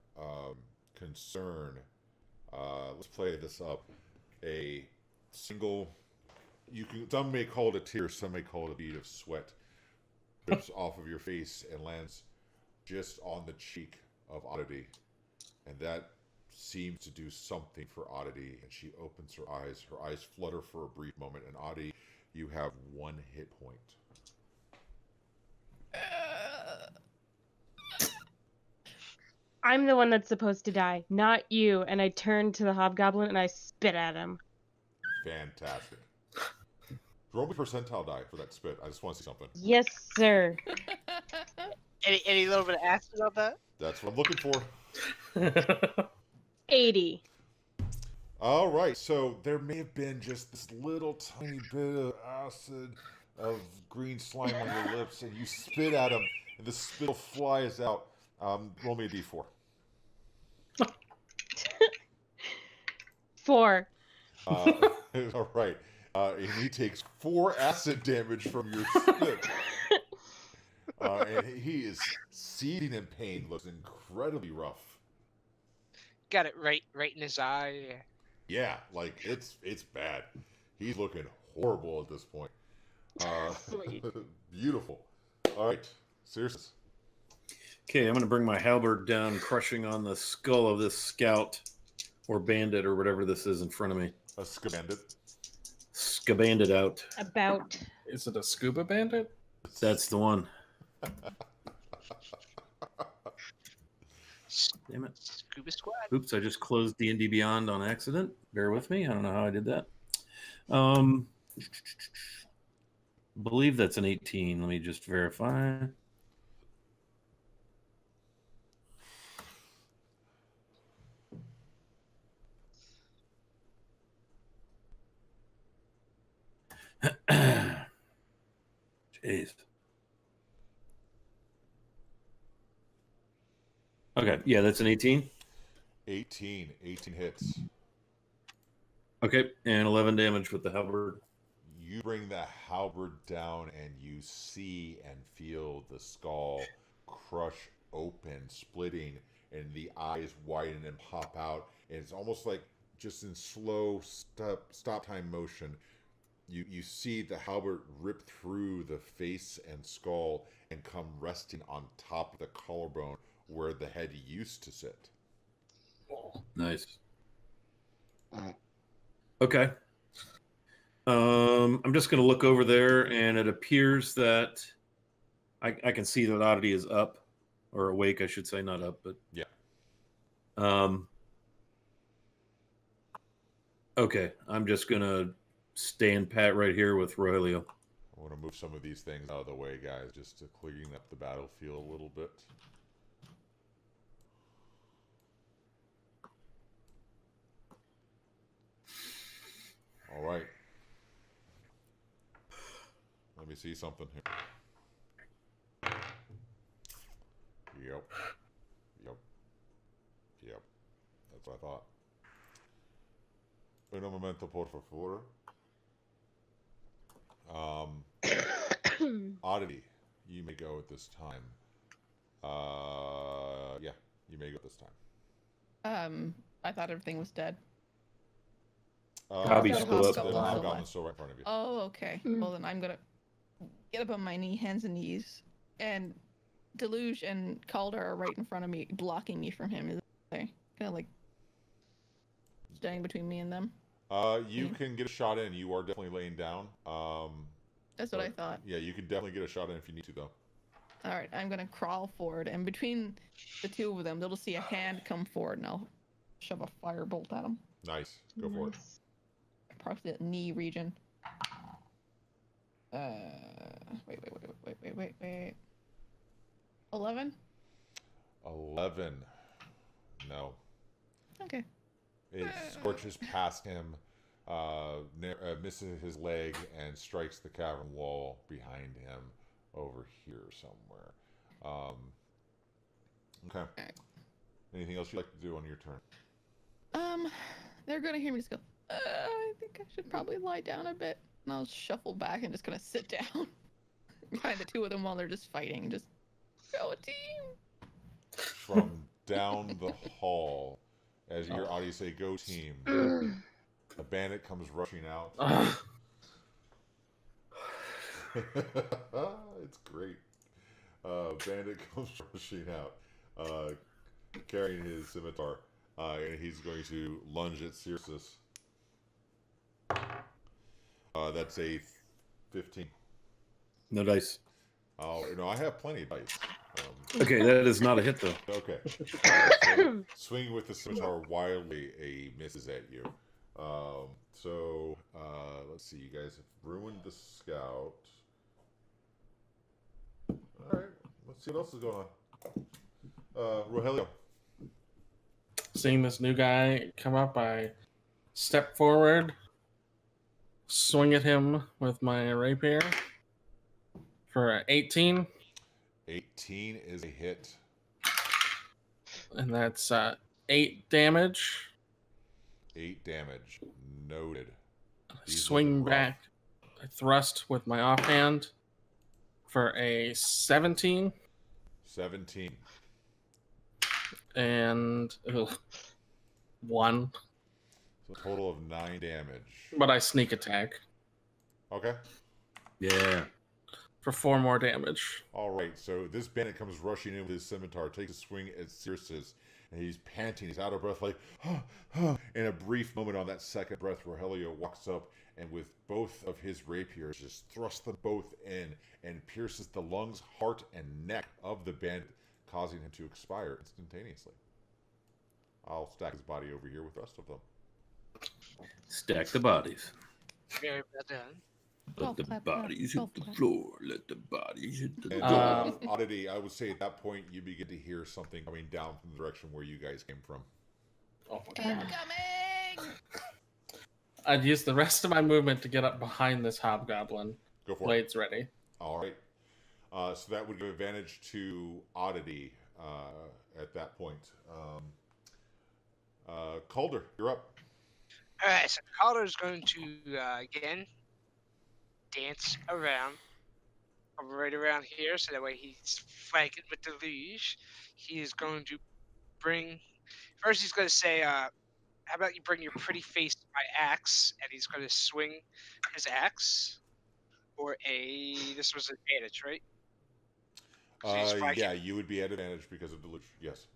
concern, let's play this up. A single, some may call it a tear, some may call it a bead of sweat, drips off of your face and lands just on the cheek of Oddity, and that seems to do something for Oddity, and she opens her eyes. Her eyes flutter for a brief moment, and Oddity, you have 1 hit point. I'm the one that's supposed to die, not you. And I turn to the hobgoblin and I spit at him. Fantastic. Roll me percentile die for that spit. I just want to see something. Yes, sir. Any little bit of acid on that? That's what I'm looking for. 80. All right, so there may have been just this little tiny bit of acid of green slime on your lips, and you spit at him, and the spittle flies out. Roll me a d4. 4. All right, and he takes 4 acid damage from your spit. And he is seething in pain, looks incredibly rough. Got it right in his eye. Yeah, like it's bad. He's looking horrible at this point. Sweet. Beautiful. All right, serious. Okay, I'm going to bring my halberd down, crushing on the skull of this scout or bandit or whatever this is in front of me. A scabandit. Scabandit out. About. Is it a scuba bandit? That's the one. Damn it. Scuba Squad. Oops, I just closed D&D Beyond on accident. Bear with me. I don't know how I did that. Believe that's an 18. Let me just verify. Jeez. Okay, yeah, that's an 18. 18 hits. Okay, and 11 damage with the halberd. You bring the halberd down, and you see and feel the skull crush open, splitting, and the eyes widen and pop out. And it's almost like just in slow stop time motion. You see the halberd rip through the face and skull and come resting on top of the collarbone where the head used to sit. Nice. Okay. I'm just going to look over there, and it appears that I can see that Oddity is up, or awake, I should say, not up, but Yeah. Okay, I'm just going to stand pat right here with Rogelio. I want to move some of these things out of the way, guys, just to clean up the battlefield a little bit. All right. Let me see something here. Yep. That's what I thought. Un momento, por favor. Oddity, you may go at this time. Yeah, you may go at this time. I thought everything was dead. Hobby's still up. The hobgoblin's still right in front of you. Oh, okay. Well, then I'm gonna get up on my hands and knees, and Deluge and Calder are right in front of me, blocking me from him. Is that kind of like standing between me and them? You can get a shot in. You are definitely laying down. That's what I thought. Yeah, you can definitely get a shot in if you need to, though. All right, I'm gonna crawl forward, and between the two of them, they'll just see a hand come forward, and I'll shove a firebolt at them. Nice. Go for it. Nice. Approximately the knee region. Wait. 11? 11. No. Okay. It scorches past him, misses his leg, and strikes the cavern wall behind him over here somewhere. Okay. Anything else you'd like to do on your turn? They're gonna hear me just go, I think I should probably lie down a bit. And I'll shuffle back and just gonna sit down behind the two of them while they're just fighting. Just go team. From down the hall, as your audience say, go team, a bandit comes rushing out. It's great. Bandit comes rushing out, carrying his scimitar, and he's going to lunge at Circe. That's a 15. No dice. Oh, no, I have plenty of dice. Okay, that is not a hit, though. Okay. So, swing with the scimitar wildly, a misses at you. Let's see. You guys have ruined the scout. All right. Let's see what else is going on. Rogelio. Seeing this new guy come up, I step forward, swing at him with my rapier for 18. 18 is a hit. And that's 8 damage. 8 damage. Noted. Swing back. I thrust with my offhand for a 17. 17. And 1. So a total of 9 damage. But I sneak attack Okay. Yeah. for 4 more damage. All right. So this bandit comes rushing in with his scimitar, takes a swing at Circe, and he's panting. He's out of breath, like, In a brief moment on that second breath, Rogelio walks up and with both of his rapiers just thrusts them both in and pierces the lungs, heart, and neck of the bandit, causing him to expire instantaneously. I'll stack his body over here with the rest of them. Stack the bodies. Very well done. Let the Clap, bodies clap, hit the clap. floor. Let the bodies hit the And floor. Oddity, I would say at that point you begin to hear something coming down from the direction where you guys came from. Oh my God. Incoming! I'd use the rest of my movement to get up behind this hobgoblin. Go for it. Blades ready. All right. So that would give advantage to Oddity at that point. Calder, you're up. All right, so Calder's going to again dance around, right around here, so that way he's flanking with Deluge. He is going to bring. First, he's going to say, "How about you bring your pretty face to my axe?" And he's going to swing his axe for a. This was advantage, right? So he's flanking. Yeah, you would be at advantage because of Deluge. Yes.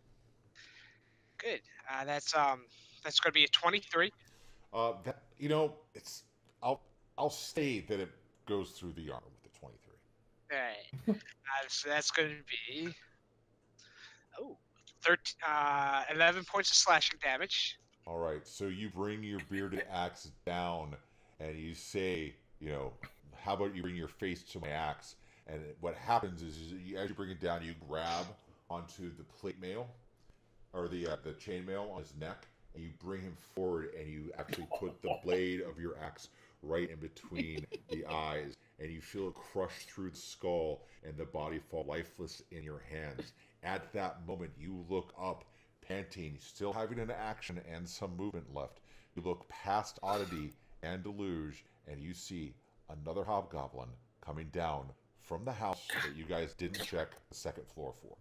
Good. That's going to be a 23. That it's. I'll say that it goes through the armor with the 23. All right. So that's going to be 11 points of slashing damage. All right. So you bring your bearded axe down, and you say, how about you bring your face to my axe? And what happens is as you bring it down, you grab onto the plate mail, or the chainmail on his neck, and you bring him forward, and you actually put the blade of your axe right in between the eyes, and you feel it crush through the skull, and the body fall lifeless in your hands. At that moment, you look up, panting, still having an action and some movement left. You look past Oddity and Deluge, and you see another hobgoblin coming down from the house that you guys didn't check the second floor for.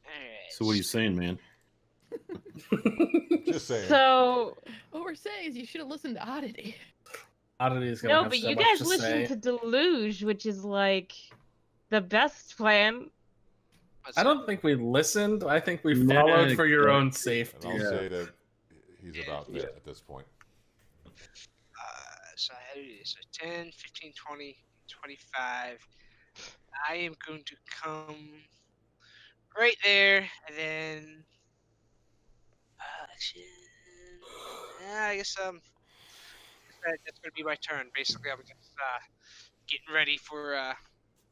Alright. So what are you saying, man? Just saying. So What we're saying is you should have listened to Oddity. Oddity is gonna no, have but so you much guys to listen say. to Deluge, which is like the best plan. I don't think we listened. I think we Nah, followed for your own And safety. I'll Yeah. say that he's about there at this point. So I had to do this. So 10, 15, 20, 25. I am going to come right there, and then action. Yeah, I guess that's gonna be my turn. Basically, I'm just getting ready for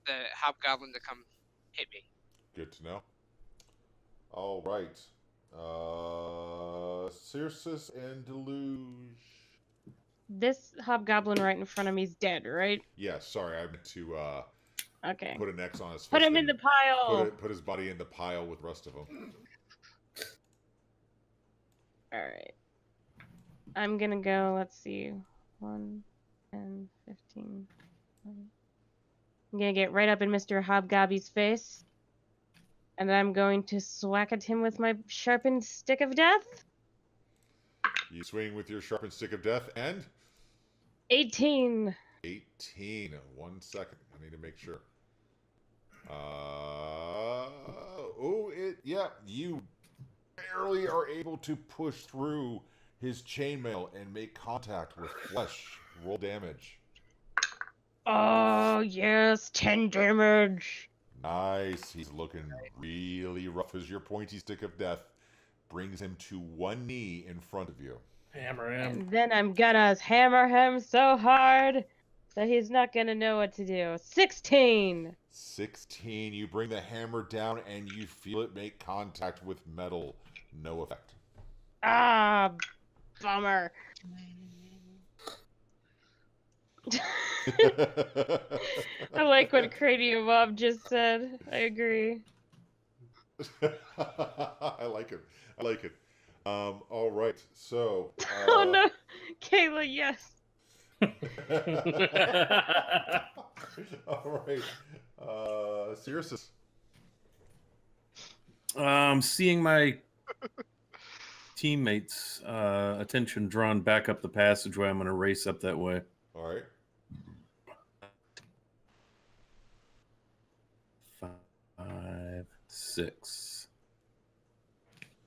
the hobgoblin to come hit me. Good to know. All right. Circe and Deluge. This hobgoblin right in front of me is dead, right? Yeah, sorry, I meant to Okay. put an X on his fist. Put him in and the pile. Put his body in the pile with the rest of them. All right. I'm gonna go. Let's see. 1, 10, 15. 20. I'm gonna get right up in Mr. Hobgobby's face, and then I'm going to swack at him with my sharpened stick of death. You swing with your sharpened stick of death and 18. 18. 1 second. I need to make sure. You barely are able to push through his chainmail and make contact with flesh. Roll damage. Oh yes, 10 damage. Nice. He's looking really rough as your pointy stick of death brings him to one knee in front of you. Hammer him. And then I'm gonna hammer him so hard that he's not gonna know what to do. 16. 16. You bring the hammer down and you feel it make contact with metal. No effect. Ah, bummer. I like what Cranium Mob just said. I agree. I like it. I like it. All right. So. Oh no, Kayla, yes. All right. Circe. Seeing my teammates' attention drawn back up the passageway, I'm going to race up that way. All right. 5, 6.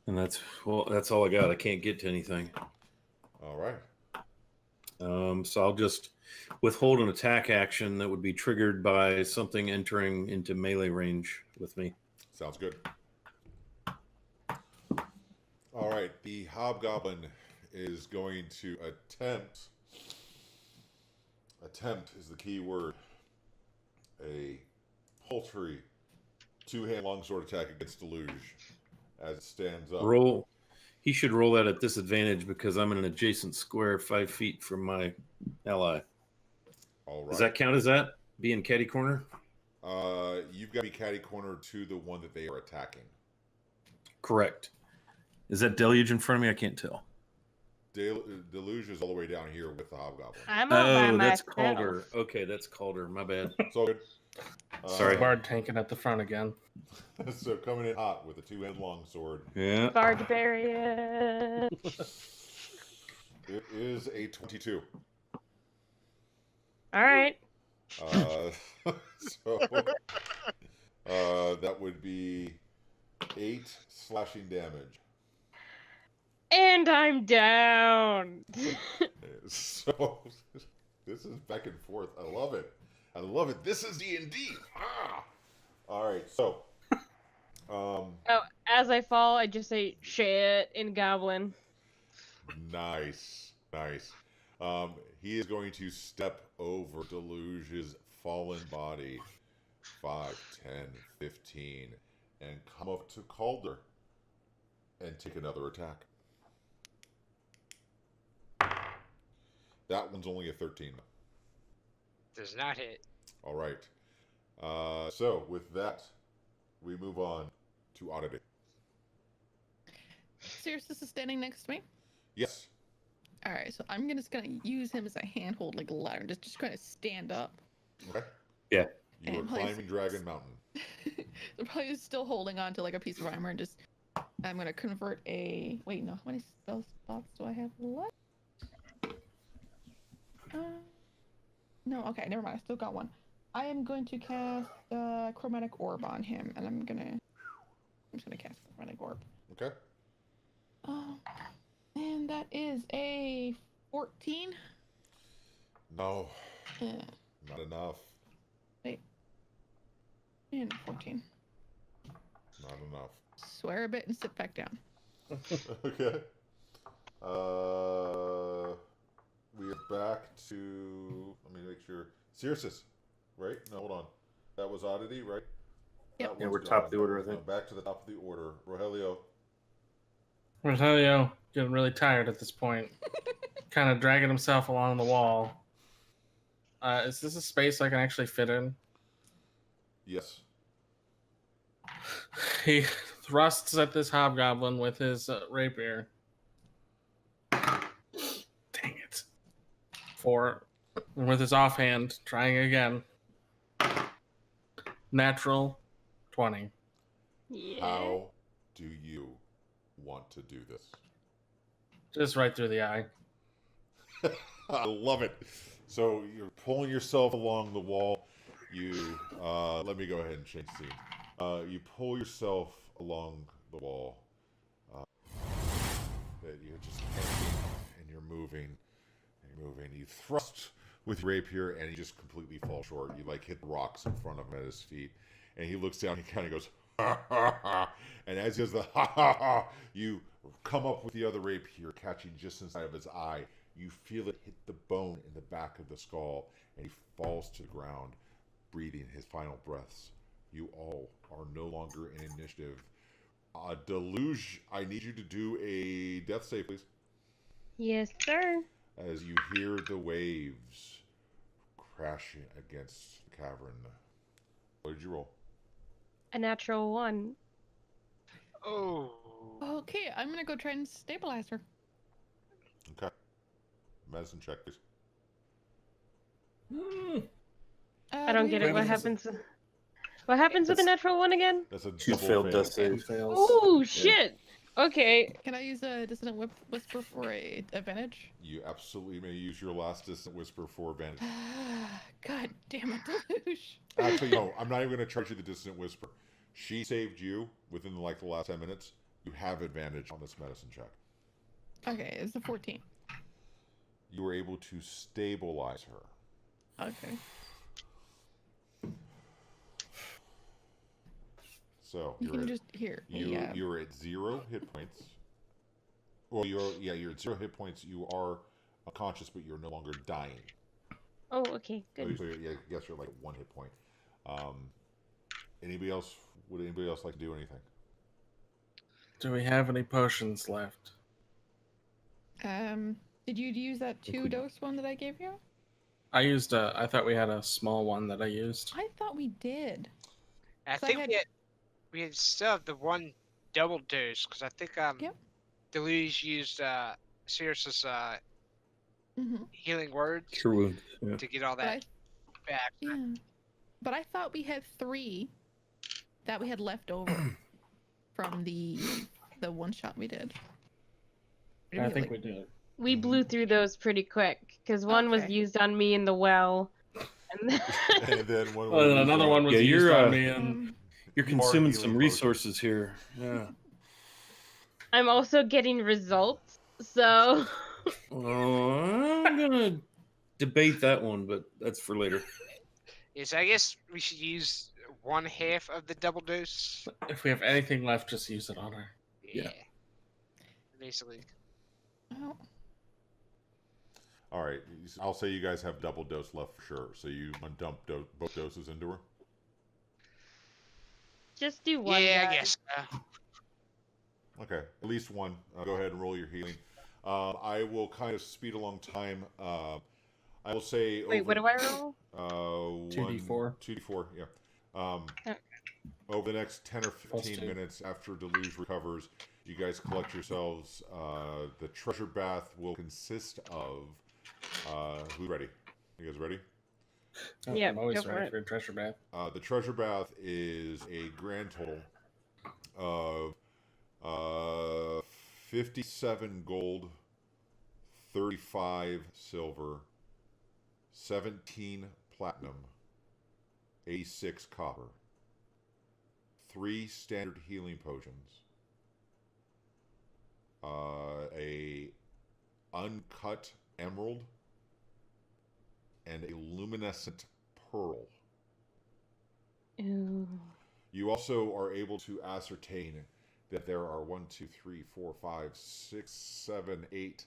And that's all I got. I can't get to anything. All right. So I'll just withhold an attack action that would be triggered by something entering into melee range with me. Sounds good. All right. The hobgoblin is going to attempt. Attempt is the key word. A paltry two-hand longsword attack against Deluge as it stands up. Roll. He should roll that at disadvantage because I'm in an adjacent square 5 feet from my ally. All right. Does that count as that? Being catty corner? You've got to be catty corner to the one that they are attacking. Correct. Is that Deluge in front of me? I can't tell. Deluge is all the way down here with the hobgoblin. I'm all by that's myself. Calder. Okay, that's Calder. My bad. It's all good. Sorry. Bard tanking at the front again. So coming in hot with a two-hand longsword. Yeah. Barbarian. It is a 22. All right. So that would be 8 slashing damage. And I'm down. So this is back and forth. I love it. I love it. This is D&D. Ah! All right. So. Oh, as I fall, I just say shit in Goblin. Nice. Nice. He is going to step over Deluge's fallen body 5, 10, 15 and come up to Calder and take another attack. That one's only a 13. Does not hit. All right. So with that, we move on to Oddity. Circe is standing next to me. Yes. All right, so I'm just gonna use him as a handhold, like a ladder, and just kind of stand up. Okay. Yeah. You are And place- climbing Dragon Mountain. They're probably still holding on to like a piece of armor, and just I'm gonna convert a. Wait, no. How many spell slots do I have left? No. Okay, never mind. I still got one. I am going to cast chromatic orb on him, and I'm just gonna cast chromatic orb. Okay. And that is a 14. No. Uh, Not enough. wait. And 14. Not enough. Swear a bit and sit back down. Okay. We are back to. Let me make sure. Cirrus, right? No, hold on. That was Oddity, right? Yep. That Yeah, one's we're top gone. of the order, I No, think. back to the top of the order. Rogelio. Rogelio getting really tired at this point, kind of dragging himself along the wall. Is this a space I can actually fit in? Yes. He thrusts at this hobgoblin with his rapier. Dang it. 4. And with his offhand, trying again. Natural 20. Yeah. How do you want to do this? Just right through the eye. I love it. So you're pulling yourself along the wall. You let me go ahead and change scene. You pull yourself along the wall. That you're just hanging and you're moving and you're moving. You thrust with your rapier and you just completely fall short. You like hit the rocks in front of him at his feet, and he looks down. And he kind of goes ha ha ha. And as he does the ha ha ha, you come up with the other rapier, catching just inside of his eye. You feel it hit the bone in the back of the skull, and he falls to the ground, breathing his final breaths. You all are no longer in initiative. Deluge, I need you to do a death save, please. Yes, sir. As you hear the waves crashing against the cavern. What did you roll? A natural 1. Oh. Okay, I'm gonna go try and stabilize her. Okay. Medicine check, please. I don't get it. What Wait, happens? What happens with a natural 1 again? That's a 2 double failed fail. death saves. Oh shit! Okay. Can I use a dissonant whisper for a advantage? You absolutely may use your last distant whisper for advantage. God damn it, Deluge. Actually, no, I'm not even going to charge you the dissonant whisper. She saved you within like the last 10 minutes. You have advantage on this medicine check. Okay, it's a 14. You were able to stabilize her. Okay. So You you're can at, just hear. you're at 0 hit points. Well, you're at 0 hit points. You are unconscious, but you're no longer dying. Oh, okay, good. So yeah, I guess you're like 1 hit point. Anybody else? Would anybody else like to do anything? Do we have any potions left? Did you use that 2-dose one that I gave you? I thought we had a small one that I used. I thought we did. I So I think had- we had still have the one double dose because I think Yep. Deluge used Cirrus's Mm-hmm. healing words Cure wounds. Yeah. to get all But that back. Yeah. But I thought we had 3 that we had left over from the one shot we did. Maybe I think like- we did. We blew through those pretty quick because one was Okay. used on me in the well, and then And then one. Well, then another one was Yeah, used you're, on me, and You're More consuming healing some potions. resources here. Yeah. I'm also getting results. So Oh, I'm gonna debate that one, but that's for later. Yes, I guess we should use 1/2 of the double dose. if we have anything left, just use it on her. Yeah. Basically. Oh, All right, I'll say you guys have double dose left for sure. So you dump both doses into her. just do one. Yeah, I guy. guess. Okay, at least one. Go ahead and roll your healing. I will kind of speed along time. I will say. Wait, what do I roll? 2d4. 2d4, yeah. Okay. Over the next 10 or Plus 15 2. minutes after Deluge recovers, you guys collect yourselves. The treasure bath will consist of. Who's ready? You guys ready? Yeah, I'm always go for ready it. for a treasure bath. The treasure bath is a grand total of 57 gold, 35 silver, 17 platinum, 86 copper, 3 standard healing potions, a uncut emerald, and a luminescent pearl. Ooh. You also are able to ascertain that there are 1, 2, 3, 4, 5, 6, 7, 8,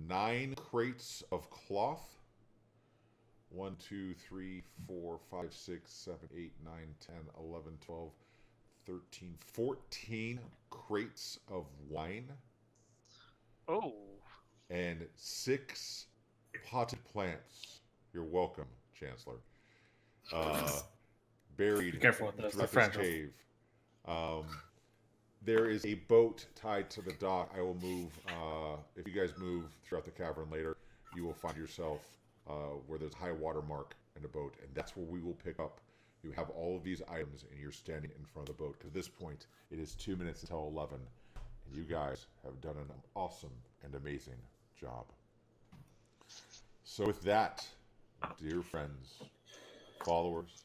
9 crates of cloth. 1, 2, 3, 4, 5, 6, 7, 8, 9, 10, 11, 12, 13, 14 crates of wine. Oh. And 6 potted plants. You're welcome, Chancellor. Buried Be careful with those. They're throughout this fragile. cave. There is a boat tied to the dock. I will move. If you guys move throughout the cavern later, you will find yourself where there's high water mark in a boat, and that's where we will pick up. You have all of these items, and you're standing in front of the boat. Because at this point, it is 2 minutes until 11, and you guys have done an awesome and amazing job. So with that, dear friends, followers,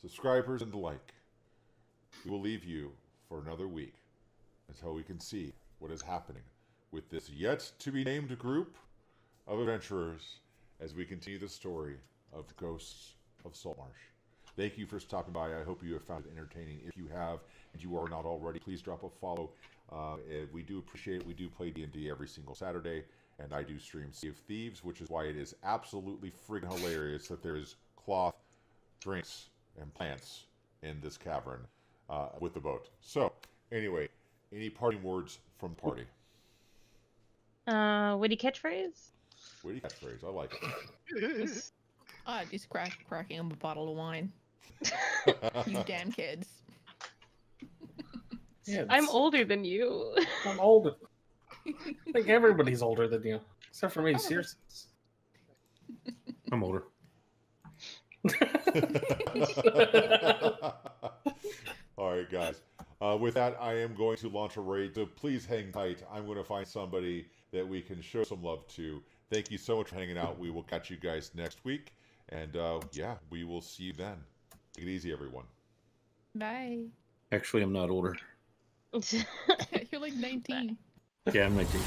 subscribers, and the like, we will leave you for another week until we can see what is happening with this yet-to-be-named group of adventurers as we continue the story of the Ghosts of Saltmarsh. Thank you for stopping by. I hope you have found it entertaining. If you have, and you are not already, please drop a follow. We do appreciate it. We do play D&D every single Saturday, and I do stream Sea of Thieves, which is why it is absolutely friggin' hilarious that there's cloth, drinks, and plants in this cavern with the boat. So, anyway, any parting words from the party? Witty catchphrase? Witty catchphrase. I like it. Just cracking up a bottle of wine. You damn kids. Yeah, I'm older than you. I'm older. I think everybody's older than you, except for me, Sears. I'm older. All right, guys. With that, I am going to launch a raid, so please hang tight. I'm going to find somebody that we can show some love to. Thank you so much for hanging out. We will catch you guys next week. And yeah, we will see you then. Take it easy, everyone. Bye. Actually, I'm not older. You're like 19. Yeah, I'm 19.